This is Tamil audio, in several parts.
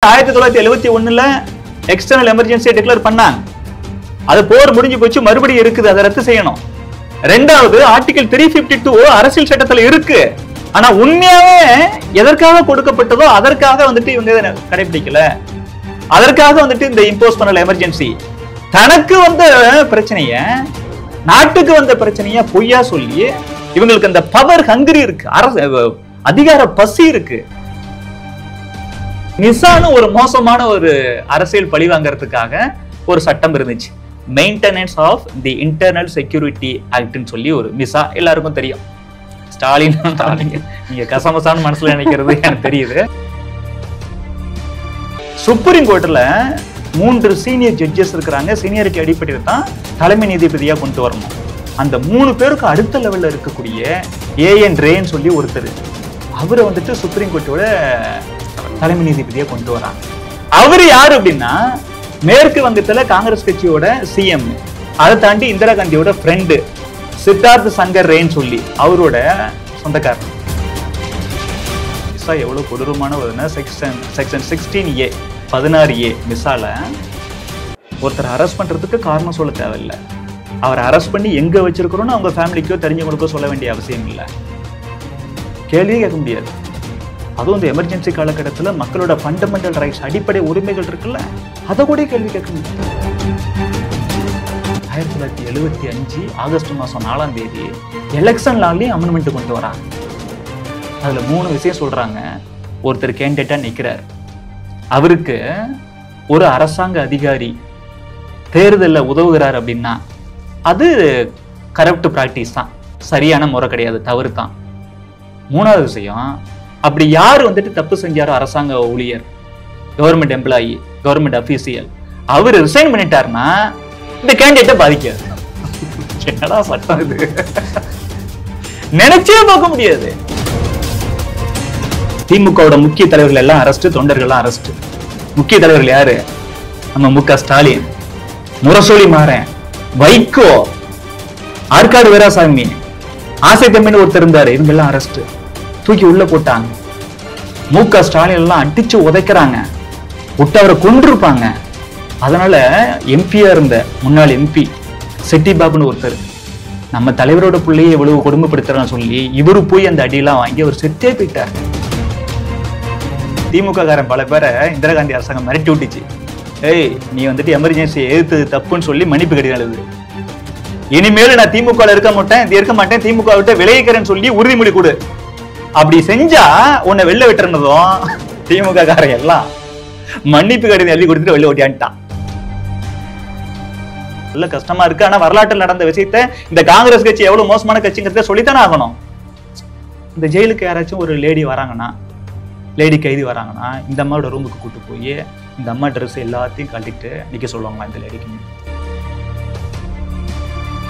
1971ல எக்ஸ்டர்னல் எமர்ஜென்சியை டிக்ளேர் பண்ணாங்க. அது போர் முடிஞ்சு போச்சு, மறுபடியும் இருக்குது, அதை ரத்து செய்யணும். ரெண்டாவது ஆர்டிகல் 352 அரசியல் சட்டத்துல இருக்கு. ஆனா உண்மையாவே எதற்காக கொடுக்கப்பட்டதோ அதற்காக இவங்க கடைபிடிக்கல. அதற்காக இந்த இம்போஸ் பண்ணல எமர்ஜென்சி. தனக்கு வந்த பிரச்சனைய, நாட்டுக்கு வந்த பிரச்சனைய பொய்யா சொல்லி இவங்களுக்கு அந்த பவர் ஹங்கரி இருக்கு, அதிகார பசி இருக்கு. மிசான்னு ஒரு மோசமான ஒரு அரசியல் பழி வாங்கறதுக்காக ஒரு சட்டம் இருந்துச்சு, maintenance of the internal security ஆக்ட்னு சொல்லி ஒரு மிசா. எல்லாருக்கும் தெரியும். ஸ்டாலின் நீங்க கசமசான்னு மனசுல நினைக்கிறது எனக்கு தெரியுது. சுப்ரீம் கோர்ட்ல 3 சீனியர் ஜட்ஜஸ் இருக்கிறாங்க. சீனியாரிட்டி அடிப்படையில் தான் தலைமை நீதிபதியா கொண்டு வரணும். அந்த 3 பேருக்கு அடுத்த லெவல்ல இருக்கக்கூடிய ஏஎன் ரேன்னு சொல்லி ஒருத்தர், அவரை சுப்ரீம் கோர்ட்டோட தலைமை நீதிபதியா கொண்டு வராங்க. அவரு யாரு அப்படின்னா, மேற்கு வங்கத்துல காங்கிரஸ் கட்சியோட சிஎம், அதை தாண்டி இந்திரா காந்தியோட ஃப்ரெண்டு சித்தார்த் சங்கர் ரேன்னு சொல்லி அவரோட சொந்தக்காரர். மிசா எவ்வளவு கொடூரமான ஒரு செக்ஷன் 16A 16A மிசால ஒருத்தர் அரெஸ்ட் பண்றதுக்கு காரணம் சொல்ல தேவையில்லை. அவரை அரெஸ்ட் பண்ணி எங்க வச்சிருக்கிறோம்னு அவங்க ஃபேமிலிக்கோ தெரிஞ்சவங்களுக்கோ சொல்ல வேண்டிய அவசியம் இல்லை. கேள்வியே கேட்க முடியாது. அதுவும் இந்த எமர்ஜென்சி காலகட்டத்தில் மக்களோட ஃபண்டமெண்டல் ரைட்ஸ், அடிப்படை உரிமைகள் இருக்குல்ல, அதை கூட கேள்வி கேட்க முடியும். 1975 ஆகஸ்ட் மாதம் 4ஆம் தேதி எலெக்ஷன் லாலையும் அமெண்ட்மெண்ட் கொண்டு வராங்க. அதுல 3 விஷயம் சொல்றாங்க. ஒருத்தர் கேண்டிடேட்டா நிக்கிறார், அவருக்கு ஒரு அரசாங்க அதிகாரி தேர்தலில் உதவுகிறார் அப்படின்னா அது கரப்ட் பிராக்டிஸ் தான், சரியான முறை கிடையாது, தவறு தான். 3வது விஷயம், அப்படி யாரு தப்பு செஞ்சாரோ, அரசாங்க ஊழியர், கவர்மெண்ட் எம்ப்ளாயி, கவர்மெண்ட் அபிஷியல், அவர் ரிசைன் பண்ணிட்டாருன்னா இந்த கேண்டிடேட்டை பாதிக்காது. என்னடா சட்டம் இது, நினைச்சே பார்க்க முடியாது. திமுகவோட முக்கிய தலைவர்கள் எல்லாம் அரெஸ்ட், தொண்டர்கள் எல்லாம் அரெஸ்ட். முக்கிய தலைவர்கள் யாரு? நம்ம மு.க. ஸ்டாலின், முரசொலி மாறன், வைகோ, ஆற்காடு வீராசாமி, ஆசை தம்பின்னு ஒருத்தர் இருந்தாரு, இவங்க எல்லாம் அரெஸ்ட், தூக்கி உள்ள போட்டாங்க. மு.க. ஸ்டாலின் எல்லாம் அடிச்சு உதைக்கிறாங்க, விட்டு அவரை கொண்டிருப்பாங்க. அதனால எம்பியா இருந்த முன்னாள் எம்பி செட்டி பாபுன்னு ஒருத்தர், நம்ம தலைவரோட பிள்ளையை எவ்வளவு கொடுமைப்படுத்துறான்னு சொல்லி இவரு போய் அந்த அடியெல்லாம் வாங்கி அவர் செத்தே போயிட்டார். திமுக காரன் பல பேரை இந்திரா காந்தி அரசாங்கம் மிரட்டி விட்டுச்சு. ஏய், நீ எமர்ஜென்சி எதிர்த்தது தப்புன்னு சொல்லி மன்னிப்பு கடிதம் எழுது. இனிமேல் நான் திமுக இருக்க மாட்டேன், திமுக விட்டு விளைவிக்கிறேன்னு சொல்லி உறுதிமொழி கொடு. அப்படி செஞ்சா உன்னை வெளில விட்டுறதும் திமுக காரன் எல்லாம் மன்னிப்பு கடிதம் எழுதி கொடுத்துட்டு வெளில ஓட்டியான்ட்டான். நல்ல கஷ்டமா இருக்கு. ஆனா வரலாற்றில் நடந்த விஷயத்த இந்த காங்கிரஸ் கட்சி எவ்வளவு மோசமான கட்சிங்கிறத சொல்லித்தானே ஆகணும். இந்த ஜெயிலுக்கு யாராச்சும் ஒரு லேடி கைதி வராங்கன்னா இந்த அம்மாவோட ரூமுக்கு கூட்டு போய் இந்த அம்மா ட்ரெஸ் எல்லாத்தையும் கட்டிட்டு நிக்க சொல்லுவாங்களா இந்த லேடிக்கு.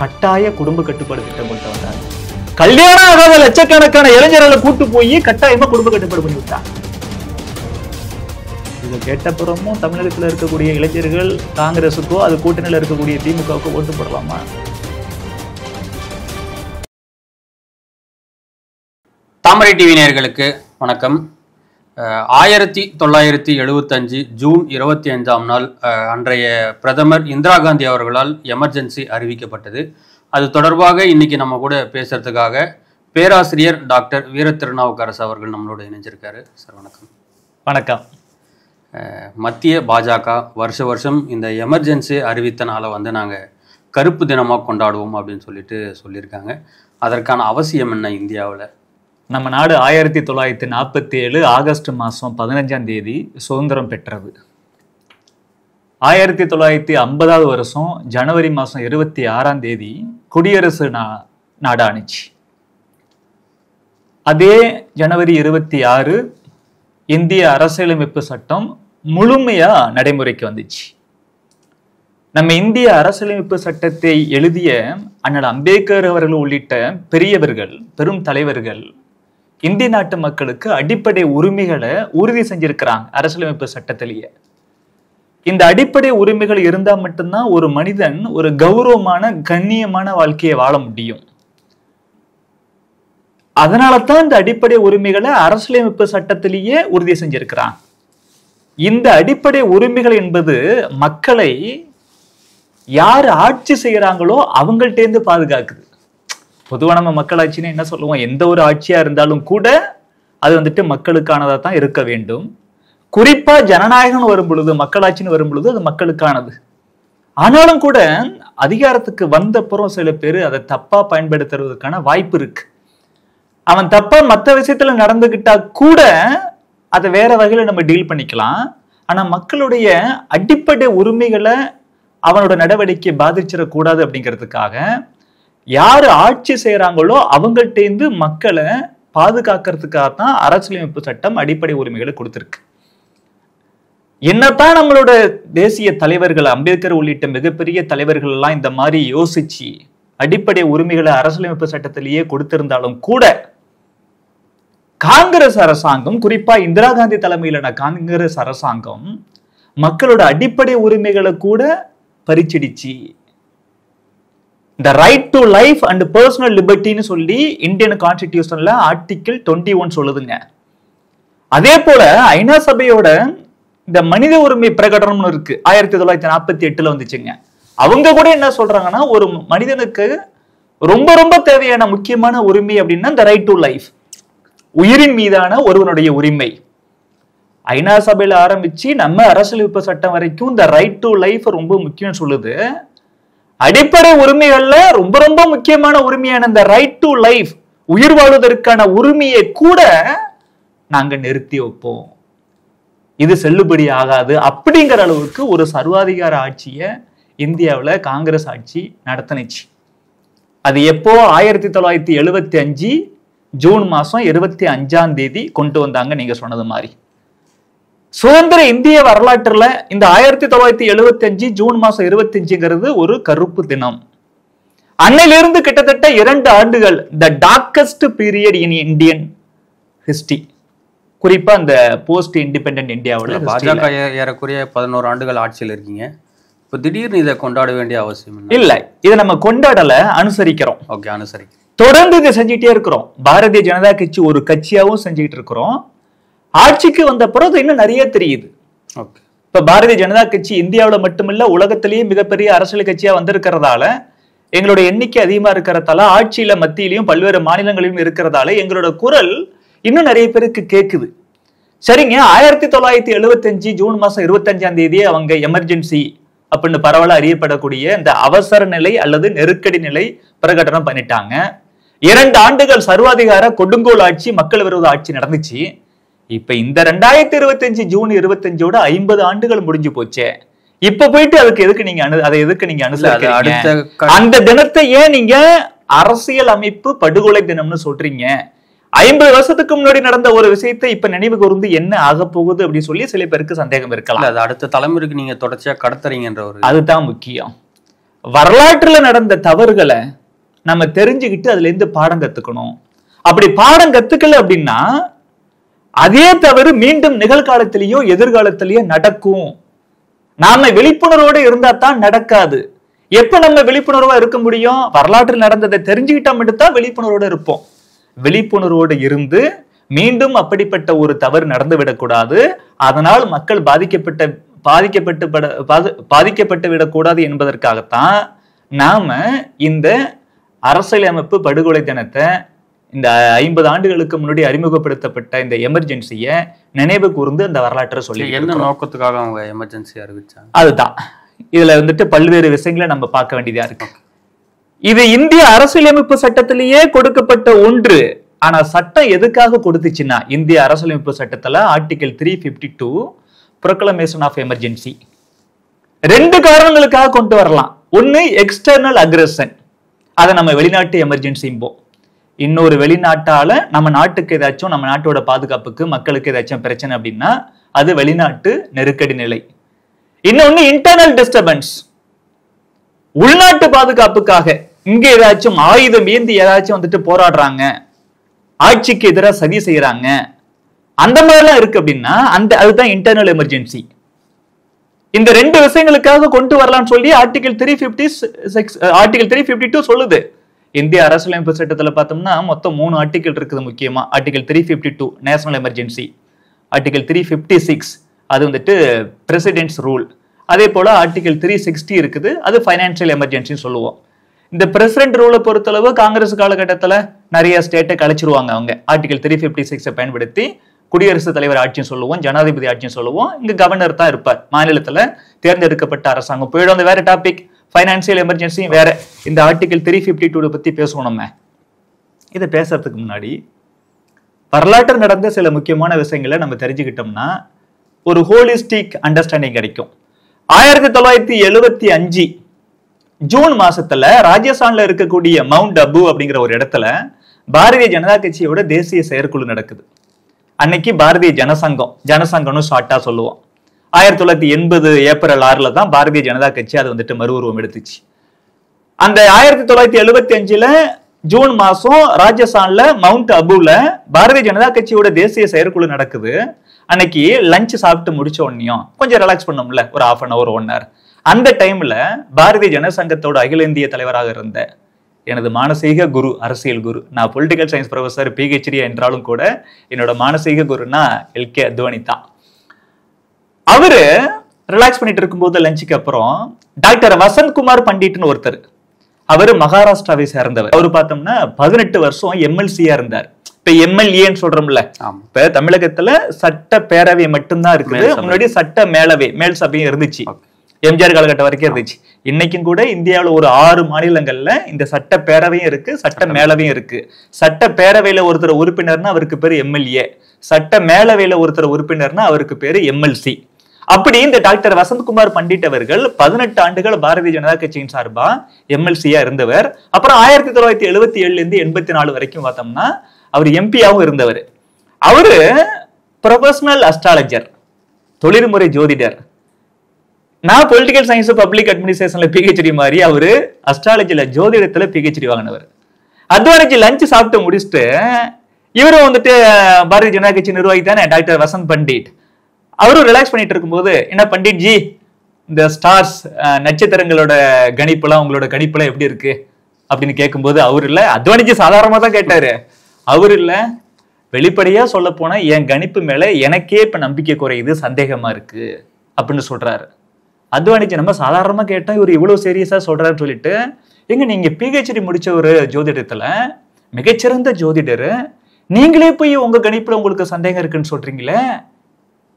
கட்டாய குடும்ப கட்டுப்பாடு திட்டம் கொண்டு வந்தாங்க. கல்யாணம் ஆகாத லட்சக்கணக்கான இளைஞர்களை கூட்டு போய் கட்டாயமா குடும்ப கட்டுப்பாடு பண்ணி விட்டாங்க. இதை கேட்டப்புறமும் தமிழகத்தில் இருக்கக்கூடிய இளைஞர்கள் காங்கிரஸுக்கோ அது கூட்டணியில் இருக்கக்கூடிய திமுகவுக்கோ ஓட்டு போடலாமா? தாமரை டிவி நேயர்களுக்கு வணக்கம். 1975 ஜூன் 25ஆம் நாள் அன்றைய பிரதமர் இந்திரா காந்தி அவர்களால் எமர்ஜென்சி அறிவிக்கப்பட்டது. அது தொடர்பாக இன்னைக்கு நம்ம கூட பேசுறதுக்காக பேராசிரியர் டாக்டர் வீரத்திருநாவுக்கரசு அவர்கள் நம்மளோட இணைஞ்சிருக்காரு. சார் வணக்கம். வணக்கம். மத்திய பாஜக வருஷம் இந்த எமர்ஜென்சி அறிவித்தனால நாங்கள் கருப்பு தினமாக கொண்டாடுவோம் அப்படின்னு சொல்லியிருக்காங்க. அதற்கான அவசியம் என்ன? இந்தியாவில் நம்ம நாடு 1947 ஆகஸ்ட் மாதம் 15ஆம் தேதி சுதந்திரம் பெற்றது. 1950வது வருஷம் ஜனவரி மாதம் 26ஆம் தேதி குடியரசு நாடானுச்சு. அதே ஜனவரி 26 இந்திய அரசியலமைப்பு சட்டம் முழுமையா நடைமுறைக்கு வந்துச்சு. நம்ம இந்திய அரசியலமைப்பு சட்டத்தை எழுதிய அண்ணல் அம்பேத்கர் அவர்கள் உள்ளிட்ட பெரியவர்கள், பெரும் தலைவர்கள் இந்திய நாட்டு மக்களுக்கு அடிப்படை உரிமைகளை உறுதி செஞ்சிருக்கிறாங்க அரசியலமைப்பு சட்டத்திலேயே. இந்த அடிப்படை உரிமைகள் இருந்தா மட்டும்தான் ஒரு மனிதன் ஒரு கௌரவமான கண்ணியமான வாழ்க்கையை வாழ முடியும். அதனால தான் இந்த அடிப்படை உரிமைகளை அரசியலமைப்பு சட்டத்திலேயே உறுதி செஞ்சிருக்கிறான். இந்த அடிப்படை உரிமைகள் என்பது மக்களை யார் ஆட்சி செய்யறாங்களோ அவங்கள்ட்ட இருந்து பாதுகாக்குது. பொதுவா நம்ம மக்களாட்சின்னு என்ன சொல்லுவோம், எந்த ஒரு ஆட்சியா இருந்தாலும் கூட அது வந்துட்டு மக்களுக்கானதா தான் இருக்க வேண்டும். குறிப்பா ஜனநாயகம் வரும் பொழுது, மக்களாட்சின்னு வரும் பொழுது அது மக்களுக்கானது. ஆனாலும் கூட அதிகாரத்துக்கு வந்தப்புறம் சில பேர் அதை தப்பா பயன்படுத்துறதுக்கான வாய்ப்பு இருக்கு. அவன் தப்பா மற்ற விஷயத்துல நடந்துகிட்டா கூட அதை வேற வகையில நம்ம டீல் பண்ணிக்கலாம். ஆனா மக்களுடைய அடிப்படை உரிமைகளை அவனோட நடவடிக்கை பாதிச்சிடக்கூடாது அப்படிங்கிறதுக்காக யாரு ஆட்சி செய்யறாங்களோ அவங்கள்ட்ட இருந்து மக்களை பாதுகாக்கிறதுக்காக தான் அரசியலமைப்பு சட்டம் அடிப்படை உரிமைகளை கொடுத்திருக்கு. என்னத்தான் நம்மளோட தேசிய தலைவர்கள், அம்பேத்கர் உள்ளிட்ட மிகப்பெரிய தலைவர்கள் எல்லாம் இந்த மாதிரி யோசிச்சு அடிப்படை உரிமைகளை அரசியலமைப்பு சட்டத்திலேயே கொடுத்திருந்தாலும் கூட காங்கிரஸ் அரசாங்கம், குறிப்பா இந்திரா காந்தி தலைமையிலான காங்கிரஸ் அரசாங்கம் மக்களோட அடிப்படை உரிமைகளை கூட பறிச்சிடுச்சு. இந்த right to life and personal லிபர்ட்டின்னு சொல்லி இந்தியன் கான்ஸ்டிடியூஷன்ல ஆர்டிகிள் 21 சொல்லுதுங்க. அதே போல ஐநா சபையோட இந்த மனித உரிமை பிரகடனம்னு இருக்கு, 1948 வந்துச்சுங்க. அவங்க கூட என்ன சொல்றாங்கன்னா, ஒரு மனிதனுக்கு ரொம்ப ரொம்ப தேவையான முக்கியமான உரிமை அப்படின்னா இந்த ரைட் டு லைஃப், உயிரின் மீதான ஒருவனுடைய உரிமை. ஐநா சபையில ஆரம்பிச்சு நம்ம அரசியலமைப்பு சட்டம் வரைக்கும் இந்த ரைட் டு லைஃப் ரொம்ப முக்கியம் சொல்லுது. அடிப்படை உரிமைகள்ல ரொம்ப ரொம்ப முக்கியமான உரிமையான இந்த ரைட் டு லைஃப், உயிர் வாழ்வதற்கான உரிமையை கூட நாங்க நிறுத்தி வைப்போம், இது செல்லுபடி ஆகாது அப்படிங்கிற அளவுக்கு ஒரு சர்வாதிகார ஆட்சியை இந்தியாவில் காங்கிரஸ் ஆட்சி நடத்தினுச்சு. அது எப்போ 1975 ஜூன் மாசம் 25 கொண்டு வந்தாங்க. நீங்க சொன்னது மாதிரி சுதந்திர இந்திய வரலாற்றுல இந்த 1975 ஜூன் மாசம் 25ங்கிறது ஒரு கருப்பு தினம். அன்னையிலிருந்து கிட்டத்தட்ட 2 ஆண்டுகள் த darkest period in Indian history. குறிப்பா இந்த போஸ்ட் இண்டிபெண்டன்ட் இந்தியாவில் பாஜக ஏறக்குறைய 11 ஆண்டுகள் ஆட்சியில் இருக்கீங்க. இப்போ திடீர்னு இதை கொண்டாட வேண்டிய அவசியம் இல்ல. இதை நம்ம கொண்டாடல, அனுசரிக்கிறோம். ஓகே, அனுசரிக்கிறோம். தொடர்ந்து இதை செஞ்சுட்டே இருக்கிறோம். பாரதிய ஜனதா கட்சி ஒரு கட்சியாவும் செஞ்சுட்டு இருக்கிறோம். ஆட்சிக்கு வந்த பிறகு இன்னும் நிறைய தெரியுது. ஓகே, இப்ப பாரதிய ஜனதா கட்சி இந்தியாவில் மட்டுமில்ல உலகத்திலேயே மிகப்பெரிய அரசியல் கட்சியா வந்திருக்கிறதால, எங்களோட எண்ணிக்கை அதிகமா இருக்கிறதால, ஆட்சியில மத்தியிலையும் பல்வேறு மாநிலங்களிலும் இருக்கிறதால எங்களோட குரல் இன்னும் நிறைய பேருக்கு கேக்குது. சரிங்க, 1975 ஜூன் மாசம் 25 அவங்க எமர்ஜென்சி அப்படின்னு பரவலா அறியப்படக்கூடிய இந்த அவசர நிலை அல்லது நெருக்கடி நிலை பிரகடனம் பண்ணிட்டாங்க. 2 ஆண்டுகள் சர்வாதிகார கொடுங்கோல் ஆட்சி, மக்கள் விரோத ஆட்சி நடந்துச்சு. இப்ப இந்த 2025 ஜூன் 25ஓட 50 ஆண்டுகள் முடிஞ்சு போச்சே. இப்ப போயிட்டு அதுக்கு எதுக்கு நீங்க அனுசரிக்கிறீங்க? அந்த தினத்தை ஏன் நீங்க அரசியல் அமைப்பு படுகொலை தினம்னு சொல்றீங்க? 50 வருஷத்துக்கு முன்னாடி நடந்த ஒரு விஷயத்தை இப்ப நினைவு கூர்ந்து என்ன ஆக போகுது அப்படின்னு சொல்லி சில பேருக்கு சந்தேகம் இருக்கலாம். அது அடுத்த தலைமுறைக்கு நீங்க தொடர்ச்சியா கடத்துறீங்கன்ற ஒரு அதுதான் முக்கியம். வரலாற்றுல நடந்த தவறுகளை நம்ம தெரிஞ்சுக்கிட்டு அதுல இருந்து பாடம் கத்துக்கணும். அப்படி பாடம் கத்துக்கல அப்படின்னா அதே தவறு மீண்டும் நிகழ்காலத்திலேயோ எதிர்காலத்திலேயோ நடக்கும். நாம விழிப்புணர்வோடு இருந்தா தான் நடக்காது. எப்ப நம்ம விழிப்புணர்வா இருக்க முடியும்? வரலாற்றில் நடந்ததை தெரிஞ்சுக்கிட்டா மட்டும்தான் விழிப்புணர்வோடு இருப்போம். விழிப்புணர்வோடு இருந்து மீண்டும் அப்படிப்பட்ட ஒரு தவறு நடந்து விடக்கூடாது, அதனால் மக்கள் பாதிக்கப்பட்டு விடக்கூடாது என்பதற்காகத்தான் நாம இந்த அரசியலமைப்பு படுகொலை தினத்தை, இந்த 50 ஆண்டுகளுக்கு முன்னாடி அறிமுகப்படுத்தப்பட்ட இந்த எமர்ஜென்சியை நினைவு கூர்ந்து அந்த வரலாற்றை சொல்லி என்ன நோக்கத்துக்காக அவங்க எமர்ஜென்சி அறிவிச்சாங்க? அதுதான் இதுல வந்துட்டு பல்வேறு விஷயங்களை நம்ம பார்க்க வேண்டியதா இருக்கு. இது இந்திய அரசியலமைப்பு சட்டத்திலேயே கொடுக்கப்பட்ட ஒன்று. ஆனா சட்டம் எதுக்காக கொடுத்துச்சுன்னா, இந்திய அரசியலமைப்பு சட்டத்துல ஆர்டிகல் 352 ப்ரொக்ளமேஷன் ஆஃப் எமர்ஜென்சி 2 காரணங்களுக்காக கொண்டு வரலாம். ஒன்னு எக்ஸ்டர்னல் அக்ரெஷன், அதை நம்ம வெளிநாட்டு எமர்ஜென்சிம்போம். இன்னொரு வெளிநாட்டால நம்ம நாட்டுக்கு ஏதாச்சும், நம்ம நாட்டோட பாதுகாப்புக்கு மக்களுக்கு ஏதாச்சும் பிரச்சனை அப்படின்னா அது வெளிநாட்டு நெருக்கடி நிலை. இன்னொன்னு இன்டர்னல் டிஸ்டர்பன்ஸ், உள்நாட்டு பாதுகாப்புக்காக இங்க ஏதாச்சும் ஆயுதம் ஏந்தி ஏதாச்சும் வந்துட்டு போராடுறாங்க, ஆட்சிக்கு எதிராக சதி செய்யறாங்க, அந்த மாதிரிலாம் இருக்கு அப்படின்னா அதுதான் இன்டர்னல் எமர்ஜென்சி. இந்த 2 விஷயங்களுக்காக கொண்டு வரலாம்னு சொல்லி ஆர்டிகல் 352 சொல்லுது. இந்திய அரசியலமைப்பு சட்டத்துல பார்த்தோம்னா மொத்தம் 3 ஆர்டிகல் இருக்குது. முக்கியமா ஆர்டிகல் 352 நேஷனல் எமர்ஜென்சி, ஆர்டிகல் 356 அது வந்துட்டு பிரசிடென்ட்ஸ் ரூல். அதே போல ஆர்டிகல் 360 இருக்குது, அது ஃபைனான்சியல் எமர்ஜென்சின்னு சொல்லுவோம். இந்த பிரசிடென்ட் ரூலை பொறுத்தளவு காங்கிரஸ் காலகட்டத்தில் நிறைய ஸ்டேட்டை கழிச்சிருவாங்க அவங்க. ஆர்டிகல் 356 பயன்படுத்தி குடியரசுத் தலைவர் ஆட்சின்னு சொல்லுவோம், ஜனாதிபதி ஆட்சின்னு சொல்லுவோம். இங்க கவர்னர் தான் இருப்பார். மாநிலத்துல தேர்ந்தெடுக்கப்பட்ட அரசாங்கம். போயிடும். அந்த வேற டாபிக், ஃபைனான்சியல் எமர்ஜென்சி வேற. இந்த ஆர்டிகல் 352 பத்தி பேசுவோம். நம்ம இதை பேசுறதுக்கு முன்னாடி வரலாற்று நடந்த சில முக்கியமான விஷயங்களை நம்ம தெரிஞ்சுக்கிட்டோம்னா ஒரு ஹோலிஸ்டிக் அண்டர்ஸ்டாண்டிங் கிடைக்கும். 1975 ஜூன் மாசத்துல ராஜஸ்தான்ல இருக்கக்கூடிய மவுண்ட் அபு அப்படிங்கிற ஒரு இடத்துல பாரதிய ஜனதா கட்சியோட தேசிய செயற்குழு நடக்குது. அன்னைக்கு பாரதிய ஜனசங்கம்னு ஷார்ட்டா சொல்லுவோம். 1980 ஏப்ரல் 6 தான் பாரதிய ஜனதா கட்சி அது வந்துட்டு மறு உருவம் எடுத்துச்சு. அந்த 1975 ஜூன் மாசம் ராஜஸ்தான்ல மவுண்ட் அபுல பாரதிய ஜனதா கட்சியோட தேசிய செயற்குழு நடக்குது. அன்னைக்கு லஞ்ச் சாப்பிட்டு முடிச்ச உடனேயும் கொஞ்சம் ரிலாக்ஸ் பண்ணோம்ல, ஒரு 1/2 hour 1 hour. அந்த டைம்ல பாரதிய ஜனசங்கத்தோட அகில இந்திய தலைவராக இருந்த எனது மானசீக குரு, அரசியல் குரு, நான் பொலிட்டிக்கல் சயின்ஸ் ப்ரொஃபசர் PhD என்றாலும் கூட என்னோட மானசீக குருன்னா LK அத்வானி தான். அவரு ரிலாக்ஸ் பண்ணிட்டு இருக்கும்போது லஞ்சுக்கு அப்புறம் டாக்டர் வசந்த்குமார் பண்டிட்னு ஒருத்தர், அவரு மகாராஷ்டிராவை சேர்ந்தவர். அவரு பார்த்தோம்னா 18 வருஷம் MLC-யா இருந்தார். இப்ப MLA-ன்னு சொல்றோம்ல, இப்ப தமிழகத்துல சட்ட பேரவை மட்டும்தான் இருக்குது. முன்னாடி சட்ட மேலவை, மேல் சபையும் இருந்துச்சு. எம்ஜிஆர் காலகட்டம் வரைக்கும் இருந்துச்சு. இன்னைக்கும் கூட இந்தியாவில் ஒரு 6 மாநிலங்கள்ல இந்த சட்ட பேரவையும் இருக்கு, சட்ட மேலவையும் இருக்கு. சட்ட பேரவையில ஒருத்தர் உறுப்பினர்னா அவருக்கு பேரு MLA, சட்ட மேலவையில ஒருத்தர் உறுப்பினர்னா அவருக்கு பேரு MLC. அப்படி இந்த டாக்டர் வசந்த்குமார் பண்டிட் அவர்கள் 18 ஆண்டுகள் பாரதிய ஜனதா கட்சியின் சார்பா MLC-யா இருந்தவர். அப்புறம் 1977 84 வரைக்கும் பார்த்தோம்னா அவர் MP-யாவும் இருந்தவர். அவரு ப்ரொஃபஷனல் அஸ்ட்ராலஜர், தொழில்முறை ஜோதிடர். நான் பொலிட்டிக்கல் சயின்ஸ் பப்ளிக் அட்மினிஸ்ட்ரேஷன்ல PhD மாதிரி அவரு அஸ்ட்ராலஜில ஜோதிடத்துல PhD வாங்கினவர். அத்வானிஜி லஞ்ச் சாப்பிட்டு முடிச்சுட்டு இவரும் வந்துட்டு பாரதிய ஜனதா கட்சி நிர்வாகி தானே டாக்டர் வசந்த் பண்டிட். அவரும் ரிலாக்ஸ் பண்ணிட்டு இருக்கும்போது, என்ன பண்டிட் ஜி, இந்த ஸ்டார்ஸ் நட்சத்திரங்களோட கணிப்புலாம், உங்களோட கணிப்புலாம் எப்படி இருக்கு அப்படின்னு கேட்கும்போது அவர் இல்ல, அத்வானிஜி சாதாரணமா தான் கேட்டாரு. அவர் இல்ல, வெளிப்படையா சொல்ல போனா என் கணிப்பு மேல எனக்கே இப்ப நம்பிக்கை குறையுது, சந்தேகமா இருக்கு அப்படின்னு சொல்றாரு. அத்வானிஜி நம்ம சாதாரணமா கேட்டா இவர் இவ்வளவு சீரியஸா சொல்றாருன்னு சொல்லிட்டு, எங்க நீங்க PhD முடிச்ச ஒரு ஜோதிடத்துல மிகச்சிறந்த ஜோதிடர், நீங்களே போய் உங்க கணிப்புல உங்களுக்கு சந்தேகம் இருக்குன்னு சொல்றீங்களே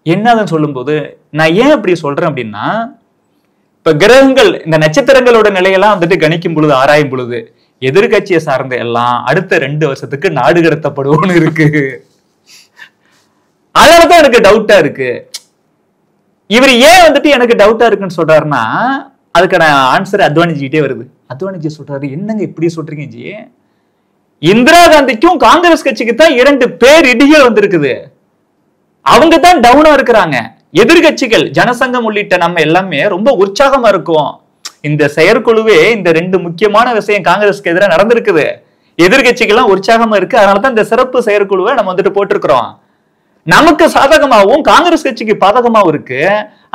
என்னன்னு சொல்லும்போது, நான் ஏன் அப்படி சொல்றேன் அப்படின்னா, இப்ப கிரகங்கள் இந்த நட்சத்திரங்களோட நிலையெல்லாம் வந்துட்டு கணிக்கும் பொழுது, ஆராயும் பொழுது எதிர்கட்சியை சார்ந்த எல்லாம் அடுத்த 2 வருஷத்துக்கு நாடு கடத்தப்படுவோம்னு இருக்கு. அதனாலதான் எனக்கு டவுட்டா இருக்கு. இவர் ஏன் வந்துட்டு எனக்கு டவுட்டா இருக்குன்னு சொல்றாருன்னா, அதுக்கான ஆன்சர் அத்வானிஜி கிட்டே வருது. அத்வானிஜி சொல்றாரு, என்னங்க இப்படி சொல்றீங்க ஜி, இந்திரா காந்திக்கும் காங்கிரஸ் கட்சிக்கு தான் 2 பேரிடிகள் வந்திருக்குது. அவங்க தான் டவுனா இருக்கிறாங்க. எதிர்கட்சிகள் ஜனசங்கம் உள்ளிட்ட நம்ம எல்லாமே ரொம்ப உற்சாகமா இருக்கும். இந்த செயற்குழுவே இந்த 2 முக்கியமான விஷயம் காங்கிரஸ்க்கு எதிராக நடந்திருக்குது. எதிர்கட்சிகள்லாம் உற்சாகமா இருக்கு. அதனாலதான் இந்த சிறப்பு செயற்குழுவை நம்ம வந்துட்டு போட்டிருக்கிறோம். நமக்கு சாதகமாகவும் காங்கிரஸ் கட்சிக்கு பாதகமாகவும் இருக்கு.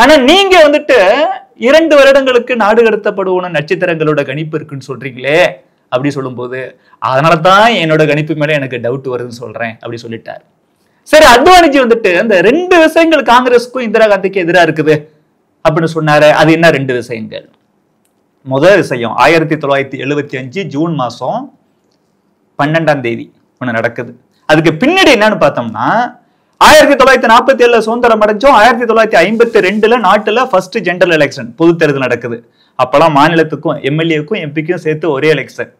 ஆனா நீங்க வந்துட்டு 2 வருடங்களுக்கு நாடு கடத்தப்படுவோம் நட்சத்திரங்களோட கணிப்பு இருக்குன்னு சொல்றீங்களே அப்படி சொல்லும்போது, அதனாலதான் என்னோட கணிப்பு மேல எனக்கு டவுட் வருதுன்னு சொல்றேன் அப்படி சொல்லிட்டார். சரி, அத்வானிஜி வந்துட்டு அந்த 2 விஷயங்கள் காங்கிரஸுக்கும் இந்திரா காந்திக்கு எதிராக இருக்குது அப்படின்னு சொன்னாரு. அது என்ன 2 விஷயங்கள்? முதல் விஷயம் 1975 ஜூன் மாசம் 12ஆம் தேதி ஒண்ணு நடக்குது. அதுக்கு பின்னாடி என்னன்னு பார்த்தோம்னா, 1947 சுதந்திரம் அடைஞ்சோம். 1952 நாட்டுல ஃபர்ஸ்ட் ஜெனரல் எலெக்ஷன், பொது தேர்தல் நடக்குது. அப்பெல்லாம் மாநிலத்துக்கும் MLA-க்கும் MP-க்கும் சேர்த்து ஒரே எலெக்ஷன்,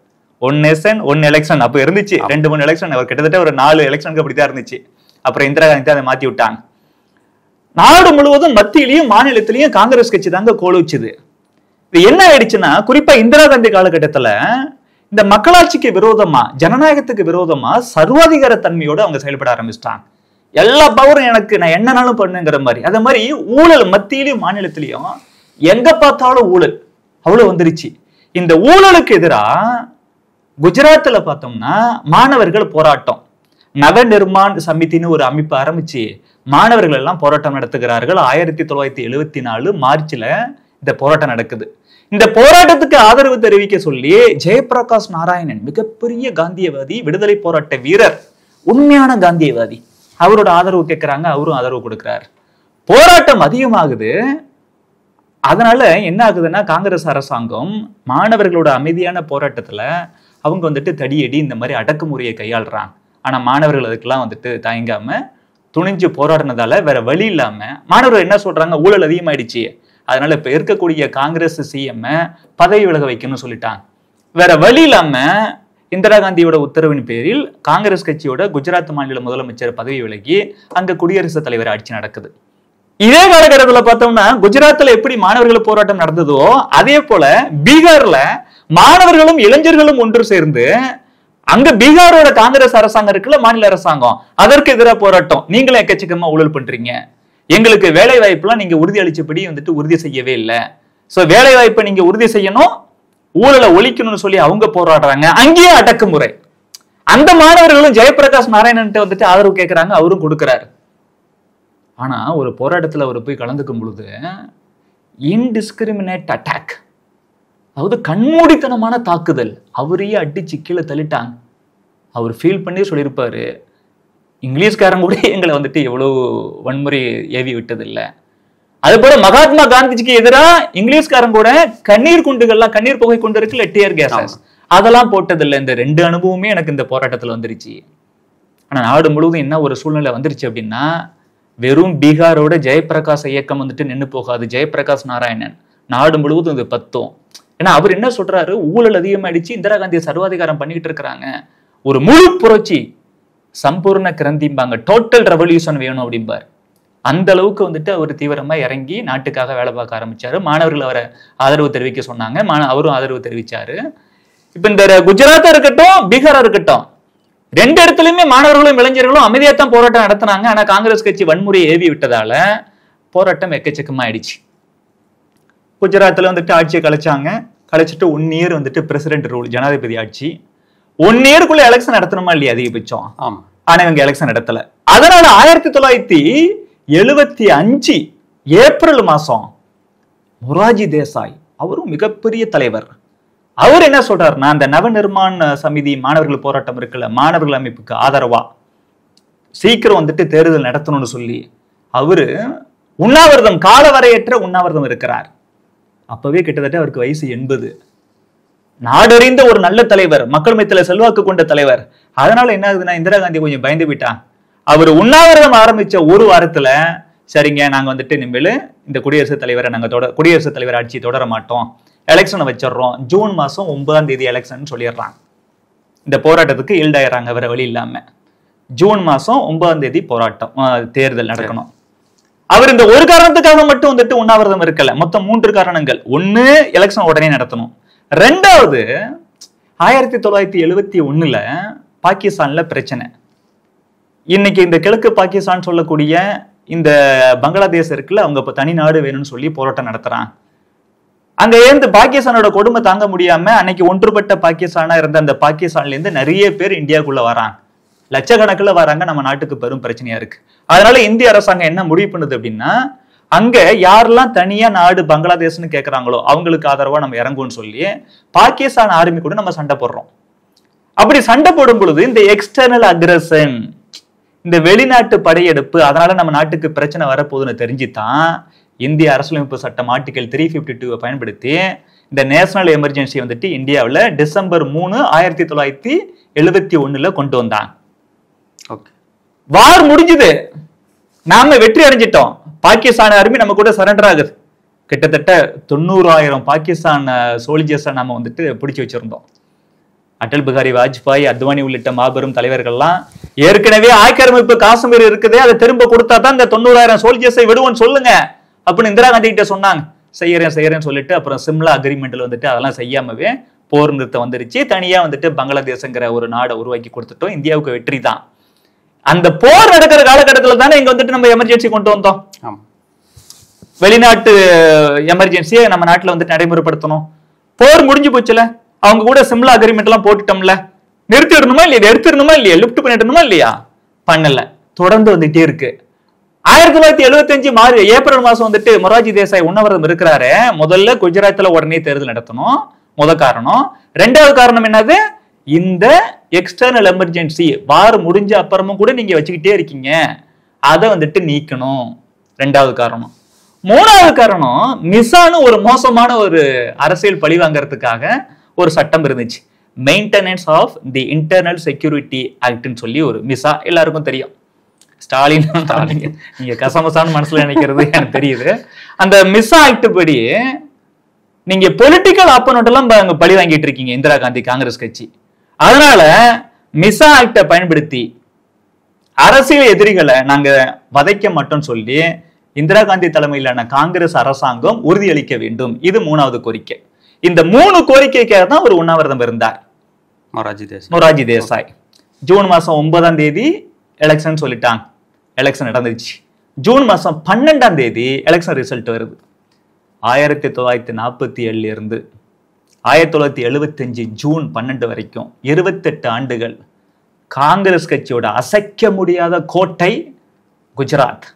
1 நேஷன் 1 எலெக்ஷன் அப்ப இருந்துச்சு. 2-3 எலெக்ஷன், அவர் கிட்டத்தட்ட ஒரு 4 எலெக்ஷனுக்கு அப்படிதான் இருந்துச்சு. அப்புறம் இந்திரா காந்தி அதை மாத்தி விட்டாங்க. நாடு முழுவதும் மத்தியிலையும் மாநிலத்திலையும் காங்கிரஸ் கட்சி தாங்க கோலுச்சுது. இது என்ன ஆயிடுச்சுன்னா, குறிப்பா இந்திரா காந்தி காலகட்டத்துல இந்த மக்களாட்சிக்கு விரோதமா, ஜனநாயகத்துக்கு விரோதமா சர்வாதிகார தன்மையோட அவங்க செயல்பட ஆரம்பிச்சிட்டாங்க. எல்லா பவரும் எனக்கு, நான் என்னன்னாலும் பண்ணுங்கிற மாதிரி. அதே மாதிரி ஊழல் மத்தியிலையும் மாநிலத்திலையும் எங்க பார்த்தாலும் ஊழல் அவ்வளவு வந்துருச்சு. இந்த ஊழலுக்கு எதிராக குஜராத்ல பார்த்தோம்னா மாணவர்கள் போராட்டம், நவ நிர்மாண் சமிதின்னு ஒரு அமைப்பு ஆரம்பிச்சு மாணவர்கள் எல்லாம் போராட்டம் நடத்துகிறார்கள். 1974 மார்ச்ல இந்த போராட்டம் நடக்குது. இந்த போராட்டத்துக்கு ஆதரவு தெரிவிக்க சொல்லி ஜெயபிரகாஷ் நாராயணன், மிகப்பெரிய காந்தியவாதி, விடுதலை போராட்ட வீரர், உண்மையான காந்தியவாதி, அவரோட ஆதரவு கேட்கிறாங்க. அவரும் ஆதரவு கொடுக்கிறார். போராட்டம் அதிகமாகுது. அதனால என்ன ஆகுதுன்னா, காங்கிரஸ் அரசாங்கம் மாணவர்களோட அமைதியான போராட்டத்துல அவங்க வந்துட்டு தடியடி இந்த மாதிரி அடக்குமுறையை கையாளுறாங்க. ஆனா மாணவர்கள் அதுக்கெல்லாம் வந்துட்டு தயங்காம துணிஞ்சு போராடினதால வேற வழி இல்லாம மாணவர்கள் என்ன சொல்றாங்க, ஊழல் அதிகமாயிடுச்சு, அதனால இப்ப இருக்கக்கூடிய காங்கிரஸ் சிஎம் பதவி விலக வைக்கணும்னு சொல்லிட்டாங்க. வேற வழி இல்லாம இந்திரா காந்தியோட உத்தரவின் பேரில் காங்கிரஸ் கட்சியோட குஜராத் மாநில முதலமைச்சர் பதவி விலகி அங்க குடியரசுத் தலைவர் ஆட்சி நடக்குது. இதே காலகட்டத்துல பார்த்தோம்னா குஜராத்ல எப்படி மாணவர்கள் போராட்டம் நடந்ததோ அதே போல பீகார்ல மாணவர்களும் இளைஞர்களும் ஒன்று சேர்ந்து அங்க பீகாரோட காங்கிரஸ் அரசாங்கம் இருக்குல்ல, மாநில அரசாங்கம், அதற்கு எதிராக போராட்டம். நீங்களும் எக்கச்சக்கமா ஊழல் பண்றீங்க, எங்களுக்கு வேலை வாய்ப்புலாம் நீங்க உறுதி அளிச்சபடி வந்துட்டு உறுதி செய்யவே இல்லை, சோ வேலை வாய்ப்பை நீங்க உறுதி செய்யணும், ஊழலை ஒழிக்கணும்னு சொல்லி அவங்க போராடுறாங்க. அங்கேயே அடக்குமுறை. அந்த மாணவர்களும் ஜெயபிரகாஷ் நாராயணன் வந்துட்டு ஆதரவு கேட்கிறாங்க, அவரும் கொடுக்கிறாரு. ஆனா ஒரு போராட்டத்துல அவர் போய் கலந்துக்கும் பொழுது இன்டிஸ்கிரிமினேட் அட்டாக், அதாவது கண்மூடித்தனமான தாக்குதல், அவரையே அடிச்சு கீழே தள்ளிட்டாங்க. அவர் ஃபீல் பண்ணி சொல்லியிருப்பாரு, இங்கிலீஷ்காரன் கூட எங்களை வந்துட்டு எவ்வளவு வன்முறை ஏவி விட்டது இல்லை. அது போல மகாத்மா காந்திஜிக்கு எதிராக இங்கிலீஷ்காரன் கூட கண்ணீர் குண்டுகள்லாம், கண்ணீர் புகை கொண்டு இருக்குல்ல, டியர் கேஸ், அதெல்லாம் போட்டதில்லை. இந்த ரெண்டு அனுபவமே எனக்கு இந்த போராட்டத்துல வந்துருச்சு. ஆனா நாடு முழுவதும் என்ன ஒரு சூழ்நிலை வந்துருச்சு அப்படின்னா, வெறும் பீகாரோட ஜெயபிரகாஷ் இயக்கம் வந்துட்டு நின்று போகாது, ஜெயபிரகாஷ் நாராயணன் நாடு முழுவதும் இது பத்தும். ஏன்னா அவர் என்ன சொல்றாரு, ஊழல் அதிகமாயிடுச்சு, இந்திரா காந்தியை சர்வாதிகாரம் பண்ணிக்கிட்டு இருக்கிறாங்க, ஒரு முழு புரட்சி, சம்பூர்ண கிரந்திம்பாங்க, டோட்டல் ரெவல்யூஷன் வேணும் அப்படிம்பார். அந்த அளவுக்கு வந்துட்டு அவர் தீவிரமா இறங்கி நாட்டுக்காக வேலை பார்க்க ஆரம்பிச்சாரு. மாணவர்கள் அவரை ஆதரவு தெரிவிக்க சொன்னாங்க, அவரும் ஆதரவு தெரிவிச்சாரு. இப்ப இந்த குஜராத்தா இருக்கட்டும் பீகாரா இருக்கட்டும், ரெண்டு இடத்துலயுமே மாணவர்களும் இளைஞர்களும் அமைதியாத்தான் போராட்டம் நடத்தினாங்க. ஆனா காங்கிரஸ் கட்சி வன்முறையை ஏவி விட்டதால போராட்டம் எக்கச்சக்கமா ஆயிடுச்சு. குஜராத்ல வந்துட்டு ஆட்சியை கலைச்சிட்டு 1 year வந்துட்டு பிரசிடென்ட் ரூல், ஜனாதிபதி ஆட்சி. 1 yearக்குள்ள எலெக்ஷன் நடத்தணுமா இல்லையா அதிகபட்சம், ஆனா இவங்க எலெக்ஷன் நடத்தல. அதனால 1975 ஏப்ரல் மாசம் மொராஜி தேசாய், அவரும் மிகப்பெரிய தலைவர், அவர் என்ன சொல்றாருன்னா, அந்த நவநிர்மாண் சமிதி மாணவர்கள் போராட்டம் இருக்குல்ல, மாணவர்கள் அமைப்புக்கு ஆதரவா சீக்கிரம் வந்துட்டு தேர்தல் நடத்தணும்னு சொல்லி அவரு உண்ணாவிரதம், காலவரையற்ற உண்ணாவிரதம் இருக்கிறார். அப்பவே கிட்டத்தட்ட அவருக்கு வயசு 80. நாடறிந்த ஒரு நல்ல தலைவர், மக்கள் மத்தியில செல்வாக்கு கொண்ட தலைவர். அதனால என்ன ஆகுதுன்னா, இந்திரா காந்தி கொஞ்சம் பயந்து விட்டான். அவர் உண்ணாவிரதம் ஆரம்பிச்ச 1 வாரத்துல, சரிங்க நாங்க வந்துட்டு இனிமேல் இந்த குடியரசுத் தலைவரை நாங்க குடியரசுத் தலைவர் ஆட்சி தொடர மாட்டோம், எலெக்ஷனை வச்சிடறோம், ஜூன் மாசம் 9ஆம் தேதி எலெக்ஷன் சொல்லிடுறாங்க. இந்த போராட்டத்துக்கு ஈல்டாயிறாங்க வேற வழி இல்லாம. ஜூன் மாசம் 9ஆம் தேதி போராட்டம், தேர்தல் நடக்கணும். அவர் இந்த ஒரு காரணத்துக்காக மட்டும் வந்துட்டு உண்ணாவிரதம் இருக்கல, மொத்தம் 3 காரணங்கள். 1, எலெக்ஷன் உடனே நடத்தணும். 2வது, 1971 பாகிஸ்தான்ல பிரச்சனை. இன்னைக்கு இந்த கிழக்கு பாகிஸ்தான் சொல்லக்கூடிய இந்த பங்களாதேஷ் இருக்குல்ல, அவங்க இப்ப தனி நாடு வேணும்னு சொல்லி போராட்டம் நடத்துறாங்க. அங்க இருந்து பாகிஸ்தானோட கொடுமை தாங்க முடியாம அன்னைக்கு ஒன்றுபட்ட பாகிஸ்தானா இருந்த அந்த பாகிஸ்தான்ல இருந்து நிறைய பேர் இந்தியாவுக்குள்ள வராங்க, லட்சக்கணக்கில் வராங்க. நம்ம நாட்டுக்கு பெரும் பிரச்சனையா இருக்கு. அதனால இந்திய அரசாங்கம் என்ன முடிவு பண்ணுது அப்படின்னா, அங்க யாரெல்லாம் தனியா நாடு பங்களாதேஷ்னு கேட்கறாங்களோ அவங்களுக்கு ஆதரவா நம்ம இறங்குவோம்னு சொல்லி பாகிஸ்தான் ஆர்மி கூட நம்ம சண்டை போடுறோம். அப்படி சண்டை போடும் பொழுது இந்த எக்ஸ்டர்னல் அக்ரஷன், இந்த வெளிநாட்டு படையெடுப்பு, அதனால நம்ம நாட்டுக்கு பிரச்சனை வரப்போகுதுன்னு தெரிஞ்சுதான் இந்திய அரசியலமைப்பு சட்டம் ஆர்டிகல் 352 பயன்படுத்தி இந்த நேஷனல் எமர்ஜென்சி வந்துட்டு இந்தியாவில் டிசம்பர் 3, 1971 கொண்டு வந்தாங்க. வார் முடிஞ்சது, நாம வெற்றி அடைஞ்சிட்டோம், பாகிஸ்தான் ஆர்மி நம்ம கூட சரண்டர் ஆகுது. கிட்டத்தட்ட 90,000 பாகிஸ்தான் சோல்ஜர்ஸை நாம வந்துட்டு பிடிச்சு வச்சிருந்தோம். அடல் பிகாரி வாஜ்பாய், அத்வானி உள்ளிட்ட மாபெரும் தலைவர்கள்லாம் ஏற்கனவே ஆக்கிரமிப்பு காஷ்மீர் இருக்குதே, அதை திரும்ப கொடுத்தா தான் இந்த 90,000 சோல்ஜர்ஸை விடுவோம்னு சொல்லுங்க அப்படின்னு இந்திரா காந்தி கிட்ட சொன்னாங்க. செய்யறேன்னு சொல்லிட்டு அப்புறம் சிம்லா அக்ரிமெண்ட்ல வந்துட்டு அதெல்லாம் செய்யாமவே போர் நிறுத்தம் வந்துருச்சு. தனியா வந்துட்டு பங்களாதேஷ்ங்கிற ஒரு நாடை உருவாக்கி கொடுத்துட்டோம். இந்தியாவுக்கு வெற்றி தான். அந்த போர் நடக்கிற காலகட்டத்தில் தானே இங்க வந்துட்டு நம்ம எமர்ஜென்சி கொண்டு வந்தோம். வெளிநாட்டு எமர்ஜென்சியை நம்ம நாட்டுல வந்துட்டு நடைமுறைப்படுத்தணும். போர் முடிஞ்சு போச்சுல, அவங்க கூட சிம்லா அக்ரிமெண்ட் எல்லாம் போட்டுட்டோம்ல, நிறுத்திடணுமா இல்லையா, எடுத்துடணுமா இல்லையா, லிப்ட் பண்ணிடணுமா இல்லையா, பண்ணல, தொடர்ந்து வந்துட்டே இருக்கு. 1975 ஏப்ரல் மாசம் வந்துட்டு மொராஜி தேசாய் உண்ணாவிரதம் இருக்கிறாரு. முதல்ல குஜராத்ல உடனே தேர்தல் நடத்தணும், காரணம். 2வது காரணம் என்னது, இந்த எக்ஸ்டர்னல் எமர்ஜென்சி வார் முடிஞ்ச அப்புறமும் கூட நீங்க வச்சுக்கிட்டே இருக்கீங்க, அதை வந்துட்டு நீக்கணும். ரெண்டாவது காரணம். மூணாவது காரணம், மிசான்னு ஒரு மோசமான ஒரு அரசியல் பழி வாங்கறதுக்காக ஒரு சட்டம் இருந்துச்சு. Maintenance of the internal security ஆக்ட்னு சொல்லி ஒரு மிசா, எல்லாருக்கும் தெரியும். ஸ்டாலின் நீங்க கசமசான்னு மனசுல நினைக்கிறது எனக்கு தெரியுது. அந்த மிசா ஆக்ட் படி நீங்க பொலிட்டிக்கல் ஆப்போனன்ட் எல்லாம் பழி வாங்கிட்டு இருக்கீங்க இந்திரா காந்தி காங்கிரஸ் கட்சி. அதனால மிசா ஆக்டை பயன்படுத்தி அரசியல் எதிரிகளை நாங்க வதைக்க மாட்டோம்னு சொல்லி இந்திரா காந்தி தலைமையிலான காங்கிரஸ் அரசாங்கம் உறுதியளிக்க வேண்டும். இது மூணாவது கோரிக்கை. இந்த 3 கோரிக்கைக்காக தான் ஒரு உண்ணாவிரதம் இருந்தார் மொரார்ஜி தேசாய். ஜூன் மாசம் 9ஆம் தேதி எலெக்ஷன் சொல்லிட்டாங்க. எலெக்ஷன் நடந்துச்சு. ஜூன் மாசம் 12ஆம் தேதி எலெக்ஷன் ரிசல்ட் வருது. 1947 இருந்து 1975 ஜூன் 12 வரைக்கும் 28 ஆண்டுகள் காங்கிரஸ் கட்சியோட அசைக்க முடியாத கோட்டை குஜராத்.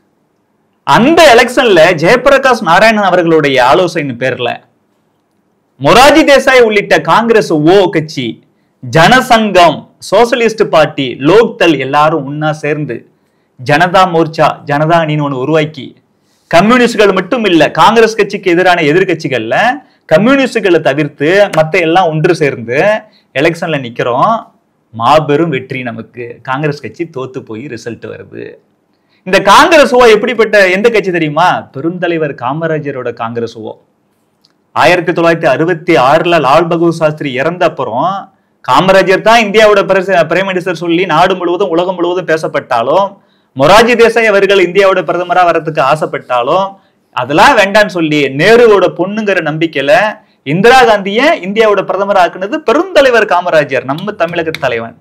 அந்த எலெக்ஷன்ல ஜெயபிரகாஷ் நாராயணன் அவர்களுடைய ஆலோசனை பேர்ல மொரார்ஜி தேசாய் உள்ளிட்ட காங்கிரஸ் கட்சி, ஜனசங்கம், சோசியலிஸ்ட் பார்ட்டி, லோக்தள் எல்லாரும் ஒன்னா சேர்ந்து ஜனதா மோர்ச்சா, ஜனதா அணின்னு ஒண்ணு உருவாக்கி, கம்யூனிஸ்டுகள் மட்டும் இல்ல, காங்கிரஸ் கட்சிக்கு எதிரான எதிர்கட்சிகள்ல கம்யூனிஸ்டுகளை தவிர்த்து மத்த எல்லாம் ஒன்று சேர்ந்து எலெக்ஷன்ல நிக்கிறோம். மாபெரும் வெற்றி நமக்கு. காங்கிரஸ் கட்சி தோத்து போய் ரிசல்ட் வருது. இந்த காங்கிரஸ் எப்படிப்பட்ட எந்த கட்சி தெரியுமா? பெருந்தலைவர் காமராஜரோட காங்கிரஸ் 1966 லால் பகதூர் சாஸ்திரி இறந்த அப்புறம் காமராஜர் தான் இந்தியாவோட பிரைம் மினிஸ்டர் சொல்லி நாடு முழுவதும் உலகம் முழுவதும் பேசப்பட்டாலும், மொரார்ஜி தேசாய் அவர்கள் இந்தியாவோட பிரதமரா வர்றதுக்கு ஆசைப்பட்டாலும் அதெல்லாம் வேண்டான்னு சொல்லி நேருவோட பொண்ணுங்கிற நம்பிக்கையில இந்திரா காந்திய இந்தியாவோட பிரதமர் ஆக்குனது பெருந்தலைவர் காமராஜர், நம்ம தமிழக தலைவன்.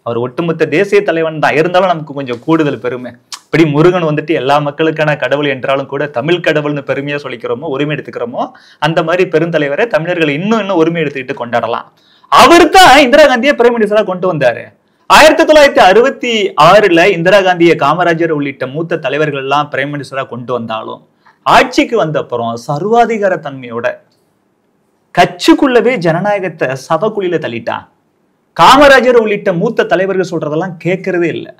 அவர் ஒட்டுமொத்த தேசிய தலைவன் தான். இருந்தாலும் நமக்கு கொஞ்சம் கூடுதல் பெருமை. இப்படி முருகன் வந்துட்டு எல்லா மக்களுக்கான கடவுள் என்றாலும் கூட தமிழ் கடவுள்னு பெருமையா சொல்லிக்கிறோமோ, உரிமை எடுத்துக்கிறோமோ, அந்த மாதிரி பெருந்தலைவரை தமிழர்கள் இன்னும் உரிமை எடுத்துக்கிட்டு கொண்டாடலாம். அவர் தான் இந்திரா காந்தியை பிரைம் மினிஸ்டரா கொண்டு வந்தாரு. 1966 இந்திரா காந்தியை காமராஜர் உள்ளிட்ட மூத்த தலைவர்கள் எல்லாம் பிரைம் மினிஸ்டரா கொண்டு வந்தாலும் ஆட்சிக்கு வந்த அப்புறம் சர்வாதிகார தன்மையோட கட்சிக்குள்ளவே ஜனநாயகத்தை சவக்குழியில தள்ளிட்டான். காமராஜர் உள்ளிட்ட மூத்த தலைவர்கள் சொல்றதெல்லாம் கேட்கறதே இல்லை.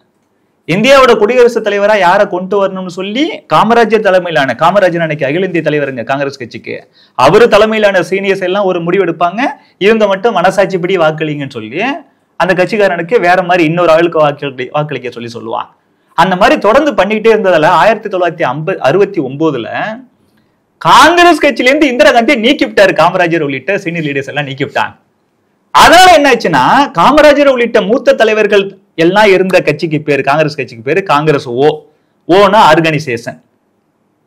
இந்தியாவோட குடியரசுத் தலைவரா யாரை கொண்டு வரணும்னு சொல்லி காமராஜர் தலைமையிலான, காமராஜர் அன்னைக்கு அகில இந்திய தலைவருங்க காங்கிரஸ் கட்சிக்கு, அவரு தலைமையிலான சீனியர்ஸ் எல்லாம் ஒரு முடிவு எடுப்பாங்க. இவங்க மட்டும் மனசாட்சிப்படி வாக்களிங்கன்னு சொல்லி அந்த கட்சிக்காரனுக்கு வேற மாதிரி இன்னொரு ஆளுக்கு வாக்களிக்க சொல்லி சொல்லுவான். அந்த மாதிரி தொடர்ந்து பண்ணிக்கிட்டே இருந்ததால 1969 காங்கிரஸ் கட்சியில இருந்து இந்திரா காந்தியை நீக்கிவிட்டாரு. காமராஜர் உள்ளிட்ட சீனியர் லீடர்ஸ் எல்லாம் நீக்கிவிட்டாங்க. அதனால என்ன ஆச்சுன்னா, காமராஜர் உள்ளிட்ட மூத்த தலைவர்கள் எல்லாம் இருந்த கட்சிக்கு பேரு, காங்கிரஸ் கட்சிக்கு பேரு காங்கிரஸ் ஓனா ஆர்கனைசேஷன்,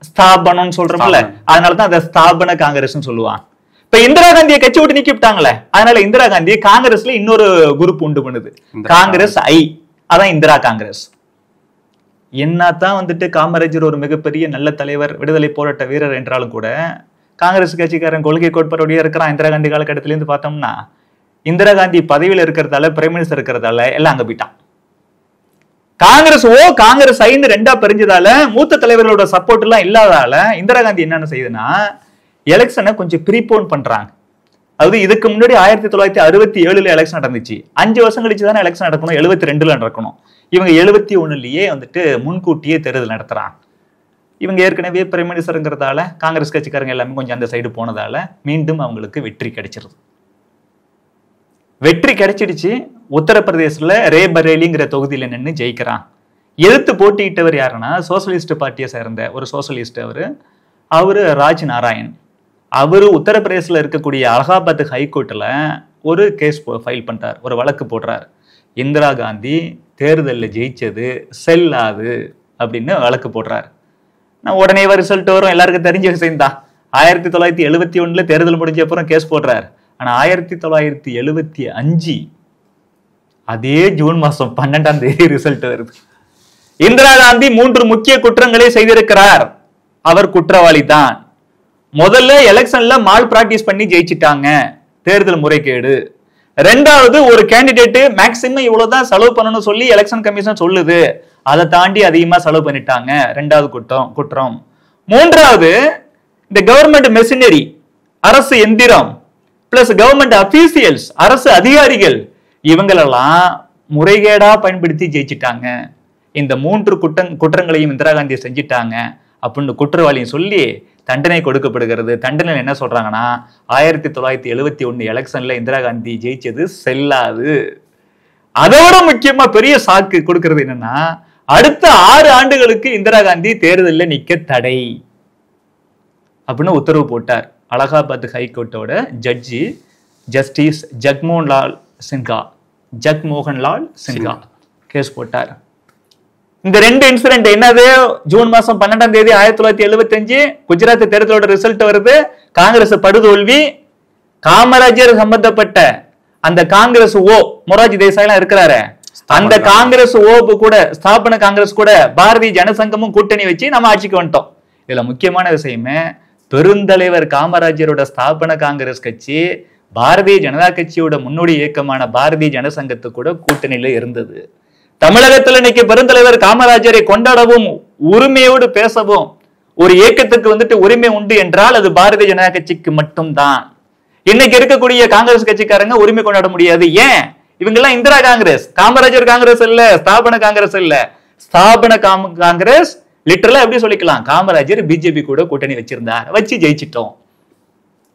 ஸ்தாபனம் சொல்றோம்ல, அதனாலதான் அதை ஸ்தாபன காங்கிரஸ் சொல்லுவாங்க. இப்ப இந்திரா காந்தியை கட்சி விட்டு நீக்கி விட்டாங்களே, அதனால இந்திரா காந்தி காங்கிரஸ்ல இன்னொரு குரூப் உண்டு பண்ணுது, காங்கிரஸ் அதான் இந்திரா காங்கிரஸ். என்னத்தான் வந்துட்டு காமராஜர் ஒரு மிகப்பெரிய நல்ல தலைவர், விடுதலை போராட்ட வீரர் என்றாலும் கூட காங்கிரஸ் கட்சிக்காரன் கொள்கை கோட்பாடோடய இருக்கிறான். இந்திரா காந்தி காலகட்டத்தில இருந்து பார்த்தோம்னா இந்திரா காந்தி பதவியில் இருக்கிறதால, பிரைம் மினிஸ்டர் இருக்கிறதால எல்லாம் அங்க போயிட்டான். காங்கிரஸ் ரெண்டா பிரிஞ்சதால, மூத்த தலைவர்களோட சப்போர்ட் எல்லாம் இல்லாதால இந்திரா காந்தி என்னன்னு செய்யுதுன்னா எலெக்ஷனை கொஞ்சம் ப்ரீபோன் பண்றாங்க. அதாவது இதுக்கு முன்னாடி 1967 எலெக்ஷன் நடந்துச்சு. 5 வருஷம் கழிச்சு தானே எலெக்ஷன் நடக்கணும், 72 நடக்கணும். இவங்க 71 வந்துட்டு முன்கூட்டியே தேர்தல் நடத்துறாங்க. இவங்க ஏற்கனவே பிரைம் மினிஸ்டருங்கிறதால காங்கிரஸ் கட்சிக்காரங்க எல்லாமே கொஞ்சம் அந்த சைடு போனதால மீண்டும் அவங்களுக்கு வெற்றி கிடைச்சிருது. வெற்றி கிடைச்சிடுச்சு. உத்தரப்பிரதேசத்துல ரேபரேலிங்கிற தொகுதியில நின்று ஜெயிக்கிறான். எதிர்த்து போட்டியிட்டவர் யாருன்னா சோசியலிஸ்ட் பார்ட்டியை சேர்ந்த ஒரு சோசியலிஸ்ட். அவரு ராஜ் நாராயண். அவரு உத்தரப்பிரதேசல இருக்கக்கூடிய அலகாபாத் ஹைகோர்ட்ல ஒரு கேஸ் ஃபைல் பண்றார், ஒரு வழக்கு போடுறார். இந்திரா காந்தி தேர்தலில் ஜெயிச்சது செல்லாது அப்படின்னு வழக்கு போடுறாரு. நான் உடனே ரிசல்ட் வரும், எல்லாருக்கும் தெரிஞ்ச விஷயம் தான். 1971 தேர்தல் முடிஞ்ச அப்புறம் கேஸ் போடுறாரு. ஆனா 1975 அதே ஜூன் மாசம் 12ஆம் தேதி ரிசல்ட் வருது. இந்திரா காந்தி 3 முக்கிய குற்றங்களை செய்திருக்கிறார். அவர் குற்றவாளி தான். முதல்ல எலெக்ஷன்ல மால் பிராக்டிஸ் பண்ணி ஜெயிச்சிட்டாங்க, தேர்தல் முறைகேடு. ரெண்டாவது, ஒரு கேண்டிடேட் மேக்சிமம் இவ்வளவுதான் செலவு பண்ணணும்னு சொல்லி எலெக்ஷன் கமிஷன் சொல்லுது, அதை தாண்டி அதிகமா செலவு பண்ணிட்டாங்க, ரெண்டாவது குற்றம். மூன்றாவது, இந்த கவர்மெண்ட் மெஷினரி, அரசு எந்திரம் பிளஸ் கவர்மெண்ட் அபிஷியல்ஸ், அரசு அதிகாரிகள், இவங்களெல்லாம் முறைகேடா பயன்படுத்தி ஜெயிச்சிட்டாங்க. இந்த 3 குற்றங்களையும் இந்திரா காந்தி செஞ்சிட்டாங்க. அப்படின்னு குற்றவாளியும் சொல்லி தண்டனை கொடுக்கப்படுகிறது. தண்டனை என்ன சொல்றாங்கன்னா 1971 எலெக்ஷன்ல இந்திரா காந்தி ஜெயிச்சது செல்லாது. அதோட முக்கியமா பெரிய சாக்கு கொடுக்கிறது என்னன்னா, அடுத்த 6 ஆண்டுகளுக்கு இந்திரா காந்தி தேர்தலில் நிக்க தடை அப்படின்னு உத்தரவு போட்டார். அலகாபாத் ஹைகோர்ட்டோட ஜட்ஜி ஜஸ்டிஸ் ஜக்மோகன்லால் சின்ஹா கேஸ் போட்டார். இந்த 2 இன்சிடென்ட் என்னது? ஜூன் மாசம் 12ஆம் தேதி 1975 குஜராத் தேர்தலோட ரிசல்ட் வருது. காங்கிரஸ் படுதோல்வி. காமராஜர் சம்பந்தப்பட்ட அந்த காங்கிரஸ் மொரார்ஜி தேசாய் இருக்கிறாரு, அந்த காங்கிரஸ் கூட ஸ்தாபன காங்கிரஸ் கூட பாரதிய ஜனசங்கமும் கூட்டணி வச்சு நம்ம ஆட்சிக்கு வந்துட்டோம். இதுல முக்கியமான விஷயமே, பெருந்தலைவர் காமராஜரோட ஸ்தாபன காங்கிரஸ் கட்சி பாரதிய ஜனதா கட்சியோட முன்னோடி இயக்கமான பாரதிய ஜனசங்கத்து கூட கூட்டணியில இருந்தது. தமிழகத்துல இன்னைக்கு பெருந்தலைவர் காமராஜரை கொண்டாடவும் உரிமையோடு பேசவும் ஒரு இயக்கத்துக்கு உரிமை உண்டு என்றால் அது பாரதிய ஜனதா கட்சிக்கு மட்டும்தான். இன்னைக்கு இருக்கக்கூடிய காங்கிரஸ் கட்சிக்காரங்க உரிமை கொண்டாட முடியாது. ஏன்? இவங்க எல்லாம் இந்திரா காங்கிரஸ், காமராஜர் காங்கிரஸ் இல்ல, ஸ்தாபன காங்கிரஸ் இல்ல. ஸ்தாபன காங்கிரஸ் லிட்டரலா எப்படி சொல்லிக்கலாம், காமராஜர் பிஜேபி கூட கூட்டணி வச்சிருந்தார், வச்சு ஜெயிச்சிட்டோம்.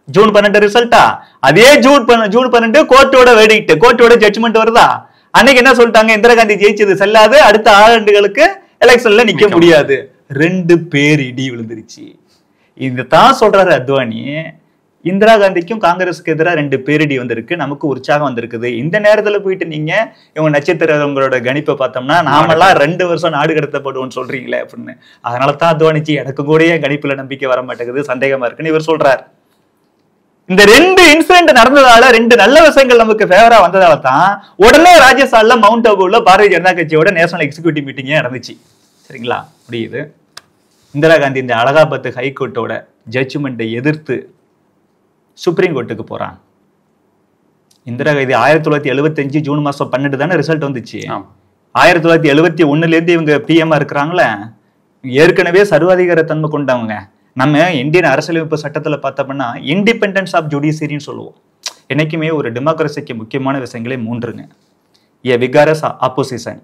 ஜூன் 12 ரிசல்ட்டா? அதே ஜூன் 12 கோர்ட்டோட வெர்டிக்ட், கோர்ட்டோட ஜட்ஜ்மெண்ட் வருதா? அன்னைக்கு என்ன சொல்லிட்டாங்க? இந்திரா காந்தி ஜெயிச்சது செல்லாது, அடுத்த 6 ஆண்டுகளுக்கு எலெக்ஷன்ல நிக்க முடியாது. 2 பேர் இடி விழுந்துருச்சு. இதுதான் சொல்றாரு அத்வானி. இந்திரா காந்திக்கும் காங்கிரஸுக்கு எதிராக 2 பேரிடி வந்திருக்கு, நமக்கு உற்சாகம் வந்திருக்குது. இந்த நேரத்துல போயிட்டு நீங்க இவங்க நட்சத்திரங்களோட கணிப்பை பார்த்தோம்னா நாமெல்லாம் 2 வருஷம் நாடு கடத்தப்படுவோம்னு சொல்றீங்களே அப்படின்னு. அதனால தான் அத்வானிச்சு எனக்கு கூட கணிப்புல நம்பிக்கை வர மாட்டேங்குது, சந்தேகமா இருக்குன்னு இவர் சொல்றாரு. இந்த 2 இன்சிடென்ட் நடந்ததால 2 நல்ல விஷயங்கள் நமக்கு ஃபேவரா வந்ததால தான் உடனே ராஜஸ்தான்ல மவுண்ட் அபுல பாரதிய ஜனதா கட்சியோட நேஷனல் எக்ஸிகியூட்டிவ் மீட்டிங்கே நடந்துச்சு. சரிங்களா? முடியுது. இந்திரா காந்தி இந்த அலகாபாத் ஹைகோர்ட்டோட ஜட்ஜ்மெண்ட்டை எதிர்த்து சுப்ரீம் கோர்ட்டுக்கு போறான். இந்திரா காந்தி 1975 ஜூன் மாசம் 12 தானே ரிசல்ட் வந்துச்சு. 1971 இருந்து இவங்க பிஎம்ஆ இருக்கிறாங்களே, ஏற்கனவே சர்வாதிகார தன்மை கொண்டவங்க. நம்ம இந்தியன் அரசியலமைப்பு சட்டத்துல பார்த்தோம்னா இண்டிபெண்டன்ஸ் ஆஃப் ஜுடிஷியரின்னு சொல்லுவோம். என்னைக்குமே ஒரு டெமோக்ரஸிக்கு முக்கியமான விஷயங்களே 3ங்க. A vigorous opposition,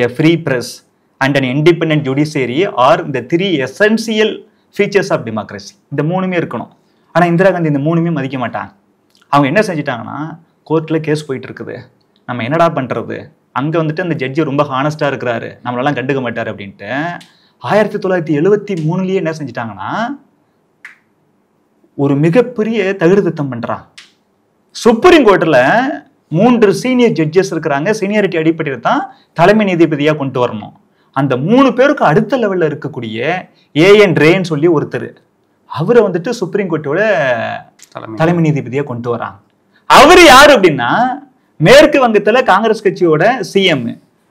a free press and an independent judiciary are இந்த 3 எசென்சியல் ஃபீச்சர்ஸ் ஆஃப் டெமோக்ரஸி. இந்த 3மே இருக்கணும். ஆனா இந்திரா காந்தி இந்த 3மே மதிக்க மாட்டாங்க. அவங்க என்ன செஞ்சுட்டாங்கன்னா, கோர்ட்ல கேஸ் போயிட்டு இருக்குது, நம்ம என்னடா பண்றது, அங்க அந்த ஜட்ஜி ரொம்ப ஹானஸ்டா இருக்கிறாரு, நம்மளெல்லாம் கண்டுக்க மாட்டாரு அப்படின்ட்டு 1973 என்ன செஞ்சிட்டாங்கன்னா ஒரு மிகப்பெரிய தகுதித்தம் பண்றான். சுப்ரீம் கோர்ட்ல 3 சீனியர் ஜட்ஜஸ் இருக்கிறாங்க. சீனியாரிட்டி அடிப்படையில் தான் தலைமை நீதிபதியா கொண்டு வரணும். அந்த 3 பேருக்கு அடுத்த லெவல்ல இருக்கக்கூடிய ஏஎன் ரேன்னு சொல்லி ஒருத்தர், அவரை சுப்ரீம் கோர்ட்டோட தலைமை நீதிபதியா கொண்டு வராங்க. அவரு யாரு அப்படின்னா, மேற்கு வங்கத்துல காங்கிரஸ் கட்சியோட சிஎம்,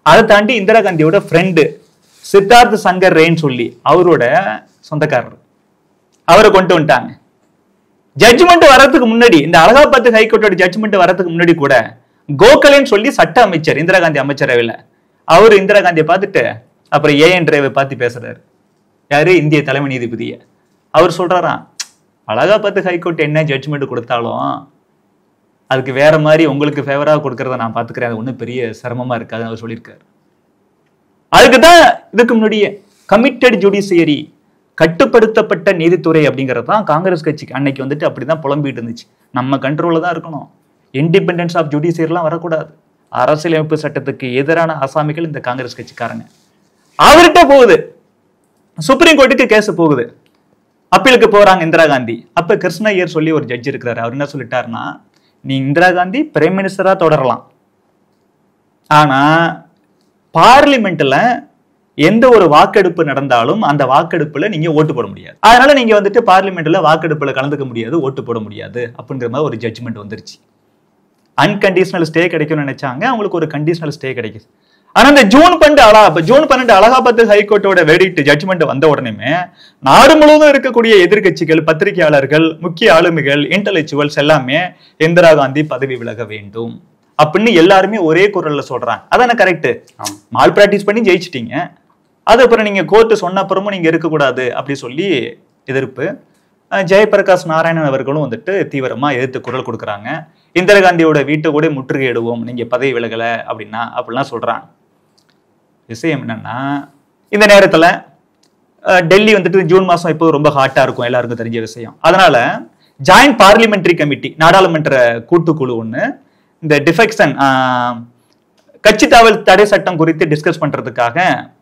அதை தாண்டி இந்திரா காந்தியோட ஃப்ரெண்டு சித்தார்த் சங்கர் ரேன்னு சொல்லி அவரோட சொந்தக்காரர், அவரை கொண்டு வந்துட்டாங்க. ஜட்ஜ்மெண்ட் வரதுக்கு முன்னாடி, இந்த அலகாபாத் ஹைகோர்ட்டோட ஜட்ஜ்மெண்ட் வரதுக்கு முன்னாடி கூட கோகலேன்னு சொல்லி சட்ட அமைச்சர் இந்திரா காந்தி அமைச்சரவையில், அவரு இந்திரா காந்தியை பார்த்துட்டு அப்புறம் ஏஎன் ரேவை பார்த்து பேசுறாரு. யாரு? இந்திய தலைமை நீதிபதியை. அவர் சொல்றாராம், அலகாபாத் ஹைகோர்ட் என்ன ஜட்ஜ்மெண்ட் கொடுத்தாலும் அதுக்கு வேற மாதிரி உங்களுக்கு ஃபேவரா கொடுக்கறத நான் பாத்துக்கிறேன், அது ஒன்றும் பெரிய சிரமமா இருக்காதுன்னு அவர் சொல்லியிருக்காரு. அதுக்குதான் இதுக்கு முன்னாடியே கமிட்டட் ஜுடிஷியரி, கட்டுப்படுத்தப்பட்ட நீதித்துறை அப்படிங்கிறது தான் காங்கிரஸ் கட்சிக்கு அன்னைக்கு அப்படிதான் புலம்பிட்டு இருந்துச்சு. நம்ம கண்ட்ரோல்ல தான் இருக்கணும், இண்டிபெண்டன்ஸ் ஆஃப் ஜுடிஷியரிலாம் வரக்கூடாது, அரசியலமைப்பு சட்டத்துக்கு எதிரான ஆசாமிகள் இந்த காங்கிரஸ் கட்சிக்காரங்க. அவர்கிட்ட போகுது, சுப்ரீம் கோர்ட்டுக்கு கேஸ் போகுது, அப்பீலுக்கு போறாங்க இந்திரா காந்தி. அப்ப கிருஷ்ண ஐயர் சொல்லி ஒரு ஜட்ஜ் இருக்கிறாரு. அவர் என்ன சொல்லிட்டாருன்னா, நீ இந்திரா காந்தி பிரைம் மினிஸ்டரா தொடரலாம், ஆனா பார்லிமெண்ட்ல எந்த ஒரு வாக்கெடுப்பு நடந்தாலும் அந்த வாக்கெடுப்புல நீங்க ஓட்டு போட முடியாது. அதனால நீங்க பார்லிமெண்ட்ல வாக்கெடுப்புல கலந்துக்க முடியாது, ஓட்டு போட முடியாது அப்படிங்கிற மாதிரி ஒரு ஜட்ஜ்மெண்ட் வந்துருச்சு. அன்கண்டிஷனல் ஸ்டே கிடைக்கும்னு நினைச்சாங்க, அவங்களுக்கு ஒரு கண்டிஷனல் ஸ்டே கிடைக்குது. ஆனா இந்த ஜூன் 12 அலகாபாத் ஹைகோர்ட்டோட வெர்டிக்ட் ஜட்ஜ்மெண்ட் வந்த உடனே நாடு முழுவதும் இருக்கக்கூடிய எதிர்கட்சிகள், பத்திரிகையாளர்கள், முக்கிய ஆளுமைகள், இன்டலெக்சுவல்ஸ் எல்லாமே இந்திரா காந்தி பதவி விலக வேண்டும் அப்படின்னு எல்லாருமே ஒரே குரல்ல சொல்றாங்க. அதான கரெக்ட். மால் பிராக்டிஸ் பண்ணி ஜெயிச்சிட்டீங்க, அது அப்புறம் நீங்க கோர்ட்டு சொன்ன அப்புறமும் நீங்க இருக்கக்கூடாது அப்படி சொல்லி எதிர்ப்பு. ஜெயபிரகாஷ் நாராயணன் அவர்களும் தீவிரமா எதிர்த்து குரல் கொடுக்குறாங்க. இந்திரா காந்தியோட வீட்டை கூட முற்றுகையிடுவோம் நீங்க பதவி விலகல அப்படின்னா அப்படிலாம் சொல்றாங்க. விஷயம் என்னன்னா, இந்த நேரத்துல டெல்லி வந்துட்டு ஜூன் மாசம் இப்போ ரொம்ப ஹாட்டா இருக்கும், எல்லாருக்கும் தெரிஞ்ச விஷயம். அதனால ஜாயிண்ட் பார்லிமெண்டரி கமிட்டி, நாடாளுமன்ற கூட்டுக்குழு ஒண்ணு இந்த டிஃபெக்ஷன் கட்சி தாவல் தடை சட்டம் குறித்து டிஸ்கஸ் பண்றதுக்காக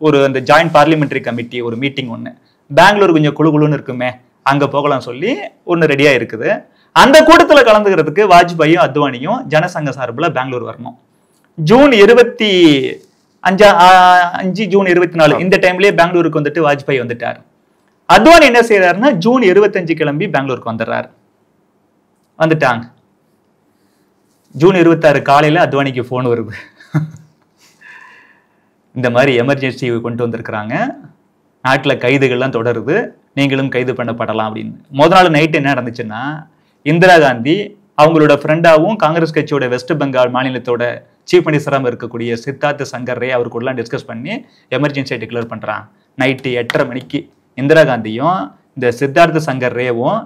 ஒரு அந்த ஜாயிண்ட் பார்லிமெண்டரி கமிட்டி ஒரு மீட்டிங் ஒண்ணு பெங்களூர் கொஞ்சம் குழுன்னு இருக்குமே, அங்க போகலாம் சொல்லி ஒண்ணு ரெடியா இருக்குது. அந்த கூட்டத்துல கலந்துக்கிறதுக்கு வாஜ்பாயும் அத்வானியும் ஜனசங்க சார்பில் பெங்களூர் வரணும். ஜூன் 25 ஜூன் 24 இந்த டைம்லயே பெங்களூருக்கு வந்துட்டு வாஜ்பாய் வந்துட்டார். அத்வானி என்ன செய்யறாருன்னா ஜூன் 25 கிளம்பி பெங்களூருக்கு வந்துடுறாரு. வந்துட்டாங்க. ஜூன் 26 காலையில அத்வானிக்கு போன் வருது. இந்த மாதிரி எமர்ஜென்சி கொண்டு வந்திருக்கிறாங்க, நாட்டுல கைதுகள்லாம் தொடருது, நீங்களும் கைது பண்ணப்படலாம் அப்படின்னு. முதல் நாள் நைட் என்ன நடந்துச்சுன்னா, இந்திரா காந்தி அவங்களோட ஃப்ரெண்டாவும் காங்கிரஸ் கட்சியோட வெஸ்ட் பெங்கால் மாநிலத்தோட சீஃப் மினிஸ்டராக இருக்கக்கூடிய சித்தார்த் சங்கர் ரே அவருக்குள்ளலாம் டிஸ்கஸ் பண்ணி எமர்ஜென்சியை டிக்ளேர் பண்றாங்க. நைட்டு 8:30 மணிக்கு இந்திரா காந்தியும் இந்த சித்தார்த் சங்கர் ரேவும்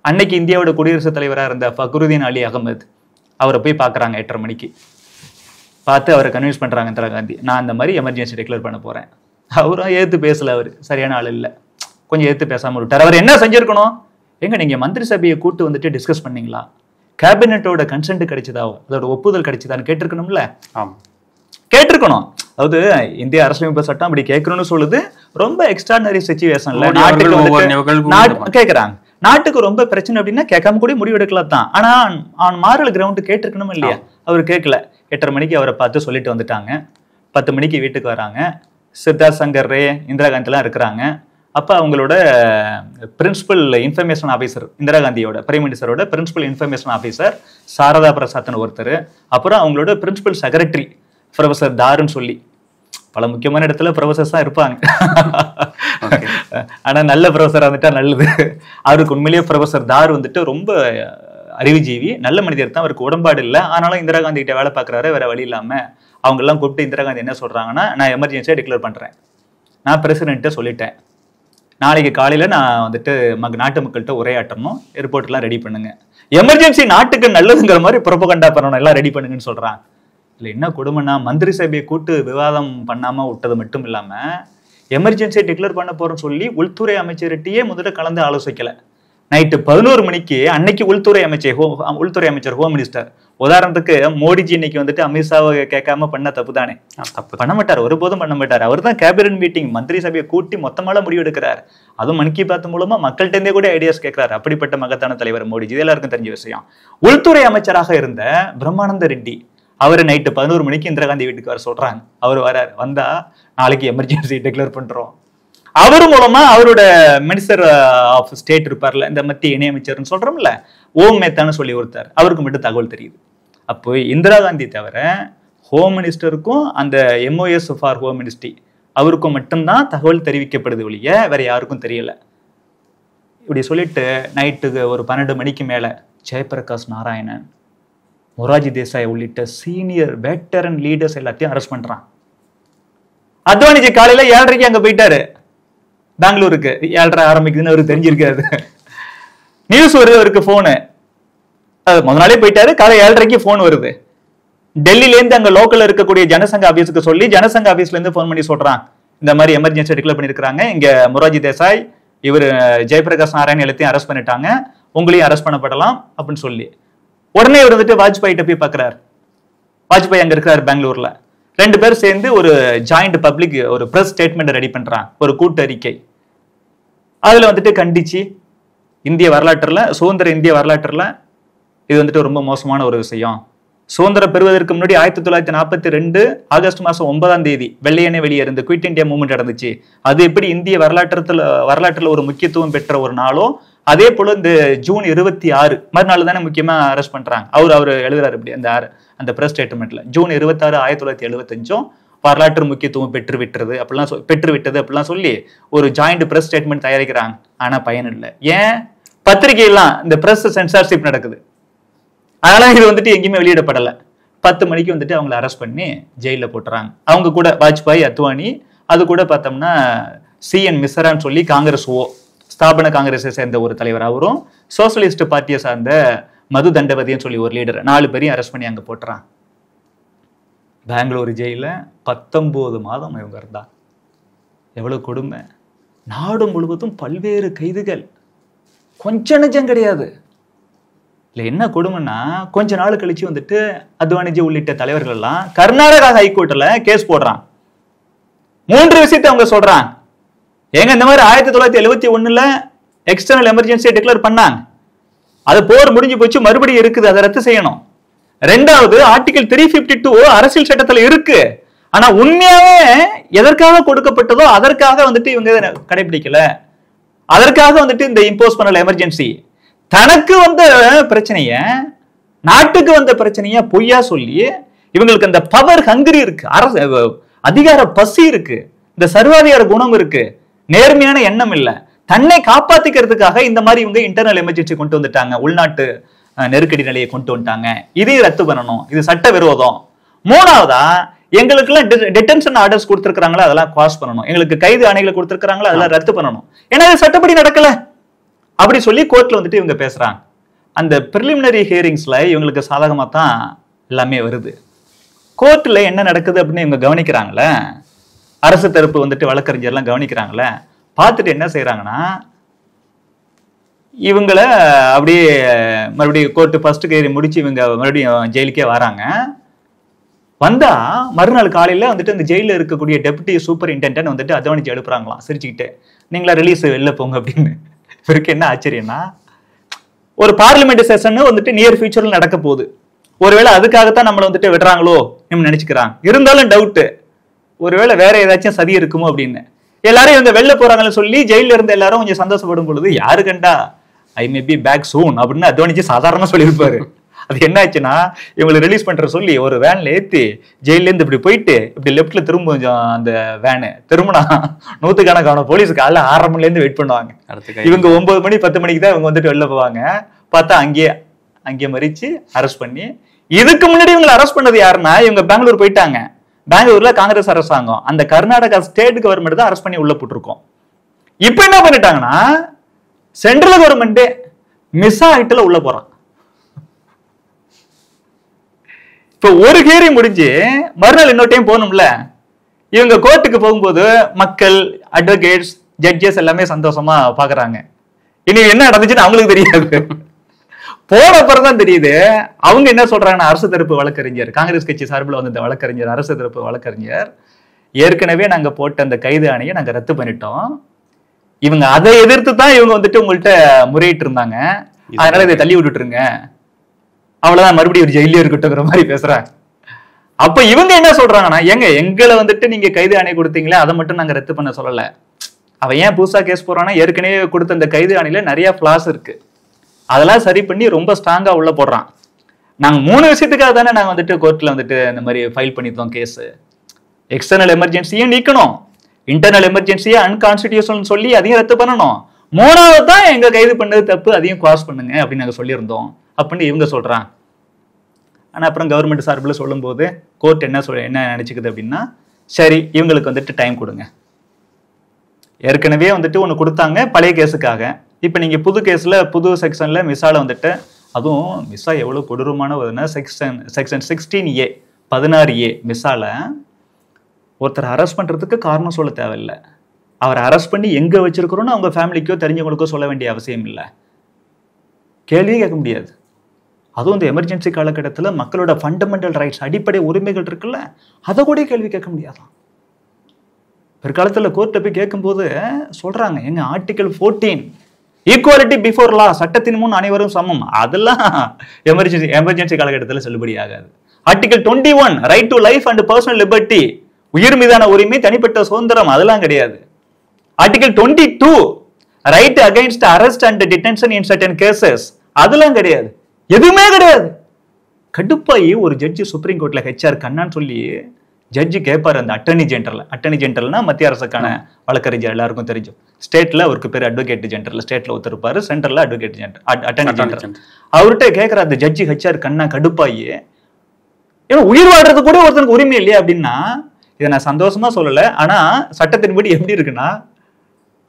அன்னைக்கு இந்தியாவோட குடியரசுத் தலைவராக இருந்த ஃபக்ருதீன் அலி அகமது அவரை போய் பார்க்குறாங்க. 8:30 மணிக்கு பார்த்து அவரை கன்வின்ஸ் பண்றாங்க இந்திரா காந்தி, நான் இந்த மாதிரி எமர்ஜென்சி டிக்ளேர் பண்ண போறேன். அவரும் ஏத்து பேசல, அவர் சரியான ஆள் இல்லை, கொஞ்சம் ஏத்து பேசாம விட்டார். அவர் என்ன செஞ்சிருக்கணும், எங்க நீங்க மந்திரி சபையை கூட்டு வந்துட்டு டிஸ்கஸ் பண்ணீங்களா, கேபினட்டோட கன்சென்ட் கிடைச்சதா, அதோட ஒப்புதல் கிடைச்சதான்னு கேட்டிருக்கணும்ல. கேட்டிருக்கணும். அதாவது இந்திய அரசியலமைப்பு சட்டம் அப்படி கேட்கணும்னு சொல்லுது. ரொம்ப எக்ஸ்ட்ராடனரி சிச்சுவேஷன்ல நாட்டுக்கு கேட்கறாங்க, நாட்டுக்கு ரொம்ப பிரச்சனை அப்படின்னா கேட்காம கூட முடிவு எடுக்கலாம் தான். ஆனா மாரல் கிரவுண்ட் கேட்டிருக்கணும் இல்லையா, அவர் கேட்கல. 8:30 மணிக்கு அவரை பார்த்து சொல்லிட்டு வந்துட்டாங்க. 10 மணிக்கு வீட்டுக்கு வராங்க. சித்தார்த் சங்கர் ரே, இந்திரா காந்தி எல்லாம் இருக்கிறாங்க. அப்ப அவங்களோட பிரின்சிபல் இன்ஃபர்மேஷன் ஆஃபீஸர், இந்திரா காந்தியோட பிரைம் மினிஸ்டரோட பிரின்சிபல் இன்ஃபர்மேஷன் ஆஃபீஸர் சாரதா பிரசாத்னு ஒருத்தர், அப்புறம் அவங்களோட பிரின்சிபல் செக்ரட்டரி ப்ரொஃபசர் தாருன்னு சொல்லி, பல முக்கியமான இடத்துல ப்ரொஃபசர்ஸ் தான் இருப்பாங்க. ஆனா நல்ல ப்ரொஃபஸரா வந்துட்டா நல்லது. அவருக்கு உண்மையிலேயே ப்ரொஃபசர் தார் வந்துட்டு ரொம்ப அறிவுஜீவி, நல்ல மனிதர் தான். அவருக்கு உடன்பாடு இல்லை, ஆனாலும் இந்திரா காந்தி கிட்ட வேலை பார்க்குறாரு, வேற வழி இல்லாம அவங்க எல்லாம் கூப்பிட்டு இந்திரா காந்தி என்ன சொல்றாங்கன்னா, நான் எமர்ஜென்சியா டிக்ளேர் பண்றேன், நான் பிரசிடென்ட்ட சொல்லிட்டேன், நாளைக்கு காலையில நான் வந்துட்டு நாட்டு மக்கள்கிட்ட உரையாற்றணும், ரிப்போர்ட்லாம் ரெடி பண்ணுங்க, எமர்ஜென்சி நாட்டுக்கு நல்லதுங்கிற மாதிரி புரொபகண்டா பண்ணணும், எல்லாம் ரெடி பண்ணுங்கன்னு சொல்றாங்க. இல்லை என்ன கொடுமைன்னா, மந்திரி சபையை கூட்டு விவாதம் பண்ணாம விட்டது மட்டும் இல்லாம எமர்ஜென்சியை டிக்ளேர் பண்ண போறோம்னு சொல்லி உள்துறை அமைச்சர்கிட்டயே முதல்ல கலந்து ஆலோசிக்கல. நைட்டு 11 மணிக்கு அன்னைக்கு உள்துறை அமைச்சர் ஹோம் மினிஸ்டர், உதாரணத்துக்கு மோடிஜி இன்னைக்கு வந்துட்டு அமித்ஷாவை கேட்காம பண்ண தப்பு தானே, பண்ண மாட்டார், ஒருபோதும் பண்ண மாட்டார். அவர் தான் கேபினட் மீட்டிங் மந்திரி சபையை கூட்டி மொத்தமால முடிவு எடுக்கிறார். அதுவும் மன் கி பாத் மூலமா மக்கள்கிட்ட இருந்தே கூட ஐடியாஸ் கேட்கிறார். அப்படிப்பட்ட மகத்தான தலைவர் மோடிஜி, இது எல்லாருக்கும் தெரிஞ்ச விஷயம். உள்துறை அமைச்சராக இருந்த பிரம்மானந்த ரெட்டி அவரு நைட்டு 11 மணிக்கு இந்திரா காந்தி வீட்டுக்கு வர சொல்றாங்க. அவர் வரார். வந்தா நாளைக்கு எமர்ஜென்சி டிக்ளேர் பண்றோம். அவர் மூலமா அவரோட மினிஸ்டர் ஆஃப் ஸ்டேட் இருப்பார்ல, இந்த மத்திய இணையமைச்சர்னு சொல்றோம்ல, ஓம் மேத்தான்னு சொல்லி ஒருத்தர், அவருக்கு மட்டும் தகவல் தெரியுது. அப்போ இந்திரா காந்தி தவிர ஹோம் மினிஸ்டருக்கும் அந்த MOS ஃபார் ஹோம் மினிஸ்ட்ரி அவருக்கும் மட்டும்தான் தகவல் தெரிவிக்கப்படுது ஒழிய வேற யாருக்கும் தெரியல. இப்படி சொல்லிட்டு நைட்டுக்கு ஒரு 12 மணிக்கு மேல ஜெயபிரகாஷ் நாராயணன், மொராஜி தேசாய் உள்ளிட்ட சீனியர் வெட்டரன் லீடர்ஸ் எல்லாத்தையும் அரெஸ்ட் பண்றான். அத்வானிஜி காலையில 7:30 அங்க போயிட்டாரு பெங்களூருக்கு. 7:30 ஆரம்பிக்குதுன்னு அவருக்கு தெரிஞ்சிருக்காது. நியூஸ் வருது, அவருக்கு போனு, அது முதல் நாளே போயிட்டாரு. காலை 7:30 போன் வருது. டெல்லில இருந்து அங்க லோக்கல்ல இருக்கக்கூடிய ஜனசங்க ஆபீஸுக்கு சொல்லி, ஜனசங்க ஆபீஸ்ல இருந்து போன் பண்ணி சொல்றான், இந்த மாதிரி எமர்ஜென்சி டிக்ளேர் பண்ணிருக்காங்க, இங்க மொராஜி தேசாய் இவர் ஜெயபிரகாஷ் நாராயண் எல்லாத்தையும் அரெஸ்ட் பண்ணிட்டாங்க, உங்களையும் அரெஸ்ட் பண்ணப்படலாம் அப்படின்னு சொல்லி. உடனே இவர் வந்துட்டு வாஜ்பாயிட்ட போய் பாக்குறாரு. வாஜ்பாய் அங்க இருக்கிறார் பெங்களூர்ல. 2 பேரும் சேர்ந்து ஒரு ஜாயிண்ட் பப்ளிக் ஒரு பிரஸ் ஸ்டேட்மெண்ட் ரெடி பண்றாங்க, ஒரு கூட்டறிக்கை. அதுல வந்துட்டு கண்டிச்சு, இந்திய வரலாற்றுல, சுதந்திர இந்திய வரலாற்றுல இது வந்துட்டு ரொம்ப மோசமான ஒரு விஷயம். சுதந்திரம் பெறுவதற்கு முன்னாடி 1942 ஆகஸ்ட் மாசம் 9ஆம் தேதி வெள்ளையனே வெளியே இருந்து குயிட் இந்தியா மூவ்மெண்ட் நடந்துச்சு. அது எப்படி இந்திய வரலாற்றுல ஒரு முக்கியத்துவம் பெற்ற ஒரு நாளோ, அதே போல இந்த ஜூன் 26 மறுநாள் தானே முக்கியமா அரெஸ்ட் பண்றாங்க. அவர் எழுதுறாரு இப்படி அந்த பிரஸ் ஸ்டேட்மெண்ட்ல, ஜூன் 26 1975 வரலாற்று முக்கியத்துவம் பெற்றுவிட்டது அப்படிலாம் சொல்லி ஒரு ஜாயிண்ட் பிரஸ் ஸ்டேட்மெண்ட் தயாரிக்கிறாங்க. ஆனா பயன் இல்லை. ஏன்? பத்திரிகையெல்லாம் இந்த பிரஸ் சென்சார்ஷிப் நடக்குது, அதனால இது வந்துட்டு எங்கேயுமே வெளியிடப்படல. 10 மணிக்கு வந்துட்டு அவங்களை அரெஸ்ட் பண்ணி ஜெயில போட்டுறாங்க. அவங்க கூட வாஜ்பாய், அத்வானி, அது கூட பார்த்தோம்னா CN மிஸ்ரான்னு சொல்லி காங்கிரஸ் ஸ்தாபன காங்கிரஸை சேர்ந்த ஒரு தலைவர், அவரும் சோசியலிஸ்ட் பார்ட்டியை சார்ந்த மது தண்டவதின்னு சொல்லி ஒரு லீடர், 4 பேரையும் அரெஸ்ட் பண்ணி அங்க போட்டுறான். பெங்களூரு ஜெயில 19 மாதம் இவங்க இருந்தா. எவ்வளவு கொடுமை. நாடு முழுவதும் பல்வேறு கைதுகள், கொஞ்ச நெஞ்சம் கிடையாது. இல்லை என்ன கொடுமைன்னா, கொஞ்ச நாள் கழிச்சு வந்துட்டு அத்வானிஜி உள்ளிட்ட தலைவர்கள் எல்லாம் கர்நாடகா ஹைகோர்ட்ல கேஸ் போடுறான். 3 விஷயத்தை அவங்க சொல்றாங்க. ஏங்க இந்த மாதிரி 1971 எக்ஸ்டர்னல் எமர்ஜென்சியை டிக்ளேர் பண்ணாங்க, அது போர் முடிஞ்சு போச்சு, மறுபடியும் இருக்குது, அதை ரத்து செய்யணும். 2வது ஆர்டிகல் 352 அரசியல் சட்டத்துல இருக்கு, ஆனா உண்மையாவே எதற்காக கொடுக்கப்பட்டதோ அதற்காக வந்துட்டு இவங்க கடைபிடிக்கல, அதற்காக வந்துட்டு இந்த இம்போஸ் பண்ணல எமர்ஜென்சி. தனக்கு வந்த பிரச்சனைய, நாட்டுக்கு வந்த பிரச்சனைய பொய்யா சொல்லி இவங்களுக்கு அந்த பவர் ஹங்கரி இருக்கு, அதிகார பசி இருக்கு, இந்த சர்வாதிகார குணம் இருக்கு, நேர்மையான எண்ணம் இல்ல. தன்னை காப்பாத்திக்கிறதுக்காக இந்த மாதிரி இவங்க இன்டர்னல் எமர்ஜென்சி கொண்டு வந்துட்டாங்க, உள்நாட்டு நெருக்கடி நிலையை கொண்டு வந்துட்டாங்க. இதையும் ரத்து பண்ணணும், இது சட்ட விரோதம். 3வதா எங்களுக்கு எல்லாம் டிடென்ஷன் ஆர்டர்ஸ் கொடுத்திருக்காங்களா, அதெல்லாம் பாஸ் பண்ணணும். எங்களுக்கு கைது ஆணைகளை கொடுத்திருக்காங்களா, அதெல்லாம் ரத்து பண்ணணும். ஏன்னா இது சட்டப்படி நடக்கல அப்படி சொல்லி கோர்ட்ல வந்துட்டு இவங்க பேசுறாங்க. அந்த பிரிலிமினரி ஹியரிங்ஸ்ல இவங்களுக்கு சாதகமா தான் எல்லாமே வருது. கோர்ட்ல என்ன நடக்குது அப்படின்னு இவங்க கவனிக்கிறாங்களே, அரசு தரப்பு வந்துட்டு வழக்கறிஞர்லாம் கவனிக்கிறாங்களே, பார்த்துட்டு என்ன செய்யறாங்கன்னா, இவங்களை அப்படியே மறுபடியும் கோர்ட்டு ஃபர்ஸ்ட் ஹியரிங் முடிச்சு இவங்க மறுபடியும் ஜெயிலுக்கே வராங்க. வந்தா மறுநாள் காலையில வந்துட்டு அந்த ஜெயில இருக்கக்கூடிய டெபுட்டி சூப்பரிண்டென்டன்ட் வந்துட்டு அத்வானிஜி எழுப்புறாங்களாம் சிரிச்சுக்கிட்டு, நீங்களா ரிலீஸ் வெளில போங்க அப்படின்னு. இவருக்கு என்ன ஆச்சரியம்னா, ஒரு பார்லிமெண்ட் செஷன் வந்துட்டு நியர் ஃபியூச்சர்ல நடக்க போகுது, ஒருவேளை அதுக்காகத்தான் நம்மளை வந்துட்டு விடுறாங்களோ நம்ம நினைச்சுக்கிறாங்க. இருந்தாலும் டவுட், ஒருவேளை வேற ஏதாச்சும் சதி இருக்குமோ அப்படின்னு. எல்லாரும் இவங்க வெளில போறாங்கன்னு சொல்லி ஜெயில இருந்த எல்லாரும் கொஞ்சம் சந்தோஷப்படும் பொழுது, யாரு கண்டா ஐ மே பி பேக் சூன் அப்படின்னு அத்வானிஜி சாதாரணமா சொல்லியிருப்பாரு. அது என்ன ஆச்சுன்னா, இவங்களை ரிலீஸ் பண்ற சொல்லி ஒரு வேன்ல ஏத்தி ஜெயில இருந்து இப்படி போயிட்டு இப்படி லெப்ட்ல திரும்ப கொஞ்சம் அந்த வேனு திரும்பினா 100கணக்கான போலீஸ் காலைல 6:30 மணில இருந்து வெயிட் பண்ணுவாங்க. இவங்க 9 மணி 10 மணிக்கு தான் இவங்க வந்துட்டு வெளில போவாங்க. பார்த்தா அங்கேயே மறிச்சு அரெஸ்ட் பண்ணி, இதுக்கு முன்னாடி இவங்களை அரெஸ்ட் பண்ணது யாருன்னா, இவங்க பெங்களூர் போயிட்டாங்க. பெங்களூர்ல காங்கிரஸ் அரசாங்கம், அந்த கர்நாடகா ஸ்டேட் கவர்மெண்ட் தான் அரெஸ்ட் பண்ணி உள்ள போட்டிருக்கோம். இப்ப என்ன பண்ணிட்டாங்கன்னா, சென்ட்ரல் கவர்மெண்ட் மிஸ் ஆயிட்டுல உள்ள போறான். இப்ப ஒரு ஹியரிங் முடிஞ்சு மறுநாள் இன்னொரு டைம் போகணும்ல. இவங்க கோர்ட்டுக்கு போகும்போது மக்கள், அட்வொகேட்ஸ், ஜட்ஜஸ் எல்லாமே சந்தோஷமா பாக்குறாங்க. இனி என்ன நடந்துச்சுன்னு அவங்களுக்கு தெரியாது. போன அப்புறம் தான் தெரியுது. அவங்க என்ன சொல்றாங்கன்னா, அரசு தரப்பு வழக்கறிஞர், காங்கிரஸ் கட்சி சார்பில் வந்து இந்த வழக்கறிஞர், அரசு தரப்பு வழக்கறிஞர், ஏற்கனவே நாங்க போட்ட அந்த கைது ஆணையை நாங்க ரத்து பண்ணிட்டோம். இவங்க அதை எதிர்த்து தான் இவங்க வந்துட்டு உங்கள்கிட்ட முறையிட்டு இருந்தாங்க, அதனால இதை தள்ளி விட்டுட்டுருங்க, அவ்வளவுதான், மறுபடியும் ஒரு ஜெயிலே இருக்கட்டும்ங்கிற மாதிரி பேசுறாங்க. அப்ப இவங்க என்ன சொல்றாங்கன்னா, எங்களை வந்துட்டு நீங்க கைது ஆணை கொடுத்தீங்களே, அதை மட்டும் நாங்க ரத்து பண்ண சொல்லல. அவன் ஏன் புதுசா கேஸ் போறான்னா, ஏற்கனவே கொடுத்த அந்த கைது ஆணையில நிறைய பிளாஸ் இருக்கு, அதெல்லாம் சரி பண்ணி ரொம்ப ஸ்ட்ராங்கா உள்ள போடுறான். நாங்க 3 விஷயத்துக்காக தானே நாங்க வந்துட்டு கோர்ட்ல வந்துட்டு இந்த மாதிரி ஃபைல் பண்ணிட்டோம் கேஸ். எக்ஸ்டர்னல் எமர்ஜென்சியும் நீக்கணும், இன்டர்னல் எமர்ஜென்சியை அன்கான்ஸ்டிடியூஷனல் சொல்லி அதையும் ரத்து பண்ணணும், 3வது தான் எங்க கைது பண்ணது தப்பு, அதையும் குவாஷ் பண்ணுங்க அப்படின்னு நாங்க சொல்லியிருந்தோம் அப்படின்னு இவங்க சொல்றாங்க. ஆனா அப்புறம் கவர்மெண்ட் சார்பில் சொல்லும் போது கோர்ட் என்ன நினைச்சுக்குது அப்படின்னா, சரி இவங்களுக்கு வந்துட்டு டைம் கொடுங்க, ஏற்கனவே வந்துட்டு ஒன்று கொடுத்தாங்க பழைய கேஸுக்காக, இப்போ நீங்க புது கேஸ்ல புது செக்ஷன்ல மிஸ்ஸால வந்துட்டு, அதுவும் மிஸ்ஸா எவ்வளவு கொடூரமான செக்ஷன் 16A 16A மிஸ்ஸால ஒருத்தர் அரெஸ்ட் பண்றதுக்கு காரணம் சொல்ல தேவையில்லை, அவரை அரெஸ்ட் பண்ணி எங்க வச்சிருக்கிறோன்னு அவங்க ஃபேமிலிக்கோ தெரிஞ்சவங்களுக்கோ சொல்ல வேண்டிய அவசியம் இல்லை, கேள்வியே கேட்க முடியாது. அதுவும் இந்த எமர்ஜென்சி காலகட்டத்தில் மக்களோட ஃபண்டமெண்டல் ரைட்ஸ், அடிப்படை உரிமைகள் இருக்குல்ல, அதை கூட கேள்வி கேட்க முடியாதான். பிற்காலத்தில் கோர்ட்டை போய் கேட்கும்போது சொல்றாங்க, எங்க ஆர்டிகல் 14 ஈக்குவாலிட்டி பிஃபோர் லா, சட்டத்தின் முன் அனைவரும் சமம், அதெல்லாம் எமர்ஜென்சி காலகட்டத்தில் செல்லுபடி ஆகாது. Article 21 right to life and personal liberty, உயிர் மீதான உரிமை, தனிப்பட்ட சுதந்திரம், அதெல்லாம் கிடையாது. Article 22 right against arrest and detention in certain cases, அதெல்லாம் கிடையாது, எதுவுமே கிடையாது. கடுப்பாயி ஒரு ஜட்ஜி சுப்ரீம் கோர்ட்ல HR கண்ணான்னு சொல்லி ஜட்ஜி கேட்பாரு அந்த அட்டர்னி ஜெனரல்னா மத்திய அரசுக்கான வழக்கறிஞர், எல்லாருக்கும் தெரியும். ஸ்டேட்ல அவருக்கு பேர் அட்வொகேட் ஜெனரல், ஸ்டேட்ல ஒருத்தர் இருப்பாரு, சென்ட்ரல்ல அட்வொகேட் ஜெனரல், அட்டர்னி ஜெனரல். அவர்கிட்ட கேட்கிற அந்த ஜட்ஜி HR கண்ணா கடுப்பாயி, ஏன்னா உயிர் வாழ்றது கூட ஒருத்தனுக்கு உரிமை இல்லையா அப்படின்னா, இதை நான் சந்தோஷமா சொல்லல, ஆனா சட்டத்தின்படி எப்படி இருக்குன்னா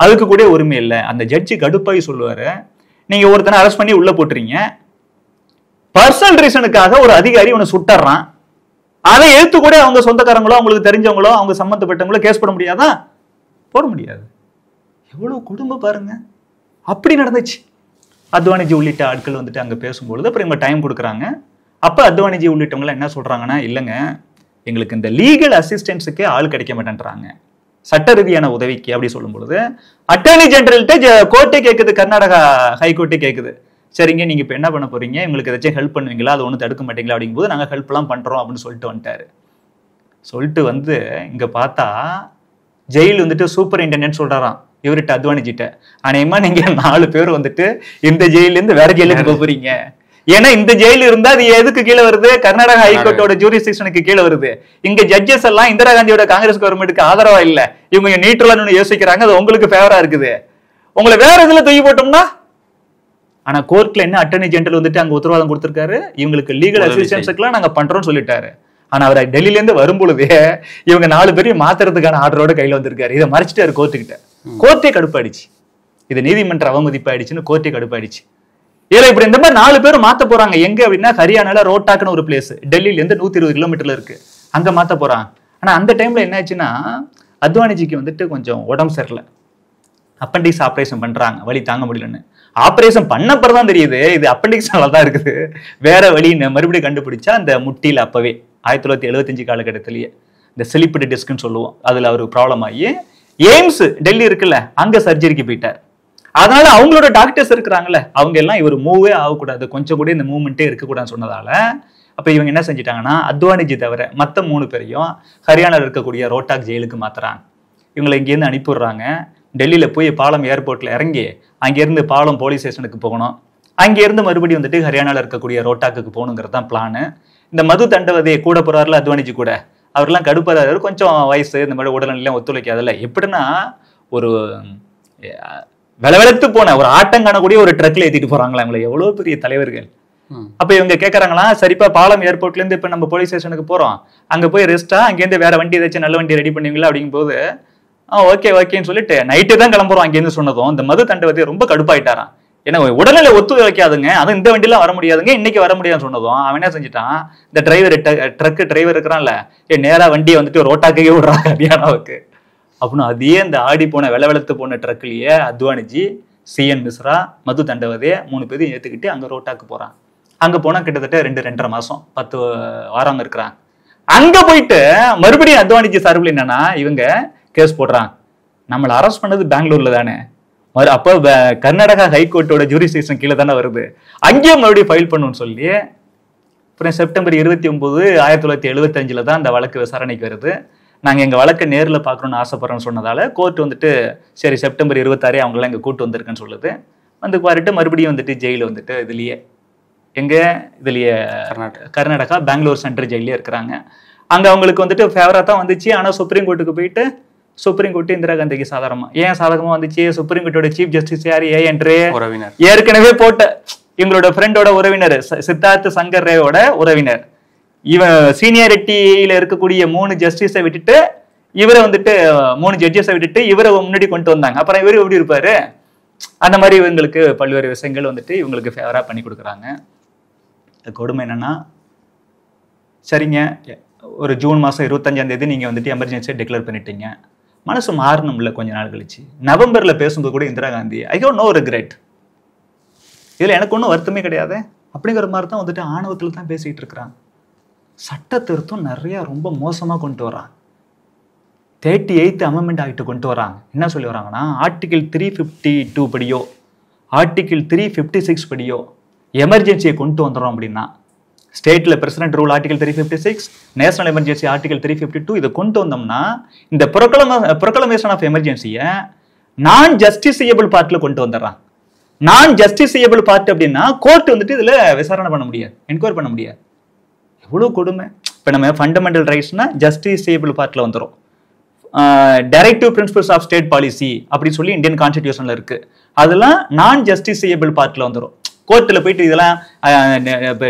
அதுக்கு கூட உரிமை இல்லை. அந்த ஜட்ஜி கடுப்பாயி சொல்லுவாரு, நீங்க ஒருத்தனை அரெஸ்ட் பண்ணி உள்ள போட்டுறீங்க, பர்சனல் ரீசனுக்காக ஒரு அதிகாரி உன்னை சுட்டுறான், அதை எடுத்து கூட அவங்க சொந்தக்காரங்களோ அவங்களுக்கு தெரிஞ்சவங்களோ அவங்க சம்பந்தப்பட்டவங்களோ கேஸ் போட முடியாதா? போட முடியாது. எவ்வளவு குடும்பம் பாருங்க. அப்படி நடந்துச்சு. அத்வானிஜி உள்ளிட்ட ஆட்கள் வந்துட்டு அங்க பேசும்பொழுது அப்புறம் இவங்க டைம் கொடுக்குறாங்க. அப்ப அத்வானிஜி உள்ளிட்டவங்க என்ன சொல்றாங்கன்னா, இல்லைங்க எங்களுக்கு இந்த லீகல் அசிஸ்டன்ஸுக்கு ஆள் கிடைக்க மாட்டேன்றாங்க, சட்ட ரீதியான உதவிக்கு. அப்படி சொல்லும் பொழுது அட்டர்னி ஜெனரல்கிட்ட கோர்ட்டே கேட்குது, கர்நாடகா ஹைகோர்ட்டே கேட்குது, சரிங்க நீங்க இப்ப என்ன பண்ண போறீங்க, உங்களுக்கு ஏதாச்சும் ஹெல்ப் பண்ணுவீங்களா, அது ஒன்றும் தடுக்க மாட்டீங்களா அப்படிங்கும்போது நாங்க ஹெல்ப் எல்லாம் பண்றோம் அப்படின்னு சொல்லிட்டு வந்துட்டாரு. சொல்லிட்டு வந்து இங்க பார்த்தா ஜெயில் வந்துட்டு சூப்பரிண்டெண்டன்ட் சொல்றாராம் இவர்கிட்ட, அத்வானிஜிட்ட, அநேகமா நீங்க 4 பேர் வந்துட்டு இந்த ஜெயில இருந்து வேற ஜெயிலுக்கு போக போறீங்க. ஏன்னா இந்த ஜெயில இருந்தா அது எதுக்கு கீழே வருது, கர்நாடகா ஹைகோர்ட்டோட ஜூரிஸ்டிக்ஷனுக்கு கீழே வருது. இங்க ஜட்ஜஸ் எல்லாம் இந்திரா காந்தியோட காங்கிரஸ் கவர்மெண்ட்டுக்கு ஆதரவா இல்ல, இவங்க நியூட்ரலான்னு யோசிக்கிறாங்க, அது உங்களுக்கு ஃபேவரா இருக்குது. உங்களை வேற இதுல தூக்கி போட்டோம்னா, ஆனா கோர்ட்ல என்ன அட்டர்னி ஜெனரல் வந்துட்டு அங்க உத்தரவாதம் கொடுத்திருக்காரு, இவங்களுக்கு லீகல் அசிஸ்டன்ஸுக்குலாம் நாங்க பண்றோம்னு சொல்லிட்டாரு. ஆனா அவர் டெல்லியில இருந்து வரும்பொழுதே இவங்க 4 பேரையும் மாத்துறதுக்கான ஆர்டரோட கையில வந்திருக்காரு. இதை மறைச்சிட்டாரு கோர்ட்டுக்கிட்ட. கோர்ட்டே கடுப்பாயிடுச்சு, இது நீதிமன்ற அவமதிப்பு ஆயிடுச்சுன்னு கோர்ட்டே கடுப்பாயிடுச்சு. இதுல இப்படி இந்த மாதிரி 4 பேரும் மாத்த போறாங்க. எங்க அப்படின்னா ஹரியானால ரோட்டாக்குன்னு ஒரு பிளேஸ், டெல்லியில இருந்து 120 கிலோமீட்டர்ல இருக்கு, அங்க மாத்த போறாங்க. ஆனா அந்த டைம்ல என்ன ஆச்சுன்னா, அத்வானிஜிக்கு வந்துட்டு கொஞ்சம் உடம்பு சரியில்லை, அப்பெண்டிக்ஸ் ஆப்ரேஷன் பண்றாங்க, வலி தாங்க முடியலன்னு. ஆப்ரேஷன் பண்ணப்பறம் தான் தெரியுது இது அப்பெண்டிக்ஸ்னால தான் இருக்குது, வேற வழின்னு மறுபடியும் கண்டுபிடிச்சா அந்த முட்டியில அப்பவே 1975 காலகட்டத்திலேயே இந்த ஸ்லிப்டு டிஸ்க்னு சொல்லுவோம், அதுல அவருக்கு ப்ராப்ளம் ஆகி எய்ம்ஸ் டெல்லி இருக்குல்ல அங்க சர்ஜரிக்கு போயிட்டார். அதனால அவங்களோட டாக்டர்ஸ் இருக்கிறாங்கல்ல, அவங்க எல்லாம் இவர் மூவே ஆகக்கூடாது, கொஞ்சம் கூட இந்த மூவ்மெண்ட்டே இருக்கக்கூடாதுன்னு சொன்னதால அப்ப இவங்க என்ன செஞ்சிட்டாங்கன்னா, அத்வானிஜி தவிர மத்த 3 பேரையும் ஹரியானால இருக்கக்கூடிய ரோட்டாக் ஜெயிலுக்கு மாத்துறாங்க. இவங்களை இங்கேருந்து அனுப்பிடுறாங்க. டெல்லியில போய் பாலம் ஏர்போர்ட்ல இறங்கி அங்கிருந்து பாலம் போலீஸ் ஸ்டேஷனுக்கு போகணும், அங்கிருந்து மறுபடியும் வந்துட்டு ஹரியானால இருக்கக்கூடிய ரோட்டாக்கு போகணுங்கிறது தான் பிளானு. இந்த மது தண்டவதையை கூட போறாருல அத்வானிஜி கூட, அவர்லாம் கடுப்பாரு, கொஞ்சம் வயசு இந்த மாதிரி உடல்நிலையெல்லாம் ஒத்துழைக்காதுல்ல. எப்படின்னா ஒரு விளவெடுத்து போன ஒரு ஆட்டங்காணக்கூடிய ஒரு ட்ரக்ல ஏத்திட்டு போறாங்களா இவங்களை, எவ்வளவு பெரிய தலைவர்கள். அப்ப இவங்க கேட்கறாங்களா, சரிப்பா பாலம் ஏர்போர்ட்ல இருந்து இப்ப நம்ம போலீஸ் ஸ்டேஷனுக்கு போறோம், அங்க போய் ரெஸ்டா, அங்கேருந்து வேற வண்டி ஏதாச்சும் நல்ல வண்டி ரெடி பண்ணுவீங்களா அப்படிங்கும் போது ஓகே ஓகேன்னு சொல்லிட்டு நைட்டு தான் கிளம்புறோம் அங்கேருந்து சொன்னதும் இந்த மது தண்டவதை ரொம்ப கடுப்பாயிட்டாராம். ஏன்னா உடல்நிலை ஒத்து வைக்காதுங்க, அதுவும் இந்த வண்டிலாம் வர முடியாதுங்க, இன்னைக்கு வர முடியாதுன்னு சொன்னதும் அவன் என்ன செஞ்சுட்டான், இந்த டிரைவர் ட்ரக் டிரைவர் இருக்கிறான்ல, நேரா வண்டியை வந்துட்டு ரோட்டாக்கே விடுறாங்க ஹரியானாவுக்கு அப்படின்னு. அதே இந்த ஆடி போன வெளத்து போன ட்ரக்லயே அத்வானிஜி, சிஎன் மிஸ்ரா, மது தண்டவதைய 3 பேரையும் ஏத்துக்கிட்டு அங்க ரோட்டாக்கு போறான். அங்க போனா கிட்டத்தட்ட 2-2.5 மாசம் 10 வாரம் இருக்கிறாங்க. அங்க போயிட்டு மறுபடியும் அத்வானிஜி சார்பில் என்னன்னா இவங்க கேஸ் போடுறாங்க, நம்மளை அரெஸ்ட் பண்ணது பெங்களூர்ல தானே, அப்போ கர்நாடகா ஹைகோர்ட்டோட ஜூரிஸ்டிக்ஷன் கீழே தானே வருது, அங்கேயும் மறுபடியும் ஃபைல் பண்ணுன்னு சொல்லி அப்புறம் செப்டம்பர் 29, 1975 தான் அந்த வழக்கு விசாரணைக்கு வருது. நாங்க எங்க வழக்கை நேர்ல பாக்கணும்னு ஆசைப்படுறோம்னு சொன்னதால கோர்ட் வந்துட்டு சரி செப்டம்பர் 26 அவங்களாம் இங்க கூட்டு வந்திருக்குன்னு சொல்லுது. வந்து பாருட்டு மறுபடியும் வந்துட்டு ஜெயில வந்துட்டு இதுலயே கர்நாடகா பெங்களூர் சென்ட்ரல் ஜெயிலே இருக்கிறாங்க. அங்க அவங்களுக்கு வந்துட்டு ஃபேவரா தான் வந்துச்சு. ஆனா சுப்ரீம் கோர்ட்டுக்கு போயிட்டு சுப்ரீம் கோர்ட் இந்திரா காந்திக்கு சாதகமா வந்துச்சு. சுப்ரீம் கோர்ட்டோட சீஃப் ஜஸ்டிஸ் யாரு, ஏற்கனவே போட்ட இவங்களோட ஃப்ரெண்டோட உறவினர் சித்தார்த் சங்கர் ரேவோட உறவினர். இவன் சீனியாரிட்டியில இருக்கக்கூடிய 3 ஜஸ்டிஸை விட்டுட்டு இவரை வந்துட்டு 3 ஜட்ஜஸை விட்டுட்டு இவரை முன்னாடி கொண்டு வந்தாங்க. அப்புறம் இவரு எப்படி இருப்பாரு, அந்த மாதிரி இவங்களுக்கு பல்வேறு விஷயங்கள் வந்துட்டு இவங்களுக்கு ஃபேவரா பண்ணி கொடுக்குறாங்க. கொடுமை என்னன்னா, சரிங்க ஒரு ஜூன் மாசம் 25ஆம் தேதி நீங்க வந்துட்டு எமர்ஜென்சியை டிக்ளேர் பண்ணிட்டீங்க, மனசு மாறணும்ல கொஞ்ச நாள் கழிச்சு. நவம்பர்ல பேசும்போது கூட Indira Gandhi I have no regret, இதுல எனக்கு ஒன்றும் வருத்தமே கிடையாது அப்படிங்கிற மாதிரி தான் வந்துட்டு ஆணவத்துல தான் பேசிட்டு இருக்கிறாங்க. சட்ட திருத்தம் நிறைய ரொம்ப மோசமா கொண்டு வராங்க. 38th அமெண்ட்மெண்ட் ஆக்ட் கொண்டு வராங்க. என்ன சொல்லி வராங்கன்னா, ஆர்டிகிள் 352 படியோ ஆர்டிகிள் 356 படியோ எமர்ஜென்சியை கொண்டு வந்துடும் அப்படின்னா, ஸ்டேட்ல president rule article 356, national emergency article 352 இதை கொண்டு வந்தோம்னா இந்த ப்ரொக்ளமேஷன் ஆஃப் எமர்ஜென்சியை நான் ஜஸ்டிசியபிள் பார்ட்ல கொண்டு வந்துடுறான். நான் ஜஸ்டிசியபிள் பார்ட் அப்படின்னா கோர்ட் வந்துட்டு இதுல விசாரணை பண்ண முடியாது, என்கொயரி பண்ண முடியாது. எவ்வளவு கொடுமை. இப்ப நம்ம ஃபண்டமெண்டல் ரைட்ஸ்னா ஜஸ்டிசியபிள் பார்ட்ல வந்துடும். Directive principles of state policy அப்படின்னு சொல்லி இந்தியன் கான்ஸ்டிடியூஷன்ல இருக்கு, அதெல்லாம் நான் ஜஸ்டிசியபிள் பார்ட்ல வந்துடும். கோர்ட்ல போயிட்டு இதெல்லாம்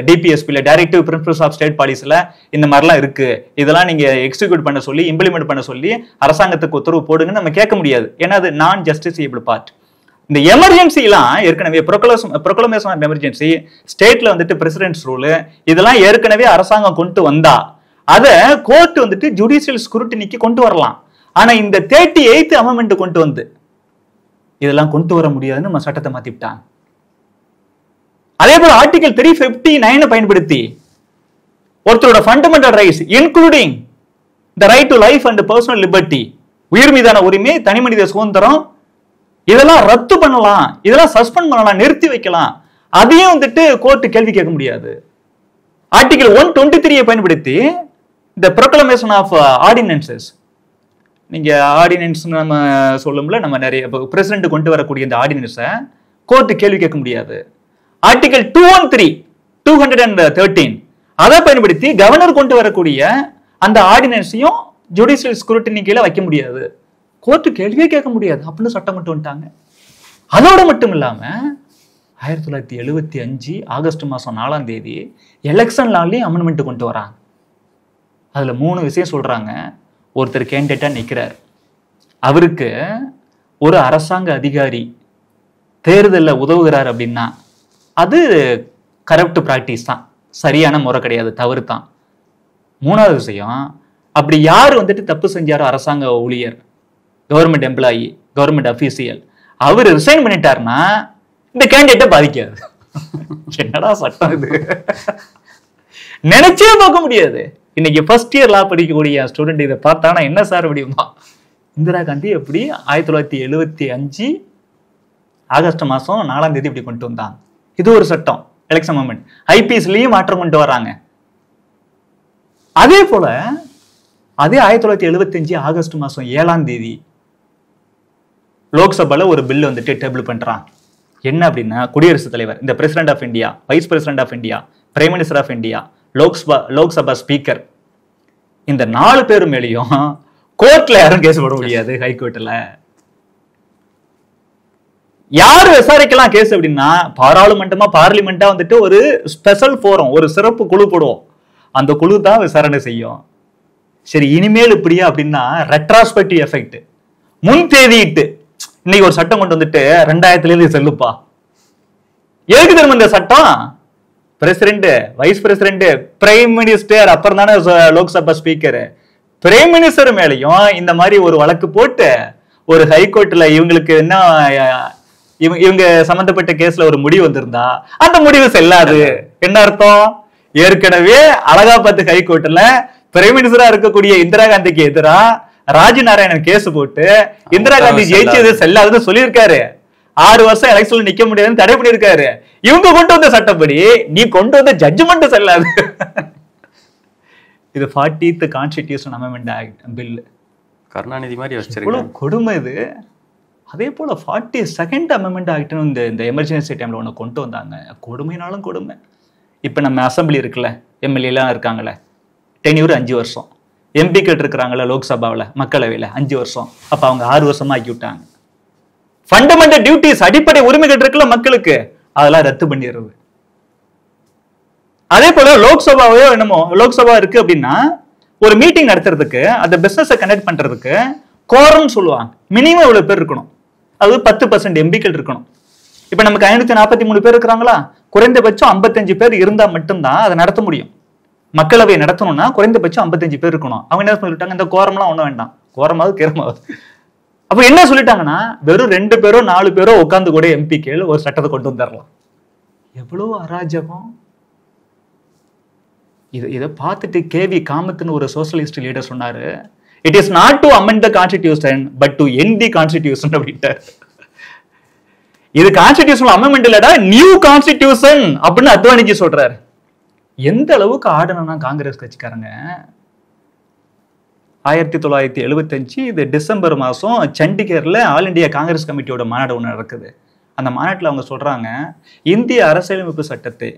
டிபிஎஸ்பில டைரக்டிவ் பிரின்சிபல்ஸ் ஆஃப் ஸ்டேட் பாலிசில இந்த மாதிரிலாம் இருக்கு, இதெல்லாம் நீங்க எக்ஸிக்யூட் பண்ண சொல்லி இம்ப்ளிமெண்ட் பண்ண சொல்லி அரசாங்கத்துக்கு உத்தரவு போடுங்கன்னு நம்ம கேட்க முடியாது. ஏன்னா அது நான் ஜஸ்டிசியபிள் பார்ட். இந்த எமர்ஜென்சிலாம் ஏற்கனவே ப்ரொக்ளமேஷன் ஆஃப் எமர்ஜென்சி, ஸ்டேட்ல வந்துட்டு பிரசிடென்ட்ஸ் ரூல், இதெல்லாம் ஏற்கனவே அரசாங்கம் கொண்டு வந்தா அதை கோர்ட் வந்துட்டு ஜுடிஷியல் ஸ்க்ரூட்டினிக்கு கொண்டு வரலாம். ஆனா இந்த 38th அமெண்ட்மெண்ட் கொண்டு வந்து இதெல்லாம் கொண்டு வர முடியாதுன்னு நம்ம சட்டத்தை மாத்திவிட்டாங்க. அதே போல ஆர்டிகல் 359 பயன்படுத்தி ஒருத்தரோட fundamental rights including the right to life and personal liberty, உயிர் மீதான உரிமை, தனி மனித சுதந்திரம், இதெல்லாம் ரத்து பண்ணலாம், இதெல்லாம் சஸ்பெண்ட் பண்ணலாம், நிறுத்தி வைக்கலாம். அதையும் வந்துட்டு கோர்ட் கேள்வி கேட்க முடியாது. ஆர்டிகல் 123 பயன்படுத்தி இந்த ப்ரொக்ளமேஷன் ஆஃப் ஆர்டினன்சஸ், நீங்க ஆர்டினன்ஸ் நம்ம சொல்லும்ல, நம்ம நிறைய பிரசிடென்ட் கொண்டு வரக்கூடிய இந்த ஆர்டினன்ஸை கோர்ட் கேள்வி கேட்க முடியாது. ஆர்டிகல் 213 அதை பயன்படுத்தி கவர்னர் கொண்டு வரக்கூடிய அந்த ஆர்டினன்ஸையும் ஜுடிஷியல் ஸ்க்ரூட்டினி கீழே வைக்க முடியாது, கோர்ட்டு கேள்வியே கேட்க முடியாது அப்படின்னு சட்டம் கொண்டு வந்துட்டாங்க. அதோட மட்டும் இல்லாம 1975 ஆகஸ்ட் மாசம் 4ஆம் தேதி எலெக்ஷன் லாலையும் அமெண்ட்மெண்ட் கொண்டு வராங்க. அதுல 3 விஷயம் சொல்றாங்க. ஒருத்தர் கேண்டிடேட்டா நிக்கிறார், அவருக்கு ஒரு அரசாங்க அதிகாரி தேர்தலில் உதவுகிறார் அப்படின்னா அது கரப்ட் பிராக்டிஸ் தான், சரியான முறை கிடையாது, தவறு தான். 3வது விஷயம், அப்படி யார் வந்துட்டு தப்பு செஞ்சாரோ, அரசாங்க ஊழியர், கவர்மெண்ட் எம்ப்ளாயி, கவர்மெண்ட் அபிஷியல், அவர் ரிசைன் பண்ணிட்டாருன்னா இந்த கேண்டிடேட்டை பாதிக்காது. என்னடா சட்டம் இது, நினைச்சே பார்க்க முடியாது. இன்னைக்கு ஃபர்ஸ்ட் இயர் லா படிக்கக்கூடிய ஸ்டூடெண்ட் இதை பார்த்தானா என்ன சார் முடியுமா, இந்திரா காந்தி எப்படி 1975 ஆகஸ்ட் மாசம் 4ஆம் தேதி இப்படி கொண்டு வந்தாங்க. இது ஒரு சட்டம், எலெக்ஷன் அமெண்ட்மெண்ட். ஐபிஎஸ்லயும் மாற்றம் கொண்டு வராங்க. அதே போல அதே 1975 ஆகஸ்ட் மாசம் 7ஆம் தேதி லோக்சபால ஒரு பில் வந்துட்டு டேபிள் பண்றாங்க. என்ன அப்படின்னா, குடியரசுத் தலைவர், இந்த president of India, vice president of India, prime minister of India, Lok Sabha speaker, இந்த 4 பேர் மேலேயும் கோர்ட்ல யாரும் கேஸ் போட முடியாது. ஹைகோர்ட்ல யாரு விசாரிக்கலாம் கேஸ் அப்படின்னா, பார்லிமெண்டா வந்துட்டு ஒரு ஸ்பெஷல் ஃபோரம், ஒரு சிறப்பு குழு போடுவோம், அந்த குழு தான் விசாரணை செய்யும். சரி, இனிமேல் இப்படியா அப்படின்னா ரெட்ராஸ்பெக்டிவ் எஃபெக்ட், முன் தேதியிட்டு இன்னைக்கு ஒரு சட்டம் கொண்டு வந்துட்டு 2000 செல்லுப்பா. எதுக்கு தெரியும் இந்த சட்டம்? President, vice president, prime minister, அப்புறம் தானே லோக்சபா ஸ்பீக்கர், பிரைம் மினிஸ்டர் மேலையும் இந்த மாதிரி ஒரு வழக்கு போட்டு ஒரு ஹைகோர்ட்ல இவங்களுக்கு என்ன, இவங்க சம்பந்தப்பட்ட கேஸ்ல ஒரு முடிவு வந்திருந்தா அந்த முடிவு செல்லாது. என்ன அர்த்தம்? ஏற்கனவே அலகாபாத் ஹைகோர்ட்ல பிரைம் மினிஸ்டரா இருக்கக்கூடிய இந்திரா காந்திக்கு எதிரா ராஜி நாராயணன் கேஸ் போட்டு இந்திரா காந்தி ஜெயிச்சது செல்லாதுன்னு சொல்லியிருக்காரு. 6 வருஷம் எலெக்ஷன்ல நிக்க முடியாதுன்னு தடை பண்ணிருக்காரு. இவங்க கொண்டு வந்த சட்டப்படி நீ கொண்டு வந்த ஜட்ஜ்மெண்ட் செல்லாது. இது 40th constitution amendment act bill. Karunanidhi மாதிரி வச்சிருக்கோம், கொடுமை இது. அதே போல 42nd அமெண்ட்மெண்ட் ஆக்ட்னு இந்த எமர்ஜென்சி டைம்ல ஒண்ணு கொண்டு வந்தாங்க. கொடுமைனாலும் கொடுமை. இப்ப நம்ம அசம்பிளி இருக்குல்ல, எம்எல்ஏ எல்லாம் இருக்காங்கல்ல, டென்யூர் 5 வருஷம், எம்பிக்கள் இருக்கிறாங்கல்ல லோக்சபாவில், மக்களவையில் 5 வருஷம், அப்ப அவங்க 6 வருஷமா ஆக்கி விட்டாங்க. ஃபண்டமெண்டல் டியூட்டிஸ், அடிப்படை உரிமைகள் இருக்குல்ல மக்களுக்கு, அதெல்லாம் ரத்து பண்ணிடுறது. அதே போல லோக்சபாவையோ என்னமோ, லோக்சபா இருக்கு அப்படின்னா ஒரு மீட்டிங் நடத்துறதுக்கு, அந்த பிசினஸை கண்டக்ட் பண்றதுக்கு கோரம் சொல்லுவாங்க. மினிமம் இவ்வளவு பேர் இருக்கணும், அது 10% எம்பிக்கள் இருக்கணும். இப்ப நமக்கு 543 பேர் இருக்கிறாங்களா, குறைந்தபட்சம் 55 பேர் இருந்தா மட்டும்தான் அதை நடத்த முடியும். மக்களவை நடத்தணும்னா குறைந்தபட்சம் 55 பேர் இருக்கணும். அவங்க என்ன சொல்லிட்டாங்க, இந்த கோரம்லாம் ஒண்ணும் வேண்டாம், கோரமாவது கேரமாவது. அப்ப என்ன சொல்லிட்டாங்கன்னா, வெறும் 2 பேரோ 4 பேரோ உட்கார்ந்து கூட எம்பிக்கள் ஒரு சட்டத்தை கொண்டு வந்துடலாம். எவ்வளவு அராஜகம்! இதை பார்த்துட்டு கேவி காமத்னு ஒரு சோசியலிஸ்ட் லீடர் சொன்னாரு, it is not to amend the constitution but to end the constitution அப்படின்ட்டார். இது கான்ஸ்டிடியூஷன் அமெண்ட்மெண்ட் இல்லடா, நியூ கான்ஸ்டிடியூஷன் அப்படின்னு அத்வானிஜி சொல்றாரு. எந்த அளவுக்கு ஆடணும்னா காங்கிரஸ் கட்சிக்காரங்க 1975 இது டிசம்பர் மாசம் சண்டிகர்ல ஆல் இண்டியா காங்கிரஸ் கமிட்டியோட மாநாடு ஒன்று நடக்குது. அந்த மாநாட்டில் அவங்க சொல்றாங்க, இந்திய அரசியலமைப்பு சட்டத்தை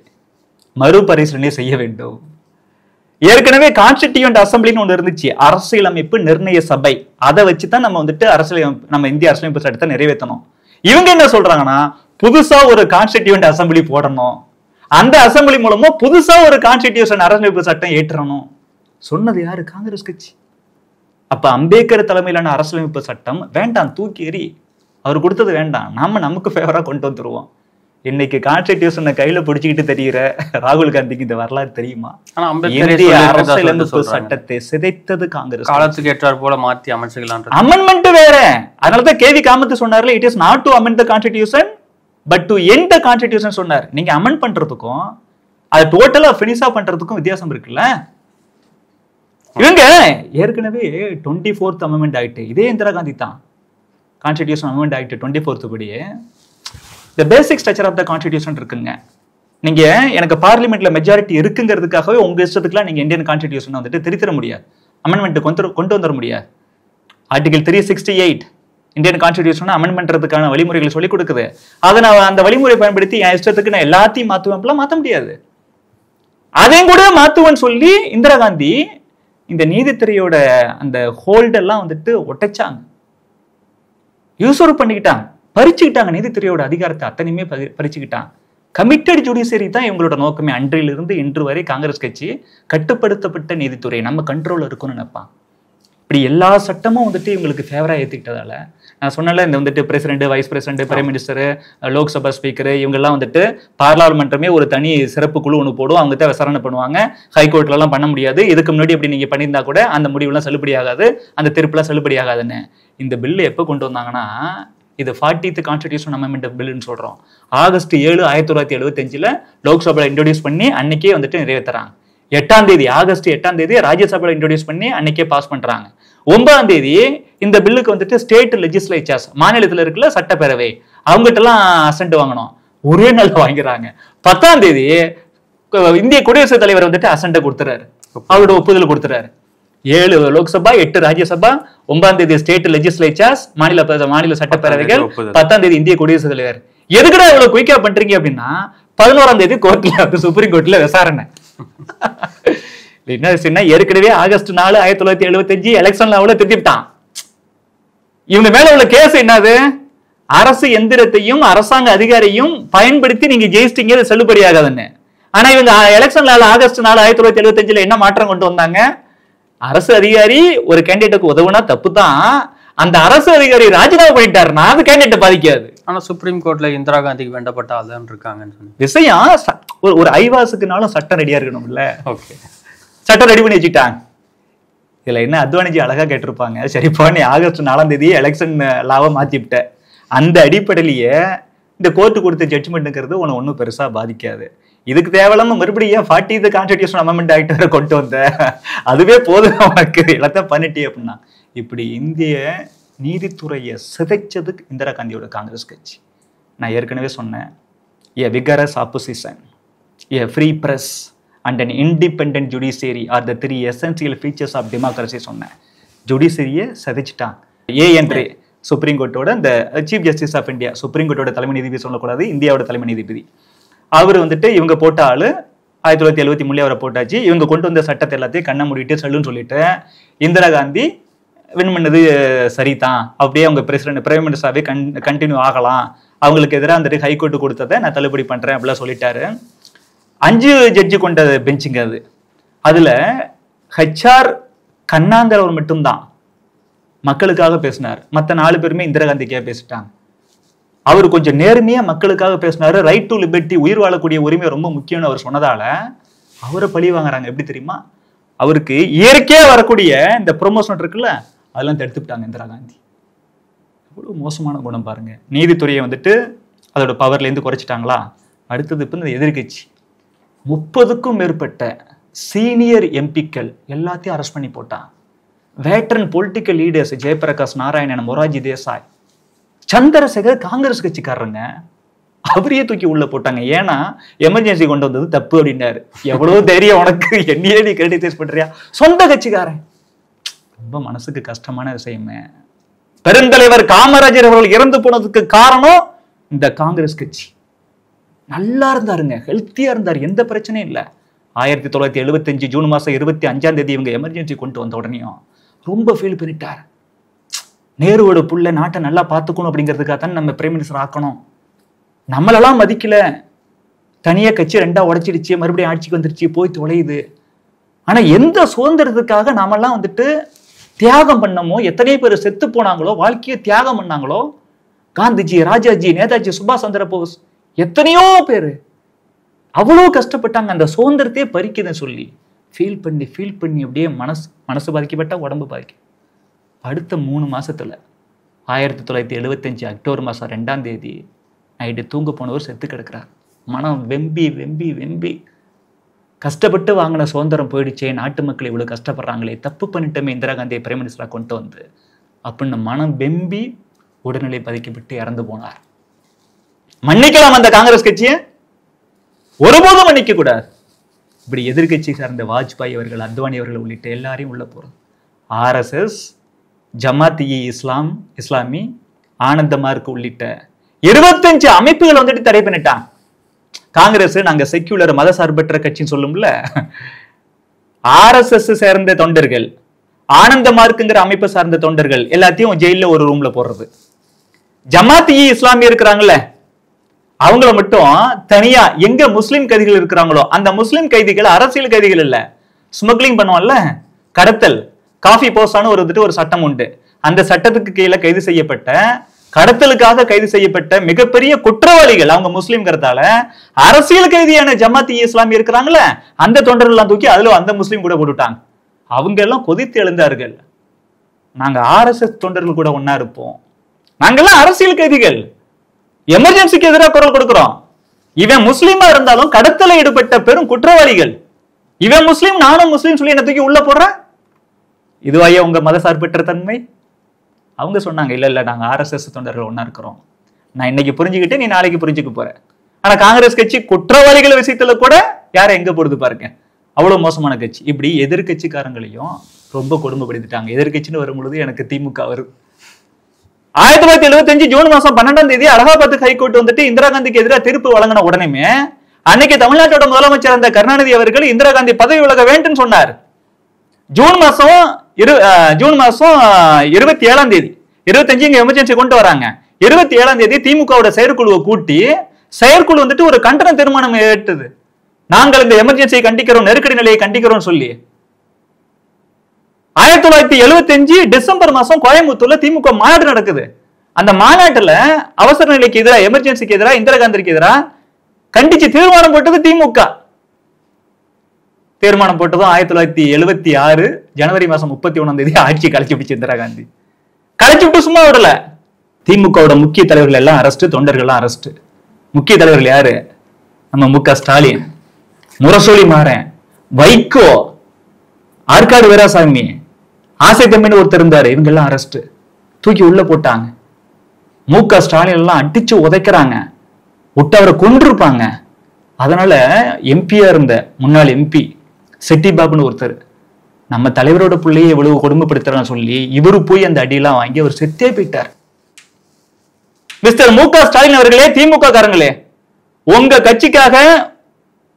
மறுபரிசீலனை செய்ய வேண்டும். ஏற்கனவே கான்ஸ்டிடியூண்ட் அசம்பிளின்னு ஒன்று இருந்துச்சு, அரசியலமைப்பு நிர்ணய சபை, அதை வச்சுதான் நம்ம வந்துட்டு நம்ம இந்திய அரசியலமைப்பு சட்டத்தை நிறைவேற்றணும். இவங்க என்ன சொல்றாங்கன்னா, புதுசா ஒரு கான்ஸ்டிடியூண்ட் அசம்பிளி போடணும், அந்த அசம்பிளி மூலமா புதுசா ஒரு கான்ஸ்டிடியூஷன் அரசியலமைப்பு சட்டம் ஏற்றணும். சொன்னது யாரு? காங்கிரஸ் கட்சி. அப்ப அம்பேத்கர் தலைமையிலான அரசியலமைப்பு சட்டம் வேண்டாம், தூக்கி எறி, அவர் கொடுத்தது வேண்டாம், நாம நமக்கு ஃபேவரா கொண்டு வந்துருவோம். இன்னைக்கு கான்ஸ்டிடியூஷனை கையில பிடிச்சிக்கிட்டு தெரியுற ராகுல் காந்திக்கு இந்த வரலாறு தெரியுமா? ஆனா இந்திய அரசியலமைப்பு சட்டத்தை சிதைத்தது காங்கிரஸ். காலத்துக்கு ஏற்றார் போல மாற்றி அமைச்சுக்கலாம். அமெண்ட்மெண்ட் வேற. அதனாலதான் கேவி காமத் சொன்னார்ல, it is not to amend the constitution but to end the constitution சொன்னார். நீங்க அமெண்ட் பண்றதுக்கும் அது டோட்டலா பினிஷா பண்றதுக்கும் வித்தியாசம் இருக்குல்ல. இவங்க ஏற்கனவே 24th அமெண்ட்மெண்ட் ஆயிட்டு, இதே இந்திரா காந்தி தான் கான்ஸ்டிடியூஷன் அமெண்ட்மெண்ட் ஆயிட்டு 24th படியே the basic structure of the constitution இருக்குங்க. நீங்க எனக்கு பார்லிமெண்ட்ல மெஜாரிட்டி இருக்குங்கிறதுக்காகவே உங்க இஷ்டத்துக்குலாம் நீங்க இந்தியன் கான்ஸ்டிடியூஷன் வந்துட்டு திருத்திர முடியாது, அமெண்ட்மெண்ட் கொண்டு வந்துட முடியாது. ஆர்டிகல் 368 இந்தியன் கான்ஸ்டிடியூஷன் அமெண்ட் பண்றதுக்கான வழிமுறைகளை சொல்லி கொடுக்குது. அதை நான் அந்த வழிமுறை பயன்படுத்தி என் இஷ்டத்துக்கு நான் எல்லாத்தையும் மாத்துவேன், மாற்ற முடியாது. அதையும் கூட மாத்துவேன்னு சொல்லி இந்திரா காந்தி இந்த நீதித்துறையோட அந்த ஹோல்டெல்லாம் வந்துட்டு ஒட்டைச்சாங்க, யூஸ் பண்ணிக்கிட்டாங்க, பறிச்சுக்கிட்டாங்க. நீதித்துறையோட அதிகாரத்தை அத்தனையுமே பறிச்சுக்கிட்டாங்க. கமிட்டட் ஜுடிஷியரி தான் இவங்களோட நோக்கமே. அன்றிலிருந்து இன்று வரை காங்கிரஸ் கட்சி கட்டுப்படுத்தப்பட்ட நீதித்துறை நம்ம கண்ட்ரோல்ல இருக்கும்னு நினைப்பான். இப்படி எல்லா சட்டமும் வந்துட்டு இவங்களுக்கு ஃபேவரா ஏத்துக்கிட்டதால நான் சொன்னல, இந்த வந்துட்டு president, vice president, prime minister, Lok Sabha speaker இவங்கெல்லாம் வந்துட்டு பார்லாமெண்ட்மே ஒரு தனி சிறப்பு குழு ஒன்று போடும், அவங்க தான் விசாரணை பண்ணுவாங்க. ஹைகோர்ட்ல எல்லாம் பண்ண முடியாது. இதுக்கு முன்னாடி அப்படி நீங்க பண்ணியிருந்தா கூட அந்த முடிவுலாம் செல்லுபடி ஆகாது, அந்த தீர்ப்புலாம் செல்லுபடி ஆகாதுன்னு. இந்த பில்லு எப்போ கொண்டு வந்தாங்கன்னா, இது 40th கான்ஸ்டிடியூஷன் அமெண்ட்மெண்ட் பில்லுன்னு சொல்றோம். ஆகஸ்ட் 7, 1975 லோக்சபால இன்ட்ரோடியூஸ் பண்ணி அன்னைக்கே வந்துட்டு நிறைவேற்றுறாங்க. 8ஆம் தேதி, ஆகஸ்ட் 8ஆம் தேதி ராஜ்யசபால இன்ட்ரோடியூஸ் பண்ணி அன்னைக்கே பாஸ் பண்றாங்க. 9ஆம் தேதி இந்த பில்லுக்கு வந்துட்டு ஸ்டேட் லெஜிஸ்லேச்சர்ஸ், மாநிலத்தில் இருக்குல்ல சட்டப்பேரவை, அவங்ககிட்ட எல்லாம் அசென்ட் வாங்கணும், ஒரே நாள் வாங்கிறாங்க. 10ஆம் தேதி இந்திய குடியரசுத் தலைவர் வந்துட்டு அசென்ட் கொடுத்துறாரு, அவரோட ஒப்புதல் கொடுத்துறாரு. 7 லோக்சபா, 8 ராஜ்யசபா, 9ஆம் தேதி ஸ்டேட் லெஜிஸ்லேச்சர்ஸ், மாநில சட்டப்பேரவைகள், 10ஆம் தேதி இந்திய குடியரசுத் தலைவர். எதுக்குடா இவ்வளவு குயிக்கா பண்றீங்க அப்படின்னா, 11ஆம் தேதி கோர்ட்ல, சுப்ரீம் கோர்ட்ல விசாரணை. என்ன ஏற்கனவே ஆகஸ்ட் 4, 1975 எலெக்ஷன்ல அவ்வளவு திருத்திட்டான். இவங்க மேல உள்ள கேஸ் என்னது? அரசு எந்திரத்தையும் அரசாங்க அதிகாரியும் பயன்படுத்தி நீங்க ஜெயிச்சிட்டீங்க, செல்லுபடி ஆகாதுன்னு. ஆனா இவங்க எலெக்ஷன்ல ஆகஸ்ட் 4, 1975 என்ன மாற்றம் கொண்டு வந்தாங்க? அரசு அதிகாரி ஒரு கேண்டிடேட்டுக்கு உதவுனா தப்பு தான், அந்த அரசு அதிகாரி ராஜினாமா பண்ணிட்டாருன்னா அது கேண்டிடேட் பாதிக்காது. ஆனா சுப்ரீம் கோர்ட்ல இந்திரா காந்திக்கு வேண்டப்பட்ட ஆளுதான் இருக்காங்கன்னு விஷயம். ஒரு ஐவாசுக்குனாலும் சட்டம் ரெடியா இருக்கணும்ல. ஓகே, சட்டம் ரெடி பண்ணி வச்சுட்டாங்க. இதுல என்ன அத்வானிஜி அழகா கேட்டிருப்பாங்க, சரிப்பா நீ ஆகஸ்ட் 4ஆம் தேதி எலெக்ஷன் லாவை மாத்திவிட்ட, அந்த அடிப்படையிலேயே இந்த கோர்ட்டு கொடுத்த ஜட்ஜ்மெண்ட்டுங்கிறது உன்னை ஒன்றும் பெருசா பாதிக்காது. இதுக்கு தேவையில்லாம மறுபடியும் 40th கான்ஸ்டிடியூஷன் அமெண்ட்மெண்ட் ஆக்ட் கொண்டு வந்த, அதுவே போதும் உனக்கு, எல்லாத்தையும் பண்ணிட்டே அப்படின்னா. இப்படி இந்திய நீதித்துறையை சிதைச்சதுக்கு இந்திரா காந்தியோட காங்கிரஸ் கட்சி. நான் ஏற்கனவே சொன்னேன், a vigorous opposition, a free press and an independent judiciary are the 3 essential features of democracy சொன்னேன். ஜுடிஷியரியை சிதைச்சிட்டான். ஏஎன்ரே சுப்ரீம் கோர்ட்டோட இந்த chief justice of India, supreme கோர்ட்டோட தலைமை நீதிபதி சொல்லக்கூடாது, இந்தியாவோட தலைமை நீதிபதி. அவர் வந்துட்டு இவங்க போட்ட ஆளு 1973 அவரை போட்டாச்சு. இவங்க கொண்டு வந்த சட்டத்தை எல்லாத்தையும் கண்ணை மூடிட்டு செல்லுன்னு சொல்லிட்டு இந்திரா காந்தி வின் பண்ணது சரிதான், அப்படியே அவங்க பிரசிடென்ட் பிரைம் மினிஸ்டராகவே கண்டினியூ ஆகலாம், அவங்களுக்கு எதிராக வந்துட்டு ஹைகோர்ட்டு கொடுத்ததை நான் தள்ளுபடி பண்றேன் அப்படிலாம் சொல்லிட்டாரு. 5 ஜட்ஜு கொண்ட பெஞ்சுங்க அது. அதுல HR கண்ணாங்கிறவர் மட்டும்தான் மக்களுக்காக பேசினார், மற்ற 4 பேருமே இந்திரா காந்திக்காக பேசிட்டாங்க. அவர் கொஞ்சம் நேர்மையா மக்களுக்காக பேசினாரு. ரைட் டு லிபர்ட்டி, உயிர் வாழக்கூடிய உரிமை ரொம்ப முக்கியம்னு அவர் சொன்னதால அவரை பழி வாங்குறாங்க. எப்படி தெரியுமா? அவருக்கு இயற்கையா வரக்கூடிய இந்த ப்ரொமோஷன் இருக்குல்ல, அதெல்லாம் தடுத்துட்டாங்க இந்திரா காந்தி. எவ்வளவு மோசமான குணம் பாருங்க. நீதித்துறையை வந்துட்டு அதோட பவர்ல இருந்து குறைச்சிட்டாங்களா. அடுத்தது இப்ப இந்த எதிர்கட்சி 30க்கும் மேற்பட்ட சீனியர் எம்பிக்கள் எல்லாத்தையும் அரெஸ்ட் பண்ணி போட்டான். வேட்டரன் பொலிட்டிக்கல் லீடர்ஸ் ஜெயபிரகாஷ் நாராயணன், மொராஜி தேசாய், சந்திரசேகர் காங்கிரஸ் கட்சிக்காரங்க, அவரையே தூக்கி உள்ள போட்டாங்க. ஏன்னா எமர்ஜென்சி கொண்டு வந்தது தப்பு அப்படின்னாரு. எவ்வளவு தைரியம் உனக்கு, என்னையே நீ கிரிட்டிசைஸ் பண்றியா, சொந்த கட்சிக்காரன். ரொம்ப மனசுக்கு கஷ்டமான விஷயமே. பெருந்தலைவர் காமராஜர் அவர்கள் இறந்து போனதுக்கு காரணம் இந்த காங்கிரஸ் கட்சி. நல்லா இருந்தாருங்க, ஹெல்த்தியா இருந்தாரு, எந்த பிரச்சனையும் இல்லை. 1975 ஜூன் மாசம் 25ஆம் தேதி இவங்க எமர்ஜென்சி கொண்டு வந்த உடனேயும் ரொம்ப ஃபீல் பண்ணிட்டார். நேருவோட புள்ள நாட்டை நல்லா பார்த்துக்கணும் அப்படிங்கிறதுக்காக தான் நம்ம பிரைம் மினிஸ்டர் ஆக்கணும். நம்மளெல்லாம் மதிக்கல, தனியா கட்சி 2ஆ உடைச்சிடுச்சு, மறுபடியும் ஆட்சிக்கு வந்துருச்சு, போய் தொலையுது. ஆனா எந்த சுதந்திரத்துக்காக நாமெல்லாம் வந்துட்டு தியாகம் பண்ணமோ, எத்தனை பேர் செத்து போனாங்களோ, வாழ்க்கையை தியாகம் பண்ணாங்களோ, காந்திஜி, ராஜாஜி, நேதாஜி, சுபாஷ் சந்திர போஸ், எத்தனையோ பேரு அவ்வளவு கஷ்டப்பட்டாங்க. அந்த சுதந்திரத்தையே பறிக்குதுன்னு சொல்லி ஃபீல் பண்ணி அப்படியே மனசு பாதிக்கப்பட்ட உடம்பு பாதிக்கும். அடுத்த 3 மாசத்துல 1975 அக்டோபர் மாசம் 2ஆம் தேதி நைட்டு தூங்க போனவர் செத்து கிடக்கிறார். மனம் வெம்பி கஷ்டப்பட்டு வாங்கின சுதந்திரம் போயிடுச்சே, நாட்டு மக்கள் இவ்வளவு கஷ்டப்படுறாங்களே, தப்பு பண்ணிட்டோமே இந்திரா காந்தியை பிரைம் மினிஸ்டரா கொண்டு வந்து அப்படின்னு மனம் வெம்பி உடல்நிலை பாதிக்கப்பட்டு இறந்து போனார். மன்னிக்கலாம் அந்த காங்கிரஸ் கட்சியை? ஒருபோதும் மன்னிக்க கூடாது. இப்படி எதிர்கட்சி சார்ந்த வாஜ்பாய் அவர்கள், அத்வானி அவர்கள் உள்ளிட்ட எல்லாரையும் உள்ள போறது. RSS, ஜமாத்-இ இஸ்லாமி, ஆனந்த மார்க் உள்ளிட்ட 25 அமைப்புகள் வந்துட்டு தடை பண்ணிட்டான். காங்கிரஸ் நாங்க செக்யூலர் மத சார்பற்ற கட்சின்னு சொல்லும்ல, RSS சேர்ந்த தொண்டர்கள், ஆனந்த மார்க்குங்கிற அமைப்பை சார்ந்த தொண்டர்கள் எல்லாத்தையும் ஜெயில ஒரு ரூம்ல போடுறது. ஜமாத்-இ இஸ்லாமி இருக்கிறாங்கல்ல, அவங்கள மட்டும் தனியா எங்க முஸ்லிம் கைதிகள் இருக்கிறாங்களோ அந்த முஸ்லிம் கைதிகள் அரசியல் கைதிகள் இல்ல, ஸ்மக்லிங் பண்ணுவான்ல, கடத்தல், காஃபி போஸ்டான ஒரு சட்டம் உண்டு. அந்த சட்டத்துக்கு கீழே கைது செய்யப்பட்ட, கடத்தலுக்காக கைது செய்யப்பட்ட மிகப்பெரிய குற்றவாளிகள் அவங்க முஸ்லிம்ங்கிறதால அரசியல் கைதியான ஜமாத்-இ இஸ்லாமி இருக்கிறாங்களே அந்த தொண்டர்கள் எல்லாம் தூக்கி அதுல அந்த முஸ்லீம் கூட போட்டுட்டாங்க. அவங்க எல்லாம் கொதித்து எழுந்தார்கள். நாங்க RSS தொண்டர்கள் கூட ஒன்னா இருப்போம், நாங்கெல்லாம் அரசியல் கைதிகள், எமர்ஜென்சிக்கு எதிராக குரல் கொடுக்கிறோம். இவன் முஸ்லீமா இருந்தாலும் கடத்தல ஈடுபட்ட பெரும் குற்றவாளிகள், இவன் முஸ்லீம் நானும் முஸ்லீம் சொல்லி என்ன தூக்கி உள்ள போடுற, இதுவாயே உங்க மத சார்பற்ற தன்மை? அவங்க சொன்னாங்க, இல்ல நாங்க RSS தொண்டர்கள் ஒன்னா இருக்கிறோம். நான் இன்னைக்கு புரிஞ்சுக்கிட்டு நீ நாளைக்கு புரிஞ்சுக்க போற. ஆனா காங்கிரஸ் கட்சி குற்றவாளிகள் விஷயத்துல கூட யார எங்க போடுது பாருங்க, அவ்வளவு மோசமான கட்சி. இப்படி எதிர்கட்சிக்காரங்களையும் ரொம்ப கொடுமைப்படுத்திட்டாங்க. எதிர்கட்சின்னு வரும்பொழுது எனக்கு திமுக வரும். 1975 ஜூன் மாசம் 12ஆம் தேதி அலகாபாத் ஹைகோர்ட் வந்துட்டு இந்திரா காந்திக்கு எதிராக தீர்ப்பு வழங்கின உடனே அன்னைக்கு தமிழ்நாட்டோட முதலமைச்சர் அந்த கருணாநிதி அவர்கள் இந்திரா காந்தி பதவி விலக வேண்டும் சொன்னார். ஜூன் மாசம் 27ஆம் தேதி 25 இங்க எமர்ஜென்சி கொண்டு வராங்க. 27ஆம் தேதி திமுகவோட செயற்குழுவை கூட்டி செயற்குழு வந்துட்டு ஒரு கண்டன தீர்மானம் ஏற்றது. நாங்கள் இந்த எமர்ஜென்சியை கண்டிக்கிறோம், நெருக்கடி நிலையை கண்டிக்கிறோம் சொல்லி 1975 டிசம்பர் மாசம் கோயம்புத்தூர்ல திமுக மாநாடு நடக்குது. அந்த மாநாட்டுல அவசர நிலைக்கு எதிராக, எமர்ஜென்சிக்கு எதிராக, இந்திரா காந்திக்கு எதிராக கண்டிச்சு தீர்மானம் போட்டது திமுக. தீர்மானம் போட்டதும் 1976 ஜனவரி மாசம் 31ஆம் தேதி ஆட்சி கலைச்சு பிடிச்சு இந்திரா காந்தி. கலைச்சு விட்டு சும்மா விடல. திமுகவோட முக்கிய தலைவர்கள் எல்லாம் அரெஸ்ட், தொண்டர்கள் எல்லாம் அரெஸ்ட். முக்கிய தலைவர்கள் யாரு? நம்ம மு க ஸ்டாலின், முரசொலி மாறன், வைகோ, ஆற்காடு வீராசாமி, ஆசை தம்பின்னு ஒருத்தர் இருந்தாரு, இவங்க எல்லாம் அரெஸ்ட், தூக்கி உள்ள போட்டாங்க. மு க ஸ்டாலின் எல்லாம் அடிச்சு உதைக்கிறாங்க, விட்டு அவரை கொண்டிருப்பாங்க. அதனால எம்பியா இருந்த முன்னாள் MP செட்டி பாபுன்னு ஒருத்தர், நம்ம தலைவரோட பிள்ளையை எவ்வளவு கொடுமைப்படுத்துறான்னு சொல்லி இவரு போய் அந்த அடியெல்லாம் வாங்கி அவர் செத்தே போயிட்டார். மிஸ்டர் மு க ஸ்டாலின் அவர்களே, திமுக காரங்களே, உங்க கட்சிக்காக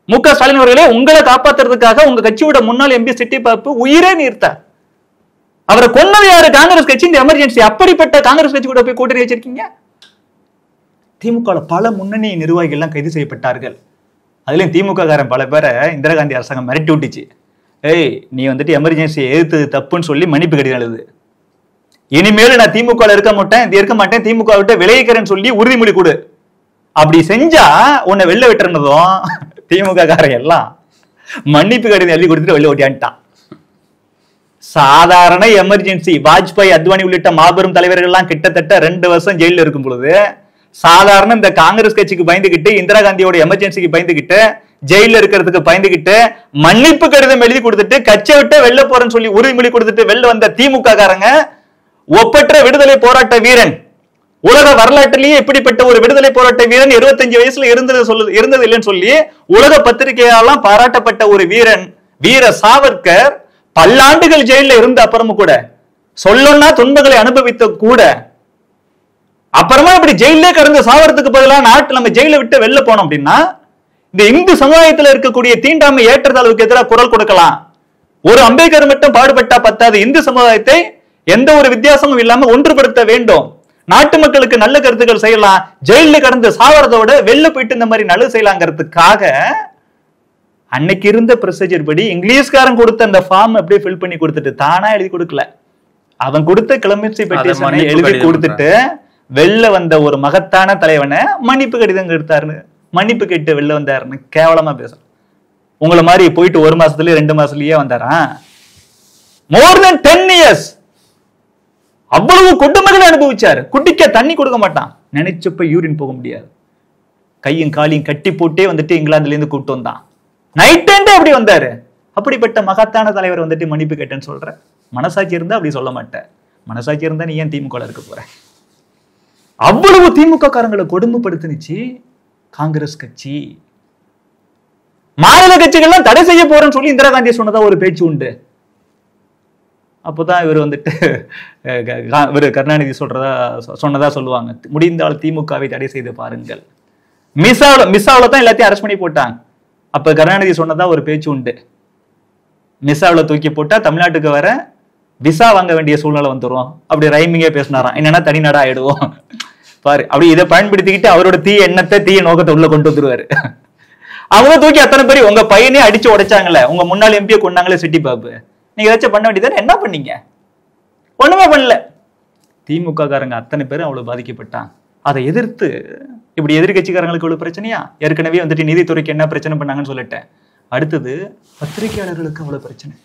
மு க ஸ்டாலின் அவர்களே, உங்களை காப்பாத்துறதுக்காக உங்க கட்சியோட முன்னாள் MP செட்டி பாபு உயிரே நீர்த்தார். அவரை கொன்னது யாரு? காங்கிரஸ் கட்சி. இந்த எமர்ஜென்சி அப்படிப்பட்ட காங்கிரஸ் கட்சி கூட போய் கூட்டணி வச்சிருக்கீங்க. திமுக பல முன்னணி நிர்வாகிகள் எல்லாம் கைது செய்யப்பட்டார்கள். அதுலயும் திமுக காரன் பல பேரை இந்திரா காந்தி அரசாங்கம் மிரட்டி விட்டுச்சு. ஏய், நீ வந்துட்டு எமர்ஜென்சி எதிர்த்து தப்புன்னு சொல்லி மன்னிப்பு கடிதம் எழுது, இனிமேல் நான் திமுக இருக்க மாட்டேன், திமுக விட்டு விளைவிக்கிறேன்னு சொல்லி உறுதிமொழி கொடு. அப்படி செஞ்சா உன்னை வெளில விட்டுறதும் திமுக காரன் எல்லாம் மன்னிப்பு கடிதம் எழுதி கொடுத்துட்டு வெளில ஓட்டியான்ட்டான். சாதாரண எமர்ஜென்சி வாஜ்பாய், அத்வானி உள்ளிட்ட மாபெரும் தலைவர்கள் எல்லாம் கிட்டத்தட்ட 2 வருஷம் ஜெயில இருக்கும் பொழுது, சாதாரண இந்த காங்கிரஸ் கட்சிக்கு பயந்துகிட்டு, இந்திரா காந்தியோட எமர்ஜென்சிக்கு பயந்துகிட்டு, ஜெயில இருக்கிறதுக்கு பயந்துகிட்டு மன்னிப்பு கடிதம் எழுதி கொடுத்துட்டு கட்சியை விட்டு வெளில போறேன்னு சொல்லி உறுதிமொழி கொடுத்துட்டு வெளில வந்த திமுக காரங்க ஒப்பற்ற விடுதலை போராட்ட வீரன், உலக வரலாற்றிலேயே இப்படிப்பட்ட ஒரு விடுதலை போராட்ட வீரன் 25 வயசுல இருந்தது இல்லைன்னு சொல்லி உலக பத்திரிகையாலாம் பாராட்டப்பட்ட ஒரு வீரன் வீர சாவர்கர் பல்லாண்டுகள் ஜெயில இருந்த அப்புறமும் கூட, சொல்லணும்னா துன்பங்களை அனுபவித்த கூட, அப்புறமா இப்படி ஜெயிலே கடந்து சாவறதுக்கு பதிலாக நாட்டு நம்ம ஜெயில விட்டு வெளில போனோம் அப்படின்னா இந்த இந்து சமுதாயத்தில் இருக்கக்கூடிய தீண்டாமை ஏற்றத்தாழ்வுக்கு எதிராக குரல் கொடுக்கலாம். ஒரு அம்பேத்கர் மட்டும் பாடுபட்டா பத்தாது, இந்து சமுதாயத்தை எந்த ஒரு வித்தியாசமும் இல்லாம ஒன்றுபடுத்த வேண்டும். நாட்டு மக்களுக்கு நல்ல கருத்துக்கள் செய்யலாம். ஜெயில கடந்து சாவறதோட வெளில போயிட்டு இந்த மாதிரி நல்லது செய்யலாங்கிறதுக்காக அன்னைக்கு இருந்த ப்ரொசீஜர் படி இங்கிலீஷ்காரன் கொடுத்த அந்த ஃபார்ம் அப்படியே ஃபில் பண்ணி கொடுத்துட்டு, தானா எழுதி கொடுக்கல, அவன் கொடுத்த கிளம்பி பெட்டிஷனை எழுதி கொடுத்துட்டு வெளில வந்த ஒரு மகத்தான தலைவனை மன்னிப்பு கடிதம் எடுத்தாருன்னு, மன்னிப்பு கேட்டு வெளில வந்தாருன்னு கேவலமா பேசுறேன். உங்களை மாதிரி போயிட்டு 1 மாசத்துலயே 2 மாசத்துலயே வந்தாரா? மோர் தென் 10 years அவ்வளவு கொடுமைகளை அனுபவிச்சாரு. குடிக்க தண்ணி கொடுக்க மாட்டான், நினைச்சப்ப யூரின் போக முடியாது, கையும் காலையும் கட்டி போட்டே வந்துட்டு இங்கிலாந்துல இருந்து கூப்பிட்டு வந்தான். நைட் டைம் அப்படி வந்தாரு. அப்படிப்பட்ட மகத்தான தலைவர் வந்துட்டு மன்னிப்பு கேட்டேன்னு சொல்ற. மனசாட்சி இருந்தா அப்படி சொல்ல மாட்டேன். மனசாட்சி இருந்தா நீ ஏன் திமுக இருக்க போற? அவ்வளவு திமுக காரங்களை கொடுமைப்படுத்தினுச்சு காங்கிரஸ் கட்சி. மாநில கட்சிகள்லாம் தடை செய்ய போறேன்னு சொல்லி இந்திரா காந்தி சொன்னதா ஒரு பேச்சு உண்டு. அப்போதான் இவர் வந்துட்டு இவர் கருணாநிதி சொன்னதா சொல்லுவாங்க, முடிந்தால் திமுகவை தடை செய்து பாருங்கள். மிஸ்ஸாவில் தான் எல்லாத்தையும் அரெஸ்ட் பண்ணி போட்டாங்க. அப்ப கருணாநிதி சொன்னதா ஒரு பேச்சு உண்டு, மிஸ்ஸாவில் தூக்கி போட்டா தமிழ்நாட்டுக்கு வர விசா வாங்க வேண்டிய சூழ்நிலை வந்துடும். அப்படி ரைமிங்கே பேசினாராம், என்னன்னா தனிநாடா ஆயிடுவோம் பாரு. அப்படி இதை பயன்படுத்திக்கிட்டு அவரோட தீய நோக்கத்தை உள்ள கொண்டு வந்துருவாரு. அவங்க தூக்கி அத்தனை பேர் உங்க பையனே அடிச்சு உடைச்சாங்களே, உங்க முன்னாள் எம்பியை கொண்டாங்களே சிட்டி பாபு, நீங்க ஏதாச்சும் பண்ண வேண்டியது என்ன பண்ணீங்க? ஒண்ணுமே பண்ணல. திமுக காரங்க அத்தனை பேரும் அவ்வளவு பாதிக்கப்பட்டாங்க. அதை எதிர்த்து இப்படி எதிர்கட்சிக்காரங்களுக்கு இவ்வளவு பிரச்சனையா? ஏற்கனவே வந்துட்டு நீதித்துறைக்கு என்ன பிரச்சனை பண்ணாங்கன்னு சொல்லிட்டேன். அடுத்தது பத்திரிகையாளர்களுக்கு அவ்வளவு பிரச்சனை.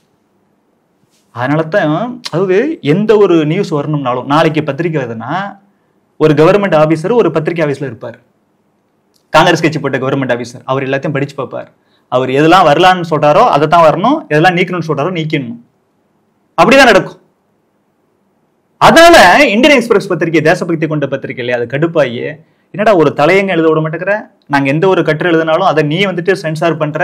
அதனாலதான் அதாவது எந்த ஒரு நியூஸ் வரணும்னாலும், நாளைக்கு பத்திரிகை வருதுன்னா ஒரு கவர்மெண்ட் ஆபீசர் ஒரு பத்திரிகை ஆபீஸ்ல இருப்பார். காங்கிரஸ் கட்சி போட்ட கவர்மெண்ட் ஆபீசர் அவர் எல்லாத்தையும் படிச்சு பார்ப்பார். அவர் எதெல்லாம் வரலான்னு சொல்றாரோ அதை தான் வரணும், எதெல்லாம் நீக்கணும்னு சொல்றாரோ நீக்கணும். அப்படிதான் நடக்கும். அதனால இந்தியன் எக்ஸ்பிரஸ் பத்திரிகை தேசபக்தி கொண்ட பத்திரிகை இல்லையா, அது கடுப்பாயி, என்னடா ஒரு தலையங்க எழுத விட மாட்டேங்கிற, நாங்க எந்த ஒரு கட்டுரை எழுதினாலும் அதை நீ வந்துட்டு சென்சார் பண்ற,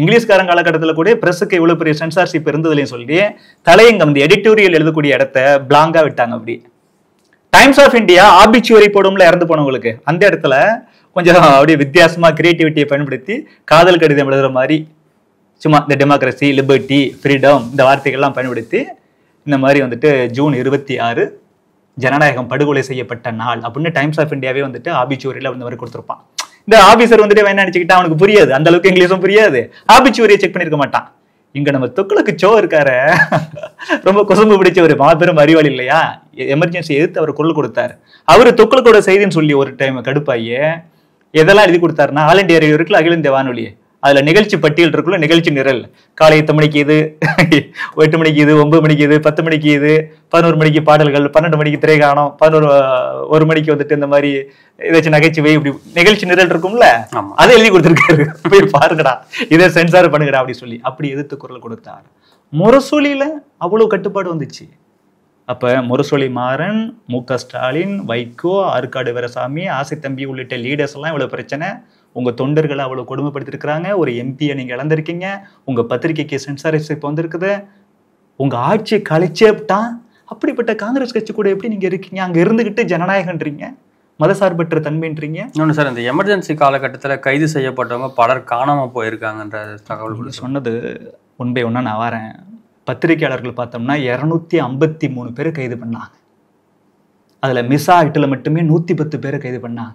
இங்கிலீஷ்காரன் காலகட்டத்தில் கூட பிரஸுக்கு இவ்வளவு பெரிய சென்சார்ஷிப் இருந்ததுலையும் சொல்லி தலையங்கம் இந்த எடிட்டோரியல் எழுதக்கூடிய இடத்த பிளாங்கா விட்டாங்க. அப்படி டைம்ஸ் ஆஃப் இந்தியா ஆபிச்சுவரி போடும்ல இறந்து போனவங்களுக்கு, அந்த இடத்துல கொஞ்சம் அப்படியே வித்தியாசமா கிரியேட்டிவிட்டியை பயன்படுத்தி காதல் கடிதம் எழுதுற மாதிரி சும்மா இந்த டெமோக்ரஸி, லிபர்ட்டி, ஃப்ரீடம் இந்த வார்த்தைகள்லாம் பயன்படுத்தி இந்த மாதிரி வந்துட்டு ஜூன் 26 ஜனநாயகம் படுகொலை செய்யப்பட்ட நாள் அப்படின்னு டைம்ஸ் ஆஃப் இந்தியாவே வந்துட்டு ஆபிச்சுவரியில அந்த மாதிரி கொடுத்துருப்பான். இந்த ஆபீசர் வந்துட்டு வேணா நினைச்சுக்கிட்டா அவனுக்கு புரியாது, அந்த அளவுக்கு இங்கிலீஷும் புரியாது, ஆபிச்சுவரியை செக் பண்ணிருக்க மாட்டான். இங்க நம்ம தொக்குளுக்கு சோ இருக்காரு, ரொம்ப குசும்பு பிடிச்ச ஒரு மாபெரும் அறிவாளி இல்லையா, எமர்ஜென்சி எதிர்த்து அவர் குரல் கொடுத்தாரு. அவரு தொக்குளுக்கோட செய்தின்னு சொல்லி ஒரு டைம் கடுப்பாயே எதெல்லாம் எழுதி கொடுத்தாருன்னா, ஆல் இண்டியா ரேடியோ இருக்குல்ல, அகில இந்திய வானொலி, அதுல நிகழ்ச்சி பட்டியல் இருக்குல்ல, நிகழ்ச்சி நிரல், காலை 8 மணிக்கு இது, 8 மணிக்கு இது, 9 மணிக்கு இது, 10 மணிக்கு இது, 11 மணிக்கு பாடல்கள், 12 மணிக்கு திரைகாணம், 1 மணிக்கு வந்துட்டு இந்த மாதிரி ஏதாச்சும் நகைச்சுவை, இப்படி நிகழ்ச்சி நிரல் இருக்கும்ல, அதை எழுதி கொடுத்துருக்காரு. போய் பாருங்கடா, இதை சென்சார் பண்ணுங்கடா அப்படி சொல்லி அப்படி எதிர்த்து குரல் கொடுத்தார். முரசொலியில அவ்வளவு கட்டுப்பாடு வந்துச்சு. அப்ப முரசொலி மாறன், மு.க. ஸ்டாலின், வைகோ, ஆற்காடு வீரசாமி, ஆசை தம்பி உள்ளிட்ட லீடர்ஸ் எல்லாம் இவ்வளவு பிரச்சனை, உங்க தொண்டர்களை அவ்வளவு கொடுமைப்படுத்திருக்கிறாங்க, ஒரு எம்பியை நீங்க இழந்திருக்கீங்க, உங்க பத்திரிகைக்கு சென்சாரிஷிப் வந்திருக்குது, உங்க ஆட்சியை கழிச்சேப்டான். அப்படிப்பட்ட காங்கிரஸ் கட்சி கூட எப்படி நீங்க இருக்கீங்க? அங்க இருந்துகிட்டு ஜனநாயகன்றீங்க, மதசார்பற்ற தன்மைன்றீங்க. இன்னொன்று சார், இந்த எமர்ஜென்சி காலகட்டத்தில் கைது செய்யப்பட்டவங்க பலர் காணாமல் போயிருக்காங்கன்ற தகவல் சொன்னது ஒன்பே ஒன்னா நான் வரேன். பத்திரிகையாளர்கள் பார்த்தோம்னா 253 பேரை கைது பண்ணாங்க. அதுல மிசா ஆக்டில் மட்டுமே 110 பேரை கைது பண்ணாங்க.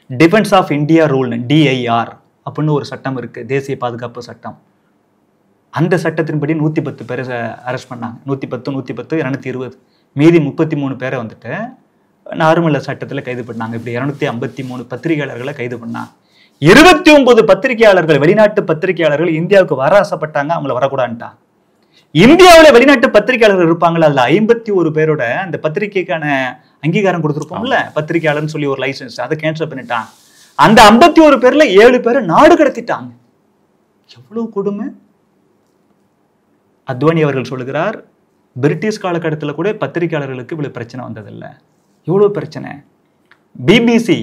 Defence of India rule DIR அப்படின்னு ஒரு சட்டம் இருக்கு, தேசிய பாதுகாப்பு சட்டம். அந்த சட்டத்தின்படி 110 பேரை அரெஸ்ட் பண்ணாங்க. 110, 220, மீதி 33 பேரை வந்துட்டு நார்மல் சட்டத்துல கைது பண்ணாங்க. இப்படி 253 பத்திரிகையாளர்களை கைது பண்ணாங்க. 29 பத்திரிகையாளர்கள், வெளிநாட்டு பத்திரிகையாளர்கள் இந்தியாவுக்கு வர ஆசைப்பட்டாங்க, அவங்கள வரக்கூடாதுட்டாங்க. இந்தியாவில வெளிநாட்டு பத்திரிகையாளர்கள் இருப்பாங்களா, அதுல 51 பேரோட அந்த பத்திரிகைக்கான அங்கீகாரம் கொடுத்துருப்போம்ல, பத்திரிகையாளர்னு சொல்லி ஒரு லைசன்ஸ், அதை கேன்சல் பண்ணிட்டாங்க. அந்த 51 பேர்ல 7 பேரை நாடு கடத்திட்டாங்க. எவ்வளவு கொடுமை! அத்வானி அவர்கள் சொல்லுகிறார், பிரிட்டிஷ் காலகட்டத்தில் கூட பத்திரிகையாளர்களுக்கு இவ்வளவு பிரச்சனை வந்ததில்லை. எவ்வளவு பிரச்சனை! பிபிசி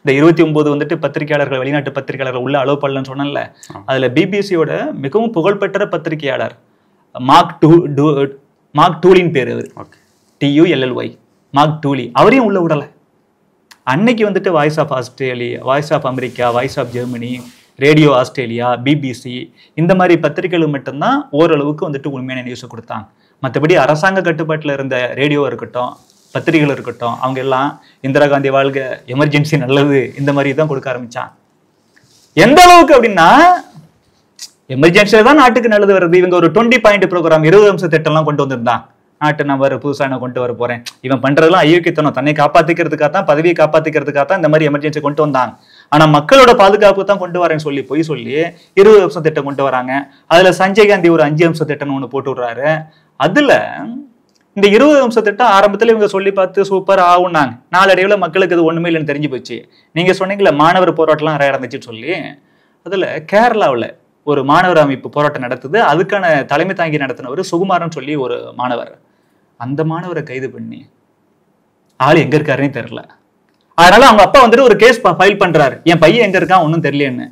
இந்த 29 வந்துட்டு பத்திரிகையாளர்கள், வெளிநாட்டு பத்திரிகையாளர்கள் உள்ள அலோவ் பண்ணலன்னு சொன்னேன்ல, அதுல பிபிசியோட மிகவும் புகழ்பெற்ற பத்திரிகையாளர் மார்க் டூலின் பேரு, TULLY, மார்க் டூலி, அவரையும் உள்ள விடல. அன்னைக்கு வந்துட்டு voice of Australia, voice of America, voice of Germany, radio Australia, BBC இந்த மாதிரி பத்திரிகைகள் மட்டும்தான் ஓரளவுக்கு வந்துட்டு உண்மையான நியூஸை கொடுத்தாங்க. மற்றபடி அரசாங்க கட்டுப்பாட்டில் இருந்த ரேடியோ இருக்கட்டும், பத்திரிகைகள் இருக்கட்டும், அவங்க எல்லாம் இந்திரா காந்தி வாழ்க, எமர்ஜென்சி நல்லது, இந்த மாதிரி தான் கொடுக்க ஆரம்பிச்சான். எந்த அளவுக்கு அப்படின்னா, எமர்ஜென்சியில தான் நாட்டுக்கு நல்லது வருது. இவங்க ஒரு 20 பாயிண்ட் ப்ரோக்ராம், 20 அம்ச திட்டம்லாம் கொண்டு வந்திருந்தாங்க. நாட்டு நபர் புதுசா நான் கொண்டு வர போறேன், இவன் பண்றதெல்லாம் அயோக்கியத்தனம், தன்னை காப்பாத்திக்கிறதுக்காக தான், பதவியை காப்பாத்திக்கிறதுக்காக தான் இந்த மாதிரி எமர்ஜென்சி கொண்டு வந்தாங்க. ஆனா மக்களோட பாதுகாப்பு தான் கொண்டு வரேன்னு சொல்லி பொய் சொல்லி 20 அம்ச திட்டம் கொண்டு வராங்க. அதுல சஞ்சய் காந்தி ஒரு 5 அம்ச திட்டம்னு ஒண்ணு போட்டு விடுறாரு. அதுல இந்த 20 அம்ச திட்டம் ஆரம்பத்துல இவங்க சொல்லி பார்த்து சூப்பர் ஆகுனாங்க. நாளடைவுல மக்களுக்கு இது ஒண்ணுமே இல்லைன்னு தெரிஞ்சு போச்சு. நீங்க சொன்னீங்களா மாணவர் போராட்டம்லாம் நிறைய நடந்துச்சுன்னு சொல்லி, அதுல கேரளாவுல ஒரு மாணவர் அமைப்பு போராட்டம் நடத்துது. அதுக்கான தலைமை தாங்கி நடத்தினவர் சுகுமாரன் சொல்லி ஒரு மாணவர். அந்த மாணவரை கைது பண்ணி ஆள் எங்க இருக்காருன்னே தெரியல. அதனால அவங்க அப்பா வந்துட்டு ஒரு கேஸ் ஃபைல் பண்றாரு, என் பையன் எங்க இருக்கான் ஒன்னும் தெரியலன்னு.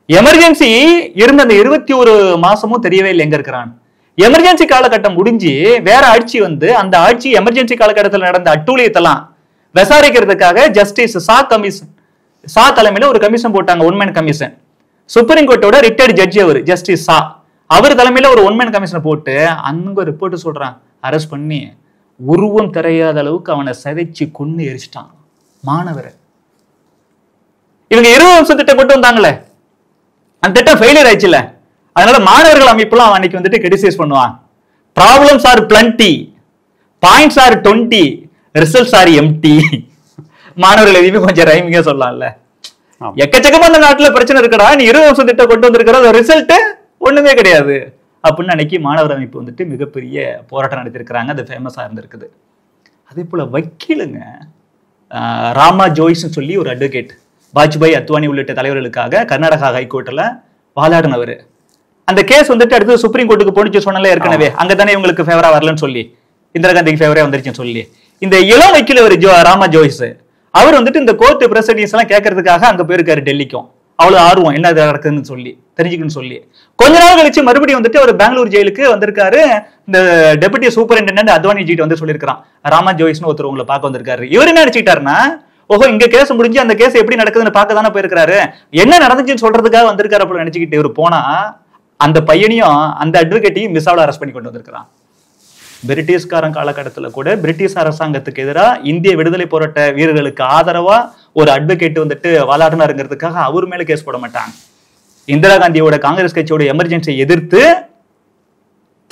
எமர்ஜென்சி இருந்த அந்த 21 மாசமும் தெரியவே இல்லை எங்க இருக்கிறான். எமர்ஜென்சி காலகட்டம் முடிஞ்சு வேற ஆட்சி வந்து அந்த ஆட்சி எமர்ஜென்சி காலகட்டத்தில் நடந்த அட்டூழியத்தெல்லாம் விசாரிக்கிறதுக்காக ஜஸ்டிஸ் சா தலைமையில ஒரு கமிஷன் போட்டாங்க, ஒன்மேன் கமிஷன். சுப்ரீம் கோர்ட்டோட ரிட்டையர்ட் ஜட்ஜி அவர் ஜஸ்டிஸ் சா, அவர் தலைமையில ஒரு ஒன்மேன் கமிஷனை போட்டு அங்க ரிப்போர்ட் சொல்றான், அரெஸ்ட் பண்ணி உருவம் தெரியாத அளவுக்கு அவனை சிதைச்சு கொன்னு எரிச்சிட்டான் மாணவரை. இவங்க 20 வருஷம் திட்டம் கொண்டு வந்தாங்களே, அந்த திட்டம் ஃபெயிலியர் ஆயிடுச்சுல. அதனால மாணவர்கள் அமைப்புலாம் அன்னைக்கு வந்துட்டு கிரிட்டிசைஸ் பண்ணுவான். Problems are plenty, points are 20, results are empty. மாணவர்கள் எதையுமே கொஞ்சம் ரைமிங்கா சொல்லலாம்ல. எக்கச்சக்கமா அந்த நாட்டுல பிரச்சனை இருக்கடா, நீ 20 வருஷம் திட்டம் கொண்டு வந்திருக்கிற ரிசல்ட் ஒண்ணுமே கிடையாது அப்படின்னு அன்னைக்கு மாணவர் அமைப்பு வந்துட்டு மிகப்பெரிய போராட்டம் நடத்திருக்கிறாங்க. அது ஃபேமஸா இருந்திருக்குது. அதே போல வக்கீலுங்க ராமா ஜோய்ஸ் சொல்லி ஒரு அட்வொகேட், வாஜ்பாய் அத்வானி உள்ளிட்ட தலைவர்களுக்காக கர்நாடகா ஹைகோர்ட்ல வாதாடினவர். அந்த கேஸ் வந்துட்டு அடுத்து சுப்ரீம் கோர்ட்டுக்கு போனிச்சு சொன்னால ஏற்கனவே, அங்கதானே இவங்களுக்கு ஃபேவரா வரலன்னு சொல்லி, இந்திரா காந்திக்கு ஃபேவரா வந்துருச்சுன்னு சொல்லி. இந்த இளம் வக்கீல் அவர் ராமா ஜோய்ஸ், அவர் வந்துட்டு இந்த கோர்ட் ப்ரெசிடென்ஸ் எல்லாம் கேட்கறதுக்காக அங்க போயிருக்காரு டெல்லிக்கும். அவ்வளவு ஆர்வம் என்ன நடக்குதுன்னு சொல்லி தெரிஞ்சுக்கணும்னு சொல்லி. கொஞ்ச நாள் கழிச்சு மறுபடியும் வந்துட்டு அவர் பெங்களூர் ஜெயிலுக்கு வந்திருக்காரு. இந்த டெபுட்டி சூப்பரிண்டென்டென்ட் அத்வானி ஜிட்டு வந்து சொல்லியிருக்கான், ராமா ஜோய்ஸ்னு ஒருத்தர் உங்களை பார்க்க வந்திருக்காரு. இவர் என்ன நினைச்சுக்கிட்டாருன்னா, ஓஹோ இங்க கேஸ் முடிஞ்சு அந்த கேஸ் எப்படி நடக்குதுன்னு பார்க்க தானே போயிருக்காரு, என்ன நடந்துச்சுன்னு சொல்றதுக்காக வந்திருக்காரு அப்படி நினைச்சுக்கிட்டு இவர் போனா அந்த பையனையும் அந்த அட்வொகேட்டையும் மிஸ்ஸாவில் அரெஸ்ட் பண்ணி கொண்டு வந்திருக்கிறான். பிரிட்டிஷ்காரன் காலகட்டத்தில் கூட பிரிட்டிஷ் அரசாங்கத்துக்கு எதிராக இந்திய விடுதலை போராட்ட வீரர்களுக்கு ஆதரவா ஒரு அட்வொகேட் வந்துட்டு வாலாடினாருங்கிறதுக்காக அவர் மேல கேஸ் போட மாட்டாங்க. இந்திரா காந்தியோட காங்கிரஸ் கட்சியோட எமர்ஜென்சியை எதிர்த்து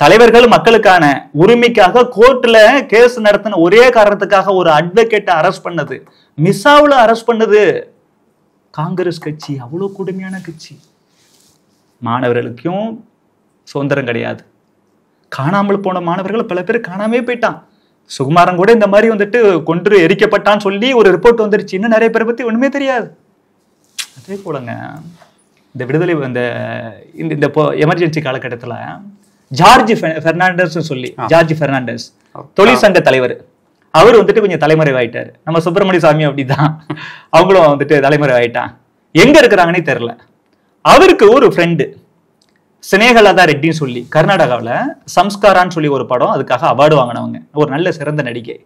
தலைவர்கள் மக்களுக்கான உரிமைக்காக கோர்ட்ல கேஸ் நடத்தின ஒரே காரணத்துக்காக ஒரு அட்வொகேட்டை அரெஸ்ட் பண்ணது, மிஸ்ஸாவில் அரெஸ்ட் பண்ணது காங்கிரஸ் கட்சி. அவ்வளவு கொடுமையான கட்சி. மாணவர்களுக்கும் சுதந்திரம் கிடையாது. காணாமல் போன மாணவர்கள் பல பேர் காணாமே போயிட்டான். சுகுமாரன் கூட இந்த மாதிரி வந்துட்டு கொன்று எரிக்கப்பட்டான்னு சொல்லி ஒரு ரிப்போர்ட் வந்துருச்சு. இன்னும் நிறைய பேரை பத்தி ஒண்ணுமே தெரியாது. அதே போலங்க இந்த விடுதலை இந்த எமர்ஜென்சி காலகட்டத்தில் ஜார்ஜ் பெர்னாண்டஸ் சொல்லி, ஜார்ஜ் பெர்னாண்டஸ் தொழிற்சங்க தலைவர், அவர் வந்துட்டு கொஞ்சம் தலைமறைவாயிட்டாரு. நம்ம சுப்பிரமணிய சாமி அப்படிதான், அவங்களும் வந்துட்டு தலைமறைவாயிட்டான். எங்க இருக்கிறாங்கன்னே தெரியல. அவருக்கு ஒரு ஃப்ரெண்டு சினேகலதா ரெட்டின்னு சொல்லி கர்நாடகாவில் சம்ஸ்காரான்னு சொல்லி ஒரு படம், அதுக்காக அவார்டு வாங்கினவங்க, ஒரு நல்ல சிறந்த நடிகை.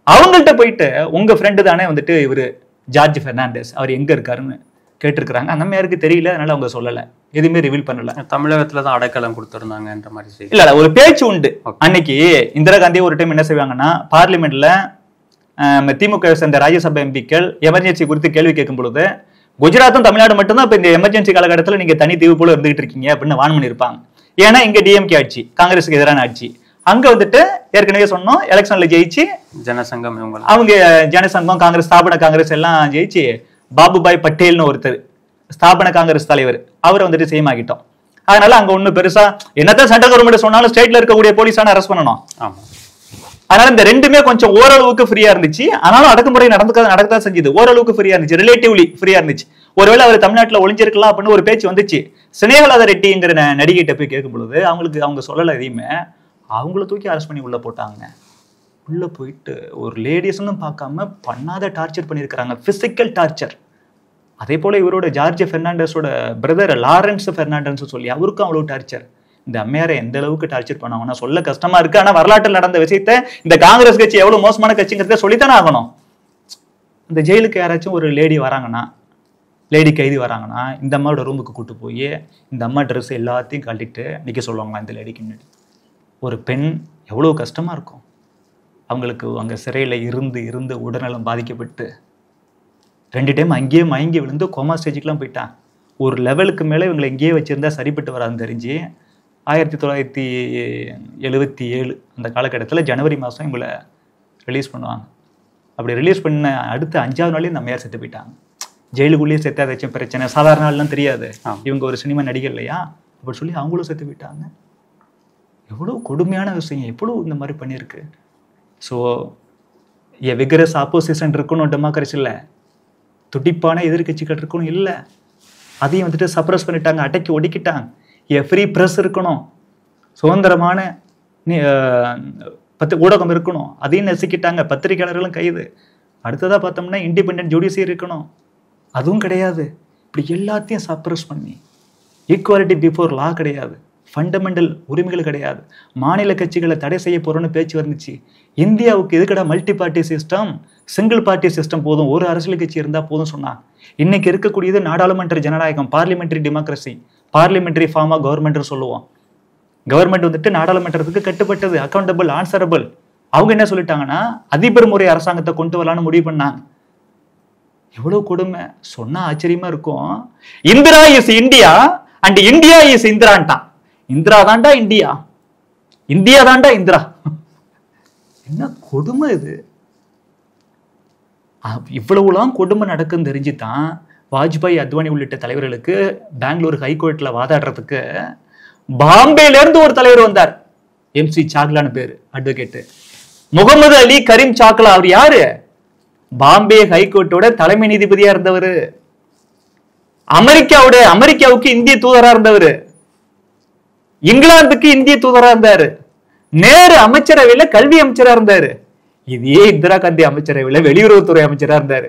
அவங்கள்ட்ட போயிட்டு உங்க ஃப்ரெண்டு தானே வந்துட்டு இவரு ஜார்ஜ் பெர்னாண்டஸ், அவர் எங்க இருக்காருன்னு கேட்டிருக்கிறாங்க. அந்த யாருக்கு தெரியல, அதனால அவங்க சொல்லல, எதுவுமே ரிவீல் பண்ணல. தமிழகத்துல தான் அடைக்கலம் கொடுத்துருந்தாங்கன்ற மாதிரி இல்ல ஒரு பேச்சு உண்டு. அன்னைக்கு இந்திரா காந்தி ஒரு டைம் என்ன செய்வாங்கன்னா, பார்லிமெண்ட்ல திமுக சேர்ந்த ராஜ்யசபா எம்பிக்கள் எமர்ஜென்சி குறித்து கேள்வி கேட்கும் பொழுது, குஜராத்தும் தமிழ்நாடு மட்டும்தான் இப்ப இந்த எமர்ஜென்சி காலகட்டத்தில் நீங்க தனி தீவு போல இருந்துகிட்டு இருக்கீங்க அப்படின்னு வான் பண்ணிருப்பாங்க. ஏன்னா இங்க டிஎம்கே ஆட்சி, காங்கிரஸுக்கு எதிரான ஆட்சி. அங்க வந்துட்டு ஏற்கனவே சொன்னோம், எலெக்ஷன்ல ஜெயிச்சு ஜனசங்கம் அவங்க ஜனசங்கம் காங்கிரஸ் ஸ்தாபன காங்கிரஸ் எல்லாம் ஜெயிச்சு பாபுபாய் பட்டேல்னு ஒருத்தர் ஸ்தாபன காங்கிரஸ் தலைவர், அவரை வந்துட்டு சேம் ஆகிட்டோம். அதனால அங்க ஒண்ணு பெருசா என்னதான் சென்ட்ரல் கவர்மெண்ட் சொன்னாலும் ஸ்டேட்ல இருக்கக்கூடிய போலீஸான அரெஸ்ட் பண்ணணும். அதனால இந்த ரெண்டுமே கொஞ்சம் ஓரளவுக்கு ஃப்ரீயா இருந்துச்சு. ஆனாலும் அடக்குமுறை நடக்கதான் செஞ்சது. ஓரளவுக்கு ஃப்ரீயா இருந்துச்சு, ரிலேட்டிவ்லி ஃப்ரீயா இருந்துச்சு. ஒருவேளை அவர் தமிழ்நாட்டில் ஒளிஞ்சிருக்கலாம் அப்படின்னு ஒரு பேச்சு வந்துச்சு. சினேகலதா ரெட்டிங்கிற நடிகைட்ட போய் கேட்கும் பொழுது அவங்க சொல்லலை எதையுமே. அவங்கள தூக்கி அரெஸ்ட் பண்ணி உள்ள போட்டாங்க. உள்ள போயிட்டு ஒரு லேடிஸ்ன்னு பார்க்காம பண்ணாத டார்ச்சர் பண்ணியிருக்கிறாங்க, பிசிக்கல் டார்ச்சர். அதே போல இவரோட ஜார்ஜ் பெர்னாண்டஸோட பிரதர் லாரன்ஸ் பெர்னாண்டஸ் சொல்லி அவருக்கும் அவ்வளவு டார்ச்சர். இந்த அம்மையாரை எந்த அளவுக்கு டார்ச்சர் பண்ணுவாங்கன்னா சொல்ல கஷ்டமா இருக்கு. ஆனா வரலாற்றில் நடந்த விஷயத்த இந்த காங்கிரஸ் கட்சி எவ்வளவு மோசமான கட்சிங்கிறத சொல்லித்தானே ஆகணும். இந்த ஜெயிலுக்கு யாராச்சும் ஒரு லேடி வராங்கன்னா, லேடி கைதி வராங்கன்னா, இந்த அம்மாவோட ரூமுக்கு கூட்டு போய் இந்த அம்மா ட்ரெஸ் எல்லாத்தையும் கழட்டிட்டு நிற்க சொல்லுவாங்களா இந்த லேடிக்கு முன்னாடி. ஒரு பெண் எவ்வளவு கஷ்டமா இருக்கும் அவங்களுக்கு. அங்கே சிறையில் இருந்து உடல்நலம் பாதிக்கப்பட்டு 2 டைம் அங்கேயே மயங்கி விழுந்து கோமா ஸ்டேஜுக்குலாம் போயிட்டான். ஒரு லெவலுக்கு மேலே இவங்களை எங்கேயே வச்சிருந்தா சரிப்பட்டு வராதுன்னு தெரிஞ்சு 1977 அந்த காலகட்டத்தில் ஜனவரி மாதம் இவங்களை ரிலீஸ் பண்ணுவாங்க. அப்படி ரிலீஸ் பண்ண அடுத்த 5வது நாளே இந்த அம்மையார் செத்து போயிட்டாங்க. ஜெயிலுக்குள்ளேயே செத்தாதாச்சும் பிரச்சனை, சாதாரண நாள்லாம் தெரியாது, இவங்க ஒரு சினிமா நடிகர் இல்லையா அப்படி சொல்லி அவங்களும் செத்து போயிட்டாங்க. எவ்வளோ கொடுமையான விஷயம், எவ்வளோ இந்த மாதிரி பண்ணியிருக்கு. ஸோ விகரஸ் ஆப்போசிஷன் இருக்கணும் டெமோக்ரஸியில், துடிப்பான எதிர்கட்சிகள் இருக்கணும், இல்லை அதையும் வந்துட்டு சப்ரஸ் பண்ணிட்டாங்க, அடக்கி ஒடுக்கிட்டாங்க. ஃப்ரீ ப்ரெஸ் இருக்கணும், சுதந்திரமான ஊடகம் இருக்கணும், அதையும் நசுக்கிட்டாங்க. பத்திரிகையாளர்களும் கைது. அடுத்ததாக பார்த்தோம்னா இண்டிபெண்டன்ட் ஜுடிஷியரி இருக்கணும், அதுவும் கிடையாது. இப்படி எல்லாத்தையும் சப்ரஸ் பண்ணி ஈக்குவாலிட்டி பிஃபோர் லா கிடையாது, ஃபண்டமெண்டல் உரிமைகள் கிடையாது, மாநில கட்சிகளை தடை செய்ய போறோம்னு பேச்சு வந்துச்சு. இந்தியாவுக்கு எதுக்கடா multi party system, single party system போதும், ஒரு அரசியல் கட்சி இருந்தால் போதும் சொன்னாங்க. இன்னைக்கு இருக்கக்கூடியது நாடாளுமன்ற ஜனநாயகம், parliamentary democracy, parliamentary form of government சொல்லுவோம். கவர்மெண்ட் வந்துட்டு நாடாளுமன்றத்துக்கு கட்டுப்பட்டது, அக்கௌண்டபிள், ஆன்சரபிள். அவங்க என்ன சொல்லிட்டாங்கன்னா அதிபர் முறை அரசாங்கத்தை கொண்டு வரலான்னு முடிவு பண்ணாங்க. எவ்வளவு கொடுமை சொன்னா ஆச்சரியமா இருக்கும். Indira is India and India is இந்திரான்ட்டான். இந்திரா தாண்டா இந்தியா, இந்தியா தாண்டா இந்திரா. என்ன கொடுமை இது. இவ்வளவுலாம் கொடுமை நடக்குன்னு தெரிஞ்சுதான் வாஜ்பாய், அத்வானி உள்ளிட்ட தலைவர்களுக்கு பெங்களூர் ஹைகோர்ட்ல வாதாடுறதுக்கு பாம்பேல இருந்து ஒரு தலைவர் வந்தார். MC சாக்லான்னு பேரு, அட்வொகேட் முகமது அலி கரீம் சாக்லா. அவர் யாரு? பாம்பே ஹைகோர்ட்டோட தலைமை நீதிபதியா இருந்தவர், அமெரிக்காவுக்கு இந்திய தூதரா இருந்தவர், இங்கிலாந்துக்கு இந்திய தூதரா இருந்தாரு, நேரு அமைச்சரவையில கல்வி அமைச்சரா இருந்தாரு, இதே இந்திரா காந்தி அமைச்சரவையில வெளியுறவுத்துறை அமைச்சரா இருந்தாரு.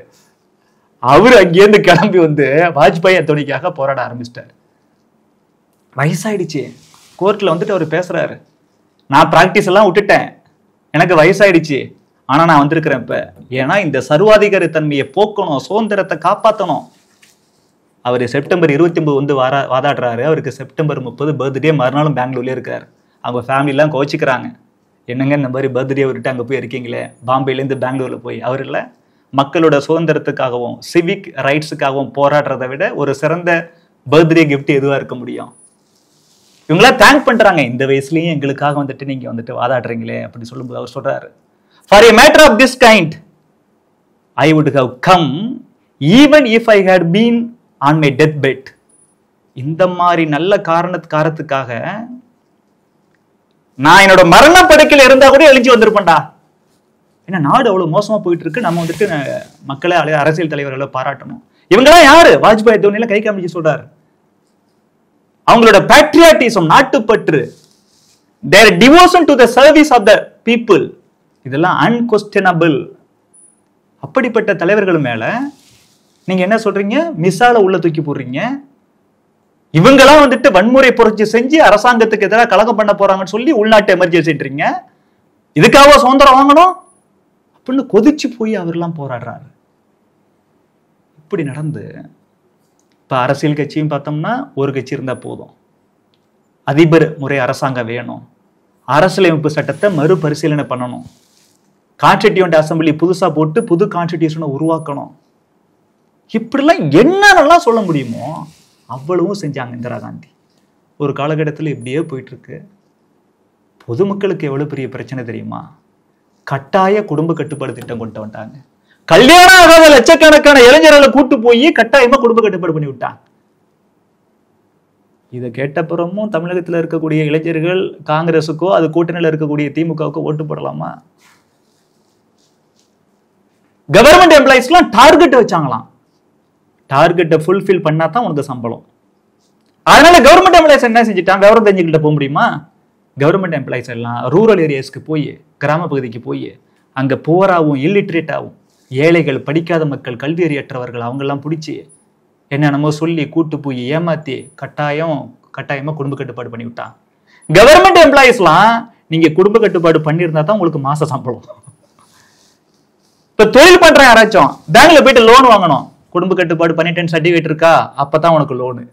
அவரு அங்கேருந்து கிளம்பி வந்து வாஜ்பாய் அத்வானிக்காக போராட ஆரம்பிச்சிட்டாரு. வயசாயிடுச்சு. கோர்ட்ல வந்துட்டு அவர் பேசுறாரு, நான் பிராக்டிஸ் எல்லாம் விட்டுட்டேன், எனக்கு வயசாயிடுச்சு, ஆனா நான் வந்திருக்கிறேன் இப்ப, ஏன்னா இந்த சர்வாதிகார தன்மையை போக்கணும், சுதந்திரத்தை காப்பாற்றணும். அவர் செப்டம்பர் 29 வந்து வாதாடுறாரு. அவருக்கு செப்டம்பர் 30 பர்த்டே, மறுநாளும் பெங்களூர்ல இருக்காரு. அவங்க ஃபேமிலிலாம் கோச்சிக்கிறாங்க, என்னங்க இந்த மாதிரி பர்த்டே விட்டு அங்கே போய் இருக்கீங்களே, பாம்பேலேருந்து பெங்களூர்ல போய். அவர் இல்லை, மக்களோட சுதந்திரத்துக்காகவும் சிவிக் ரைட்ஸுக்காகவும் போராடுறதை விட ஒரு சிறந்த பர்த்டே கிஃப்ட் எதுவாக இருக்க முடியும்? இவங்களாம் தேங்க் பண்றாங்க, இந்த வயசுலயும் எங்களுக்காக வந்துட்டு நீங்க வந்துட்டு வாதாடுறீங்களே அப்படின்னு சொல்லும்போது அவர் சொல்றாரு, for a matter of this kind I would have come even if I had been on my deathbed. இந்த மாதிரி நல்ல காரணத்துக்காக நான் என்னோட மரண படுக்கையில இருந்தா கூட எழுச்சி வந்திருப்பேன்டா. ஏன்னா நாடு அவ்வளவு மோசமா போயிட்டு இருக்கு, நம்ம வந்துட்டு மக்களை அரசியல் தலைவர்களை பாராட்டணும். இவங்கெல்லாம் யாரு? வாஜ்பாய் அத்வானில கை காமிச்சு சொல்றாரு. அவங்களோட பேட்ரியாட்டிசம், நாட்டுப்பற்று, their devotion to the service of the people, இதெல்லாம் அன்கொஸ்டினபிள். அப்படிப்பட்ட தலைவர்கள் மேல நீங்க என்ன சொல்றீங்க? மிசால உள்ள தூக்கி போடுறீங்க. இவங்கெல்லாம் வந்துட்டு வன்முறை புரட்சி செஞ்சு அரசாங்கத்துக்கு எதிராக கலகம் பண்ண போறாங்கன்னு சொல்லி உள்நாட்டு எமர்ஜென்சின்றீங்க. இதுக்காக சுதந்திரம் வாங்கணும் அப்படின்னு கொதிச்சு போய் அவர்லாம் போராடுறாரு. இப்படி நடந்து இப்ப அரசியல் கட்சியும் பார்த்தோம்னா ஒரு கட்சி இருந்தா போதும், அதிபர் முறை அரசாங்கம் வேணும், அரசியலமைப்பு சட்டத்தை மறுபரிசீலனை பண்ணணும், கான்ஸ்டிடியூண்ட் அசம்பிளி புதுசா போட்டு புது கான்ஸ்டிடியூஷனை உருவாக்கணும். இப்படிலாம் என்னென்னலாம் சொல்ல முடியுமோ அவ்வளவும் செஞ்சாங்க இந்திரா காந்தி. ஒரு காலகட்டத்தில் இப்படியே போயிட்டு இருக்கு. பொதுமக்களுக்கு எவ்வளவு பெரிய பிரச்சனை தெரியுமா? கட்டாய குடும்ப கட்டுப்பாடு திட்டம் கொண்டு வந்துட்டாங்க. கல்யாணம் ஆகாத லட்சக்கணக்கான இளைஞர்களை கூட்டு போய் கட்டாயமா குடும்ப கட்டுப்பாடு பண்ணி விட்டாங்க. இதை கேட்டப்புறமும் தமிழகத்தில் இருக்கக்கூடிய இளைஞர்கள் காங்கிரஸுக்கோ அது கூட்டணியில் இருக்கக்கூடிய திமுகவுக்கோ ஓட்டு போடலாமா? கவர்மெண்ட் எம்ப்ளாயிஸ்லாம் டார்கெட் வச்சாங்களாம். டார்கெட்டை ஃபுல்ஃபில் பண்ணா தான் உனக்கு சம்பளம். அதனால கவர்மெண்ட் எம்ப்ளாயிஸ் என்ன செஞ்சுட்டாங்க? விவரம் தெரிஞ்சுக்கிட்ட போக முடியுமா? கவர்மெண்ட் எம்ப்ளாயிஸ் எல்லாம் ரூரல் ஏரியாஸ்க்கு போய், கிராம பகுதிக்கு போய், அங்க போராவும் இல்லிட்ரேட்டாவும் ஏழைகள், படிக்காத மக்கள், கல்வி அறியற்றவர்கள் அவங்கெல்லாம் பிடிச்சி என்னென்னமோ சொல்லி கூட்டு போய் ஏமாத்தி கட்டாயமா குடும்ப கட்டுப்பாடு பண்ணி விட்டான். கவர்மெண்ட் எம்ப்ளாயிஸ்லாம் நீங்க குடும்ப கட்டுப்பாடு பண்ணியிருந்தா தான் உங்களுக்கு மாச சம்பளம். இப்ப தொழில் பண்ற யாராச்சும் பேங்க்ல போயிட்டு லோன் வாங்கணும், குடும்ப கட்டுப்பாடு பண்ணிட்டேன்னு சர்டிஃபிகேட் இருக்கா, அப்பதான் உனக்கு லோனு.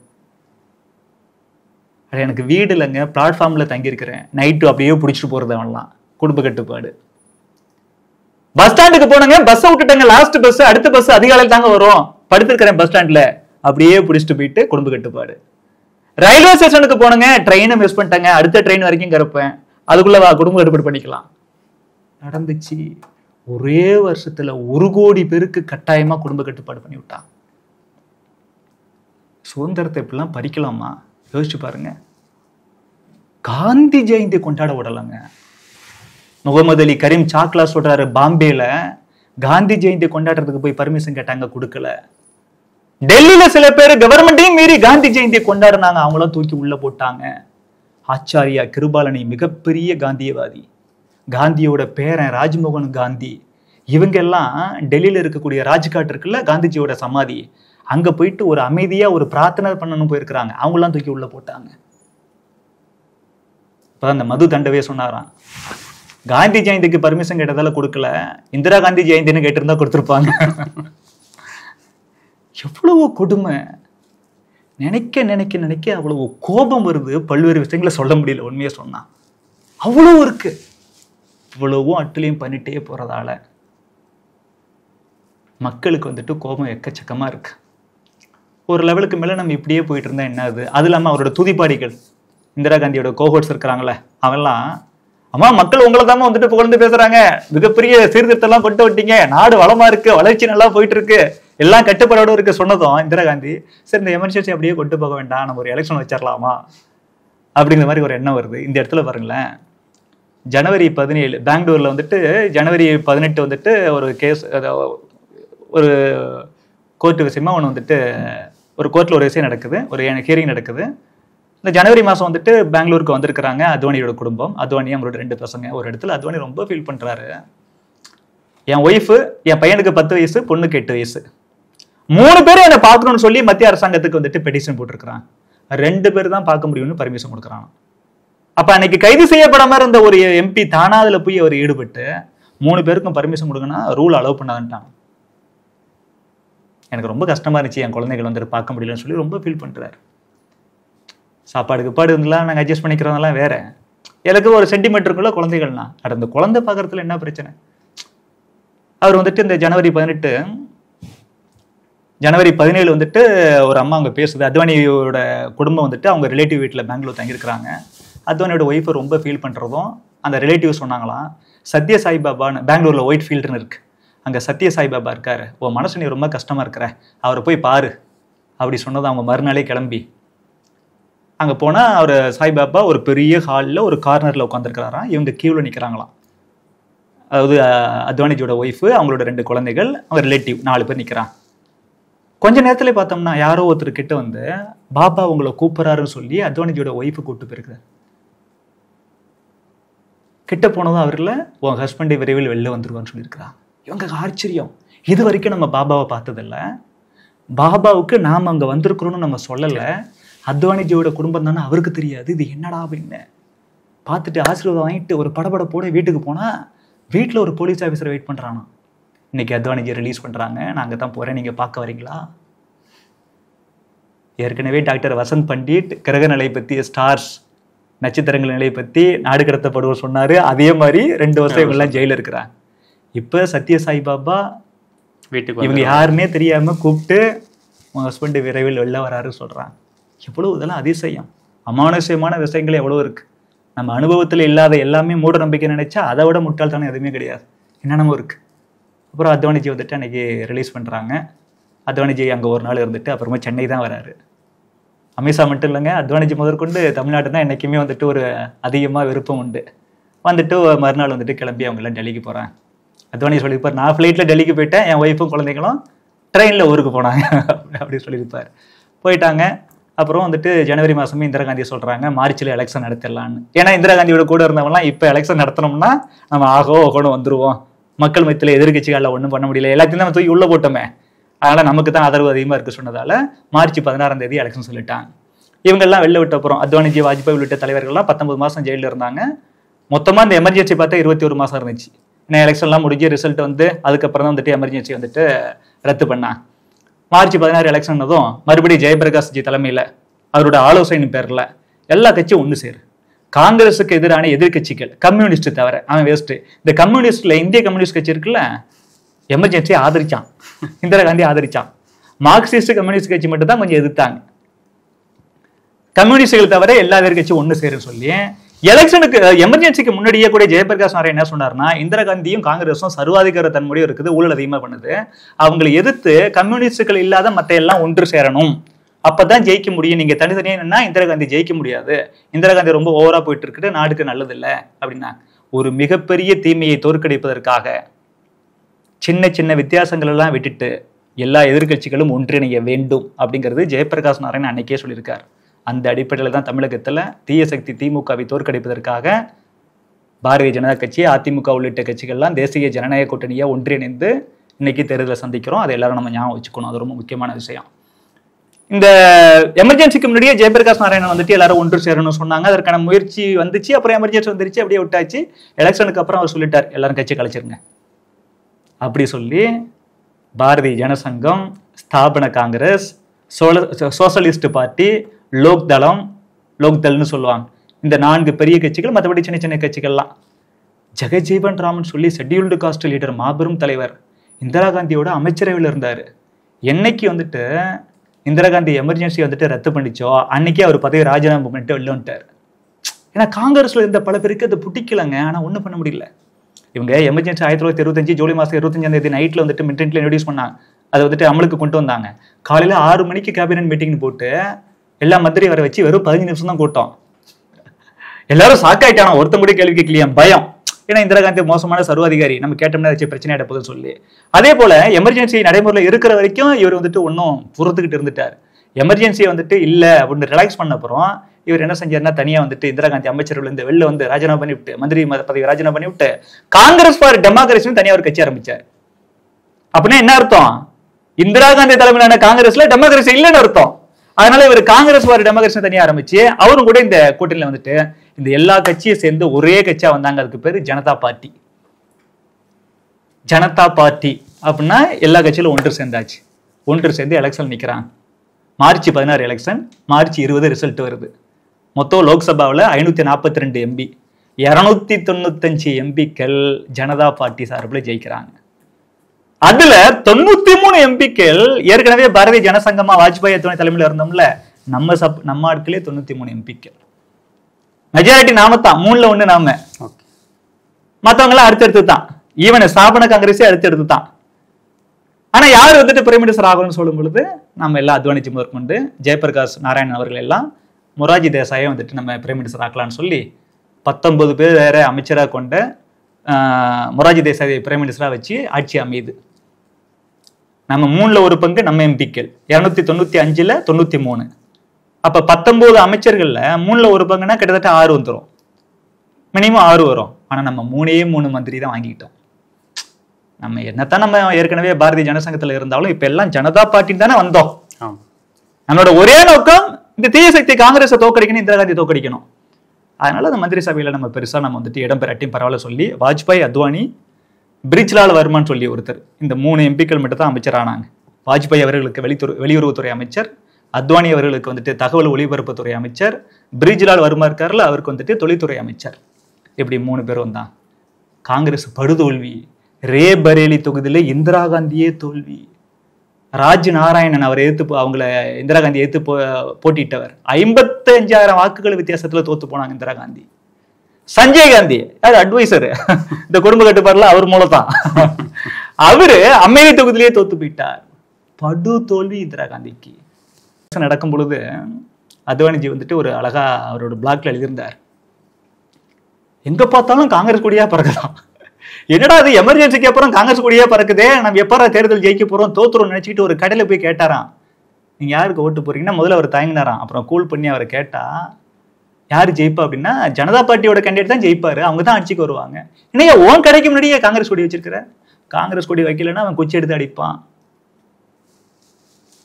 எனக்கு வீடு இல்லைங்க, பிளாட்ஃபார்ம்ல தங்கியிருக்கிறேன், நைட்டு அப்படியே பிடிச்சிட்டு போறது அவன்லாம் குடும்ப கட்டுப்பாடு. பஸ் ஸ்டாண்டுக்கு போனங்க, பஸ் விட்டுட்டாங்க, லாஸ்ட் பஸ், அடுத்த பஸ் அதிகாலையில் தாங்க வரும், படுத்திருக்கிறேன் பஸ் ஸ்டாண்ட்ல, அப்படியே பிடிச்சிட்டு போயிட்டு குடும்ப கட்டுப்பாடு. ரயில்வே ஸ்டேஷனுக்கு போனங்க, ட்ரெயினை மிஸ் பண்ணிட்டாங்க, அடுத்த ட்ரெயின் வரைக்கும் கிடப்பேன், அதுக்குள்ள குடும்ப ஏற்பாடு பண்ணிக்கலாம். நடந்துச்சு. ஒரே வருஷத்துல 1 கோடி பேருக்கு கட்டாயமா குடும்ப கட்டுப்பாடு பண்ணி விட்டான். சுதந்திரத்தை இப்படிலாம் பறிக்கலாமா? யோசிச்சு பாருங்க. காந்தி ஜெயந்தி கொண்டாட விடலாங்க. முகமது அலி கரீம் சாக்லா சொல்றாரு, பாம்பேல காந்தி ஜெயந்தி கொண்டாடுறதுக்கு போய் பர்மிஷன் கேட்டாங்க, கொடுக்கல. டெல்லியில சில பேர் கவர்மெண்ட்டையும் மீறி காந்தி ஜெயந்தி கொண்டாடினாங்க, அவங்களும் தூக்கி உள்ள போட்டாங்க. ஆச்சாரியா கிருபாலனி மிகப்பெரிய காந்தியவாதி, காந்தியோட பேரன் ராஜ்மோகன் காந்தி, இவங்க எல்லாம் டெல்லியில இருக்கக்கூடிய ராஜ்காட் இருக்குல்ல, காந்திஜியோட சமாதி, அங்க போயிட்டு ஒரு அமைதியா ஒரு பிரார்த்தனை பண்ணணும் போயிருக்கிறாங்க, அவங்களாம் தூக்கி உள்ள போட்டாங்க. இப்ப அந்த மது தண்டவே சொன்னாராம், காந்தி ஜெயந்திக்கு பர்மிஷன் கேட்டதால கொடுக்கல, இந்திரா காந்தி ஜெயந்தின்னு கேட்டிருந்தா கொடுத்துருப்பாங்க. எவ்வளவு கொடுமை. நினைக்க நினைக்க நினைக்க அவ்வளவு கோபம் வருது. பல்வேறு விஷயங்களை சொல்ல முடியல, உண்மையை சொன்னா அவ்வளவு இருக்கு. இவ்வளவும் அட்டுலையும் பண்ணிட்டே போறதால மக்களுக்கு வந்துட்டு கோபம் எக்கச்சக்கமா இருக்கு. ஒரு லெவலுக்கு மேல நம்ம இப்படியே போயிட்டு இருந்தா என்ன ஆகுது? அது இல்லாம அவரோட துதிப்பாடிகள், இந்திரா காந்தியோட கோஹோட்ஸ் இருக்கிறாங்களே, அவெல்லாம் அம்மா மக்கள் உங்களை தாம வந்துட்டு புகழ்ந்து பேசுறாங்க, மிகப்பெரிய சீர்திருத்தம் எல்லாம் கொண்டு விட்டீங்க, நாடு வளமா இருக்கு, வளர்ச்சி நல்லா போயிட்டு இருக்கு, எல்லாம் கட்டுப்பாடோட இருக்கு சொன்னதும் இந்திரா காந்தி, சரி இந்த எமர்ஜென்சி அப்படியே கொண்டு போக வேண்டாம், நம்ம ஒரு எலெக்ஷன் வச்சிடலாமா அப்படிங்கிற மாதிரி ஒரு எண்ணம் வருது. இந்த இடத்துல பாருங்களேன், ஜனவரி 17 பெங்களூர்ல வந்துட்டு ஜனவரி 18 வந்துட்டு ஒரு கேஸ், ஒரு கோர்ட்டு விஷயமா ஒன்று வந்துட்டு ஒரு கோர்ட்ல ஒரு விஷயம் நடக்குது, ஒரு ஹியரிங் நடக்குது. இந்த ஜனவரி மாதம் வந்துட்டு பெங்களூருக்கு வந்திருக்கிறாங்க அத்வானியோட குடும்பம். அத்வானி அவங்களோட 2 பசங்க. ஒரு இடத்துல அத்வானி ரொம்ப ஃபீல் பண்றாரு, என் ஒய்ஃபு, என் பையனுக்கு 10 வயசு, பொண்ணுக்கு 8 வயசு, 3 பேரும் என்னை பார்க்கணும்னு சொல்லி மத்திய அரசாங்கத்துக்கு வந்துட்டு பெட்டிஷன் போட்டிருக்கிறான். 2 பேர் தான் பார்க்க முடியும்னு பர்மிஷன் கொடுக்குறான். அப்ப அன்னைக்கு கைது செய்யப்படாம இருந்த ஒரு எம்பி தானா அதுல போய் அவர் ஈடுபட்டு 3 பேருக்கும் பர்மிஷன் கொடுக்கணும்னா ரூல் அலோவ் பண்ணாதுன்ட்டான். எனக்கு ரொம்ப கஷ்டமா இருந்துச்சு, என் குழந்தைகள் வந்துட்டு பார்க்க முடியலன்னு சொல்லி ரொம்ப ஃபீல் பண்றாரு. சாப்பாடுக்கு பாடு இருந்தெல்லாம் நாங்கள் அட்ஜஸ்ட் பண்ணிக்கிறதெல்லாம் வேற, எனக்கு ஒரு சென்டிமீட்டருக்குள்ள குழந்தைகள்னா அந்த குழந்தை பார்க்கறதுல என்ன பிரச்சனை? அவர் வந்துட்டு இந்த ஜனவரி 17 வந்துட்டு ஒரு அம்மா அவங்க பேசுது, அத்வானியோட குடும்பம் வந்துட்டு அவங்க ரிலேட்டிவ் வீட்டில் பெங்களூர் தங்கியிருக்கிறாங்க. அத்வானியோட ஒய்ஃபை ரொம்ப ஃபீல் பண்ணுறதும் அந்த ரிலேட்டிவ் சொன்னாங்களாம், சத்ய சாய்பாபான்னு பெங்களூரில் ஒயிட் ஃபீல்டுன்னு இருக்கு, அங்கே சத்ய சாய்பாபா இருக்காரு, உன் மனசு நீ ரொம்ப கஷ்டமா இருக்கிற, அவரை போய் பாரு அப்படி சொன்னது. அவங்க மறுநாளே கிளம்பி அங்கே போனால் அவர் சாய்பாபா ஒரு பெரிய ஹாலில் ஒரு கார்னரில் உட்காந்துருக்கிறாராம். இவங்க கீழே நிற்கிறாங்களாம், அதாவது அத்வானிஜியோட ஒய்ஃபு, அவங்களோட 2 குழந்தைகள், அவங்க ரிலேட்டிவ் 4 பேர் நிற்கிறான். கொஞ்ச நேரத்துல பார்த்தோம்னா யாரோ ஒருத்தர் கிட்ட வந்து பாபா உங்களை கூப்பிட்றாருன்னு சொல்லி அத்வானிஜியோட ஒய்ஃபு கூப்பிட்டு போயிருக்காரு. கிட்ட போனதும் அவர்ல உன் ஹஸ்பண்டை விரைவில் வெளில வந்துருவான்னு சொல்லியிருக்கிறான். இவங்க ஆச்சரியம், இது வரைக்கும் நம்ம பாபாவை பார்த்ததில்ல, பாபாவுக்கு நாம் அங்கே வந்திருக்கிறோன்னு நம்ம சொல்லலை, அத்வானிஜியோட குடும்பம் தானே அவருக்கு தெரியாது, இது என்னடா அப்படின்னு பார்த்துட்டு ஆசீர்வாதம் வாங்கிட்டு ஒரு படபடப்போட வீட்டுக்கு போனால் வீட்டில் ஒரு போலீஸ் ஆஃபீஸரை வெயிட் பண்ணுறானா. இன்னைக்கு அத்வானிஜி ரிலீஸ் பண்ணுறாங்க, நான் அங்கே தான் போகிறேன், நீங்கள் பார்க்க வரீங்களா? ஏற்கனவே டாக்டர் வசந்த் பண்டிட் கிரக நிலை பற்றி, ஸ்டார்ஸ் நட்சத்திரங்கள் நிலை பற்றி நாடு கடத்தப்படுவோம் சொன்னார். அதே மாதிரி 2 வருஷம் இவங்கெல்லாம் ஜெயிலில் இருக்கிறாங்க. இப்போ சத்ய சாய்பாபா வீட்டுக்கு இவங்க யாருன்னே தெரியாமல் கூப்பிட்டு உங்கள் ஹஸ்பண்டு விரைவில் வெளில வராரு சொல்கிறாங்க. எவ்வளோ இதெல்லாம் அதிசயம், அமானுஷ்யமான விஷயங்கள் எவ்வளோ இருக்குது. நம்ம அனுபவத்தில் இல்லாத எல்லாமே மூட நம்பிக்கை நினைச்சா அதை விட முட்டாள்தானே எதுவுமே கிடையாது, என்னென்னமோ இருக்குது. அப்புறம் அத்வானிஜி வந்துட்டு அன்னைக்கு ரிலீஸ் பண்ணுறாங்க. அத்வானிஜி அங்கே ஒரு நாள் இருந்துட்டு அப்புறமா சென்னை தான் வராரு. அமித்ஷா மட்டும் இல்லைங்க, அத்வானிஜி முதற்கொண்டு தமிழ்நாட்டு தான் என்றைக்குமே வந்துட்டு ஒரு அதிகமாக விருப்பம் உண்டு. வந்துட்டு மறுநாள் வந்துட்டு கிளம்பி அவங்கெல்லாம் டெல்லிக்கு போகிறாங்க. அத்வானி சொல்லியிருப்பார், நான் ஃப்ளைட்டில் டெல்லிக்கு போயிட்டேன், என் ஒய்ஃபும் குழந்தைங்களும் ட்ரெயினில் ஊருக்கு போனாங்க அப்படி சொல்லியிருப்பார். போயிட்டாங்க. அப்புறம் வந்துட்டு ஜனவரி மாதமே இந்திரா காந்தி சொல்கிறாங்க மார்ச்சில் எலெக்ஷன் நடத்திடலான்னு. ஏன்னா இந்திரா காந்தியோட கூட இருந்தவங்களாம் இப்போ எலெக்ஷன் நடத்தினோம்னா நம்ம ஆகோ கொண்டு வந்துருவோம், மக்கள் மத்தியில் எதிர்கட்சிகளில் ஒன்றும் பண்ண முடியல, எல்லாத்தையும் நம்ம தூக்கி உள்ளே போட்டோமே, அதனால் நமக்கு தான் ஆதரவு அதிகமாக இருக்குது சொன்னதால மார்ச் 16ஆம் தேதி எலெக்ஷன் சொல்லிட்டாங்க. இவங்கெல்லாம் வெளில விட்ட அப்புறம் அத்வானிஜி, வாஜ்பாய் உள்ளிட்ட தலைவர்கள்லாம் 19 மாதம் ஜெயிலில் இருந்தாங்க. மொத்தமாக இந்த எமர்ஜென்சி பார்த்தா 21 மாதம் இருந்துச்சு. ஏன்னா எலெக்ஷன்லாம் முடிஞ்சு ரிசல்ட் வந்து அதுக்கப்புறம் தான் வந்துட்டு எமர்ஜென்சி வந்துட்டு ரத்து பண்ணாங்க. மார்ச் 16 எலெக்ஷன் ஆனதும் மறுபடியும் ஜெயபிரகாஷ்ஜி தலைமையில் அவரோட ஆலோசனை பேரில் எல்லா கட்சியும் ஒன்று சேரு. காங்கிரஸுக்கு எதிரான எதிர்கட்சிகள், கம்யூனிஸ்ட் தவிர, அவன் வேஸ்ட்டு. இந்த கம்யூனிஸ்ட்ல இந்திய கம்யூனிஸ்ட் கட்சி இருக்குல்ல, எமர்ஜென்சி ஆதரிச்சான், இந்திரா காந்தி ஆதரிச்சான். மார்க்சிஸ்ட் கம்யூனிஸ்ட் கட்சி மட்டும் தான் கொஞ்சம் எதிர்த்தாங்க. கம்யூனிஸ்டுகள் தவிர எல்லா எதிர்கட்சியும் ஒண்ணு சேருன்னு சொல்லி எலெக்ஷனுக்கு எமர்ஜென்சிக்கு முன்னாடியே கூட ஜெயபிரகாஷ் நாராயண் என்ன சொன்னார்னா, இந்திரா காந்தியும் காங்கிரஸும் சர்வாதிகார தன்மையும் இருக்குது, ஊழல் அதிகமா பண்ணுது, அவங்களை எதிர்த்து கம்யூனிஸ்டுகள் இல்லாத மத்த எல்லாம் ஒன்று சேரணும், அப்பதான் ஜெயிக்க முடியும். நீங்க தனித்தனியா என்னன்னா இந்திரா காந்தி ஜெயிக்க முடியாது, இந்திரா காந்தி ரொம்ப ஓவரா போயிட்டு இருக்குது, நாடுக்கு நல்லது இல்லை அப்படின்னா. ஒரு மிகப்பெரிய தீமையை தோற்கடிப்பதற்காக சின்ன சின்ன வித்தியாசங்கள் எல்லாம் விட்டுட்டு எல்லா எதிர்கட்சிகளும் ஒன்றிணைய வேண்டும் அப்படிங்கிறது ஜெயபிரகாஷ் நாராயண் அன்னைக்கே சொல்லியிருக்கார். அந்த அடிப்படையில் தான் தமிழகத்துல தீய சக்தி திமுகவை தோற்கடிப்பதற்காக பாரதிய ஜனதா கட்சி, அதிமுக உள்ளிட்ட கட்சிகள்லாம் தேசிய ஜனநாயக கூட்டணியா ஒன்றிணைந்து இன்னைக்கு தேர்தலை சந்திக்கிறோம். அதை எல்லாரும் நம்ம ஞாபகம் வச்சுக்கணும், அது ரொம்ப முக்கியமான விஷயம். இந்த எமர்ஜென்சிக்கு முன்னாடியே ஜெயபிரகாஷ் நாராயணன் வந்துட்டு எல்லாரும் ஒன்று சேரணும்னு சொன்னாங்க. அதற்கான முயற்சி வந்துச்சு, அப்புறம் எமர்ஜென்சி வந்துருச்சு, அப்படியே விட்டாச்சு. எலெக்ஷனுக்கு அப்புறம் அவர் சொல்லிட்டார், எல்லாரும் கட்சி கலைச்சிருங்க அப்படி சொல்லி பாரதிய ஜனசங்கம், ஸ்தாபன காங்கிரஸ், சோசலிஸ்ட் பார்ட்டி, லோக்தள்னு சொல்லுவாங்க, இந்த 4 பெரிய கட்சிகள், மற்றபடி சின்ன சின்ன கட்சிகள்லாம் ஜெகஜீவன் ராமன் சொல்லி ஷெட்யூல்டு காஸ்ட் லீடர், மாபெரும் தலைவர், இந்திரா காந்தியோட அமைச்சரவையில் இருந்தார். என்னைக்கு வந்துட்டு இந்திரா காந்தி எமர்ஜென்சி வந்துட்டு ரத்து பண்ணிச்சோ அன்னைக்கே அவர் பதவி ராஜினாமா பண்ணிட்டு வெளில வந்துட்டார். ஏன்னா காங்கிரஸ்ல இருந்த பல பேருக்கு அது பிடிக்கலங்க, ஆனா ஒன்றும் பண்ண முடியல. இவங்க எமர்ஜென்சி 1925 ஜூலை மாதம் 25ஆம் தேதி நைட்ல வந்துட்டு மிட்நைட்ல இன்ட்ரோடியூஸ் பண்ணாங்க, அதை வந்துட்டு அமலுக்கு கொண்டு வந்தாங்க. காலையில 6 மணிக்கு கேபினட் மீட்டிங் போட்டு எல்லா மந்திரி வர வச்சு வெறும் 15 நிமிஷம் தான் கூட்டம். எல்லாரும் சாக்காயிட்டானா, ஒருத்த கூட கேள்வி கேட்கலையா, பயம். ஏன்னா இந்திரா காந்தி மோசமான சர்வாதிகாரி, நம்ம கேட்டோம்னா வச்சு பிரச்சனை ஆயிடப்போதுன்னு சொல்லி. அதே போல எமர்ஜென்சி நடைமுறையில் இருக்கிற வரைக்கும் இவர் வந்துட்டு ஒன்றும் பொறுத்துக்கிட்டு இருந்துட்டார். எமர்ஜென்சியை வந்துட்டு இல்லை அப்படின்னு ரிலாக்ஸ் பண்ண அப்புறம் இவர் என்ன செஞ்சாருன்னா, தனியா வந்துட்டு இந்திரா காந்தி அமைச்சர்கள் இருந்து வெளில வந்து ராஜினாமா பண்ணி விட்டு, மந்திரி பதவி ராஜினாமா பண்ணி விட்டு, காங்கிரஸ் ஃபார் டெமோக்ரஸின்னு தனியா ஒரு கட்சி ஆரம்பிச்சார். அப்படின்னா என்ன அர்த்தம்? இந்திரா காந்தி தலைமையிலான காங்கிரஸ்ல டெமோக்ரஸி இல்லைன்னு அர்த்தம். அதனால இவர் காங்கிரஸ் ஃபார் டெமோக்ரஸி தனியா ஆரம்பிச்சு அவரும் கூட இந்த கூட்டணியில வந்துட்டு இந்த எல்லா கட்சியும் சேர்ந்து ஒரே கட்சியா வந்தாங்க. அதுக்கு பேரு ஜனதா பார்ட்டி. ஜனதா பார்ட்டி அப்படின்னா எல்லா கட்சியிலும் ஒன்று சேர்ந்தாச்சு. ஒன்று சேர்ந்து எலெக்ஷன் நிக்கிறாங்க. மார்ச் 16 எலெக்ஷன், மார்ச் 20 ரிசல்ட் வருது. மொத்தம் லோக்சபாவில் 542 எம்பி, 295 எம்பிக்கள் ஜனதா பார்ட்டி சார்பில் ஜெயிக்கிறாங்க. அதுல 93 எம்பிக்கள் ஏற்கனவே பாரதிய ஜனசங்கமா வாஜ்பாய் துணை தலைமையில் இருந்தோம்ல, நம்ம ஆட்களே 93 எம்பிக்கள். மெஜாரிட்டி நாம தான், 3ல் 1 நாம. மற்றவங்க எல்லாம் அடுத்தடுத்து தான், ஈவன் ஸ்தாபன காங்கிரஸே அடுத்தடுத்து தான். ஆனா யார் வந்துட்டு பிரைம் மினிஸ்டர் ஆகணும்னு சொல்லும் பொழுது நம்ம எல்லாம் அத்வானிஜி முதற்கொண்டு ஜெயபிரகாஷ் நாராயணன் அவர்கள் எல்லாம் மொராஜி தேசாயை வந்துட்டு நம்ம பிரைம் மினிஸ்டர் ஆக்கலாம்னு சொல்லி 19 பேர் வேற அமைச்சராக கொண்ட மொராஜி தேசாயை பிரைம் மினிஸ்டரா வச்சு ஆட்சி அமையுது. நம்ம 3ல் 1 பங்கு நம்ம எம்பிக்கள், 295ல் 93. அப்ப 19 அமைச்சர்கள்ல 3ல் 1 பங்குனா கிட்டத்தட்ட 6 வந்துடும், மினிமம் 6 வரும். ஆனா நம்ம 3 மந்திரி தான் வாங்கிட்டோம். நம்ம என்னத்தான் நம்ம ஏற்கனவே பாரதிய ஜனசங்கத்துல இருந்தாலும் இப்ப எல்லாம் ஜனதா பார்ட்டி தானே வந்தோம். நம்மளோட ஒரே நோக்கம் இந்த தீய சக்தி காங்கிரஸை தோக்கடிக்கணும், இந்திரா காந்தி தோக்கடிக்கணும். அதனால அந்த மந்திரி சபையில நம்ம பெருசா நம்ம வந்துட்டு இடம் பெறாட்டியும் பரவாயில்ல சொல்லி வாஜ்பாய், அத்வானி, பிரிஜ்லால் வர்மான்னு சொல்லி ஒருத்தர், இந்த 3 எம்பிக்கள் மட்டும் தான் அமைச்சர் ஆனாங்க. வாஜ்பாய் அவர்களுக்கு வெளியுறவுத்துறை அமைச்சர், அத்வானி அவர்களுக்கு வந்துட்டு தகவல் ஒலிபரப்புத்துறை அமைச்சர், பிரிஜ்லால் வர்மா இருக்காருல அவருக்கு வந்துட்டு தொழில்துறை அமைச்சர். இப்படி 3 பேர் வந்தான். காங்கிரஸ் படுதோல்வி. ரேபரேலி தொகுதியில இந்திரா காந்தியே தோல்வி. ராஜ் நாராயணன் அவர் எதிர்த்து அவங்கள இந்திரா காந்தி எதிர்த்து போட்டிட்டவர் 55,000 வாக்குகள் வித்தியாசத்துல தோத்து போனாங்க இந்திரா காந்தி. சஞ்சய் காந்தி யார் அட்வைசர், இந்த குடும்ப கட்டுப்பாடுல அவர் மூலத்தான், அவரு அமேதி தொகுதியிலேயே தோத்து போயிட்டார். படு தோல்வி இந்திரா காந்திக்கு. நடக்கும் பொழுது அத்வானிஜி வந்துட்டு ஒரு அழகா அவரோட பிளாக்ல எழுதியிருந்தார், எங்க பார்த்தாலும் காங்கிரஸ் கொடியா பறக்குதான். என்னடா அது எமர்ஜென்சிக்கு அப்புறம் காங்கிரஸ் கொடியா பறக்குதே, நம்ம எப்ப தேர்தல் ஜெயிக்க போறோம் தோத்துறோம் நினைச்சிட்டு ஒரு கடையில போய் கேட்டாராம், நீங்க யாருக்கு ஓட்டு போறீங்கன்னா முதல்ல அவர் தயங்கினாராம். அப்புறம் கூல் பண்ணி அவரை கேட்டா, யாரு ஜெயிப்பா அப்படின்னா ஜனதா பார்ட்டியோட கேண்டிடேட் தான் ஜெயிப்பாரு, அவங்க தான் ஆட்சிக்கு வருவாங்க. இன்னைக்கு ஓன் கடைக்கு முன்னாடியே காங்கிரஸ் கொடி வச்சிருக்கிற, காங்கிரஸ் கொடி வைக்கலன்னா அவன் குச்சி எடுத்து அடிப்பான்.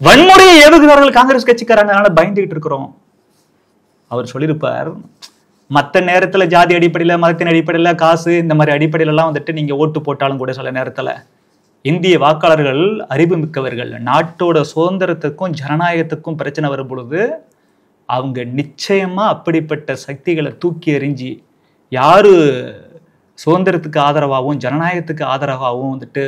வன்முறையை ஏவுகிறார்கள் காங்கிரஸ் கட்சிக்காரங்க, அதனால பயந்துகிட்டு இருக்கிறோம். அவர் சொல்லியிருப்பார், மற்ற நேரத்துல ஜாதி அடிப்படையில, மதத்தின் அடிப்படையில, காசு இந்த மாதிரி அடிப்படையில எல்லாம் வந்துட்டு நீங்க ஓட்டு போட்டாலும் கூட சில நேரத்துல இந்திய வாக்காளர்கள் அறிவு மிக்கவர்கள், நாட்டோட சுதந்திரத்துக்கும் ஜனநாயகத்துக்கும் பிரச்சனை வரும் பொழுது அவங்க நிச்சயமா அப்படிப்பட்ட சக்திகளை தூக்கி எறிஞ்சி யாரு சுதந்திரத்துக்கு ஆதரவாகவும் ஜனநாயகத்துக்கு ஆதரவாகவும் வந்துட்டு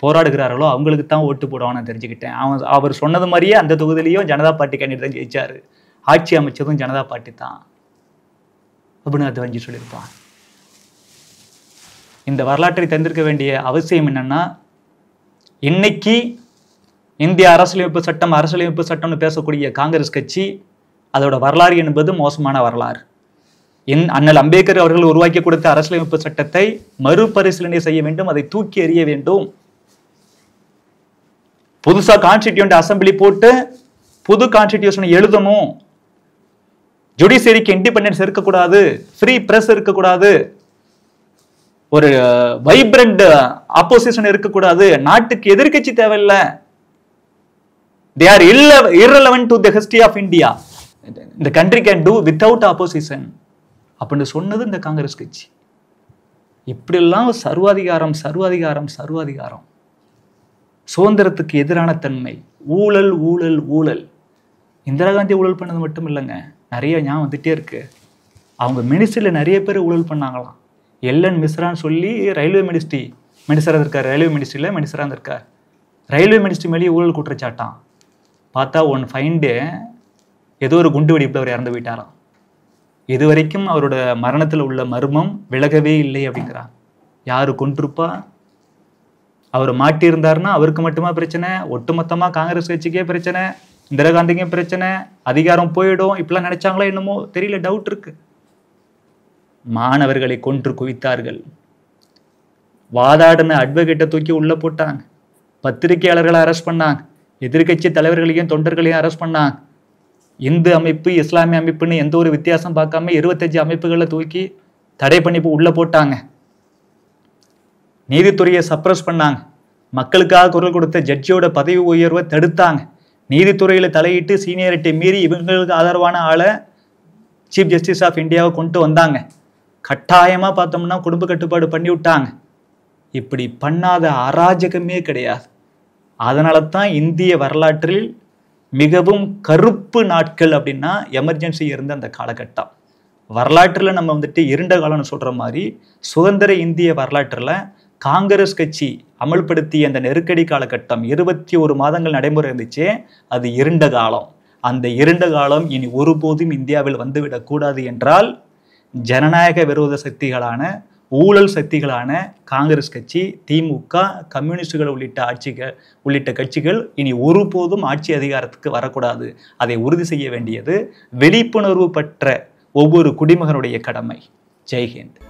போராடுகிறார்களோ அவங்களுக்கு தான் ஓட்டு போடுவான்னு தெரிஞ்சுக்கிட்டேன். அவர் சொன்னது மாதிரியே அந்த தொகுதியிலையும் ஜனதா பார்ட்டி கேண்டிடேட் தான் ஜெயிச்சாரு. ஆட்சி அமைச்சதும் ஜனதா பார்ட்டி தான் அப்படின்னு அது வஞ்சி சொல்லியிருப்பான். இந்த வரலாற்றை தந்திருக்க வேண்டிய அவசியம் என்னன்னா, இன்னைக்கு இந்திய அரசியலமைப்பு சட்டம்னு பேசக்கூடிய காங்கிரஸ் கட்சி அதோட வரலாறு என்பது மோசமான வரலாறு. அண்ணல் அம்பேத்கர் அவர்கள் உருவாக்கி கொடுத்த அரசியலமைப்பு சட்டத்தை மறுபரிசீலனை செய்ய வேண்டும், அதை தூக்கி எறிய வேண்டும். புதுசா கான்ஸ்டிடியூண்ட் அசம்பிளி போட்டு புது கான்ஸ்டிடியூஷனை எழுதணும். ஜுடிஷியரிக்கு இண்டிபெண்டன்ஸ் இருக்கக்கூடாது, ஃப்ரீ பிரஸ் இருக்கக்கூடாது, ஒரு வைப்ரண்ட் ஆப்போசிஷன் இருக்கக்கூடாது, நாட்டுக்கு எதிர்க்கட்சி தேவையில்லை. They are irrelevant to the history of India. The country can do without opposition. அப்படின்னு சொன்னது இந்த காங்கிரஸ் கட்சி. இப்படியெல்லாம் சர்வாதிகாரம் சர்வாதிகாரம் சர்வாதிகாரம், சுதந்திரத்துக்கு எதிரான தன்மை, ஊழல் ஊழல் ஊழல். இந்திரா காந்தி ஊழல் பண்ணது மட்டும் இல்லைங்க, நிறைய ஞாபகம் வந்துட்டே இருக்கு. அவங்க மினிஸ்ட்ரியில் நிறைய பேர் ஊழல் பண்ணாங்களாம். எல்என் மிஸ்ரான்னு சொல்லி ரயில்வே மினிஸ்டராக இருக்கார், ரயில்வே மினிஸ்ட்ரியில் மினிஸ்டராக இருக்கார். ரயில்வே மினிஸ்ட்ரி மேலேயே ஊழல் குற்றச்சாட்டான். பார்த்தா ஒன் ஃபைண்டு ஏதோ ஒரு குண்டு வெடிப்பில் அவர் இறந்து போயிட்டாராம். இது வரைக்கும் அவரோட மரணத்தில் உள்ள மர்மம் விலகவே இல்லை அப்படிங்கிறார். யாரு கொண்டிருப்பா? அவர் மாட்டியிருந்தாருன்னா அவருக்கு மட்டுமா பிரச்சனை? ஒட்டுமொத்தமாக காங்கிரஸ் கட்சிக்கே பிரச்சனை, இந்திரா காந்திக்கே பிரச்சனை, அதிகாரம் போயிடும். இப்படிலாம் நினைச்சாங்களா என்னமோ தெரியல, டவுட் இருக்கு. மாணவர்களை கொன்று குவித்தார்கள், வாதாடின அட்வொகேட்டை தூக்கி உள்ள போட்டாங்க, பத்திரிகையாளர்களை அரெஸ்ட் பண்ணாங்க, எதிர்கட்சி தலைவர்களையும் தொண்டர்களையும் அரெஸ்ட் பண்ணாங்க. இந்து அமைப்பு இஸ்லாமிய அமைப்புன்னு எந்த ஒரு வித்தியாசம் பார்க்காம 25 அமைப்புகளை தூக்கி தடை பண்ணி உள்ள போட்டாங்க. நீதித்துறையை சப்ரஸ் பண்ணாங்க. மக்களுக்காக குரல் கொடுத்த ஜட்ஜியோட பதவி உயர்வை தடுத்தாங்க. நீதித்துறையில தலையிட்டு சீனியாரிட்டி மீறி இவங்களுக்கு ஆதரவான ஆளை சீஃப் ஜஸ்டிஸ் ஆஃப் இந்தியாவை கொண்டு வந்தாங்க. கட்டாயமா பார்த்தோம்னா குடும்ப கட்டுப்பாடு பண்ணி விட்டாங்க. இப்படி பண்ணாத அராஜகமே கிடையாது. அதனால தான் இந்திய வரலாற்றில் மிகவும் கருப்பு நாட்கள் அப்படின்னா எமர்ஜென்சி இருந்த அந்த காலகட்டம். வரலாற்றில் நம்ம இருண்ட காலம்னு சொல்ற மாதிரி சுதந்திர இந்திய வரலாற்றில் காங்கிரஸ் கட்சி அமல்படுத்திய அந்த நெருக்கடி காலகட்டம் 21 மாதங்கள் நடைமுறை இருந்துச்சு. அது இருண்ட காலம். அந்த இருண்ட காலம் இனி ஒருபோதும் இந்தியாவில் வந்துவிடக்கூடாது என்றால் ஜனநாயக விரோத சக்திகளான ஊழல் சக்திகளான காங்கிரஸ் கட்சி, திமுக, கம்யூனிஸ்டுகள் உள்ளிட்ட கட்சிகள் இனி ஒருபோதும் ஆட்சி அதிகாரத்துக்கு வரக்கூடாது. அதை உறுதி செய்ய வேண்டியது விழிப்புணர்வு பெற்ற ஒவ்வொரு குடிமகனுடைய கடமை. ஜெய்ஹிந்த்.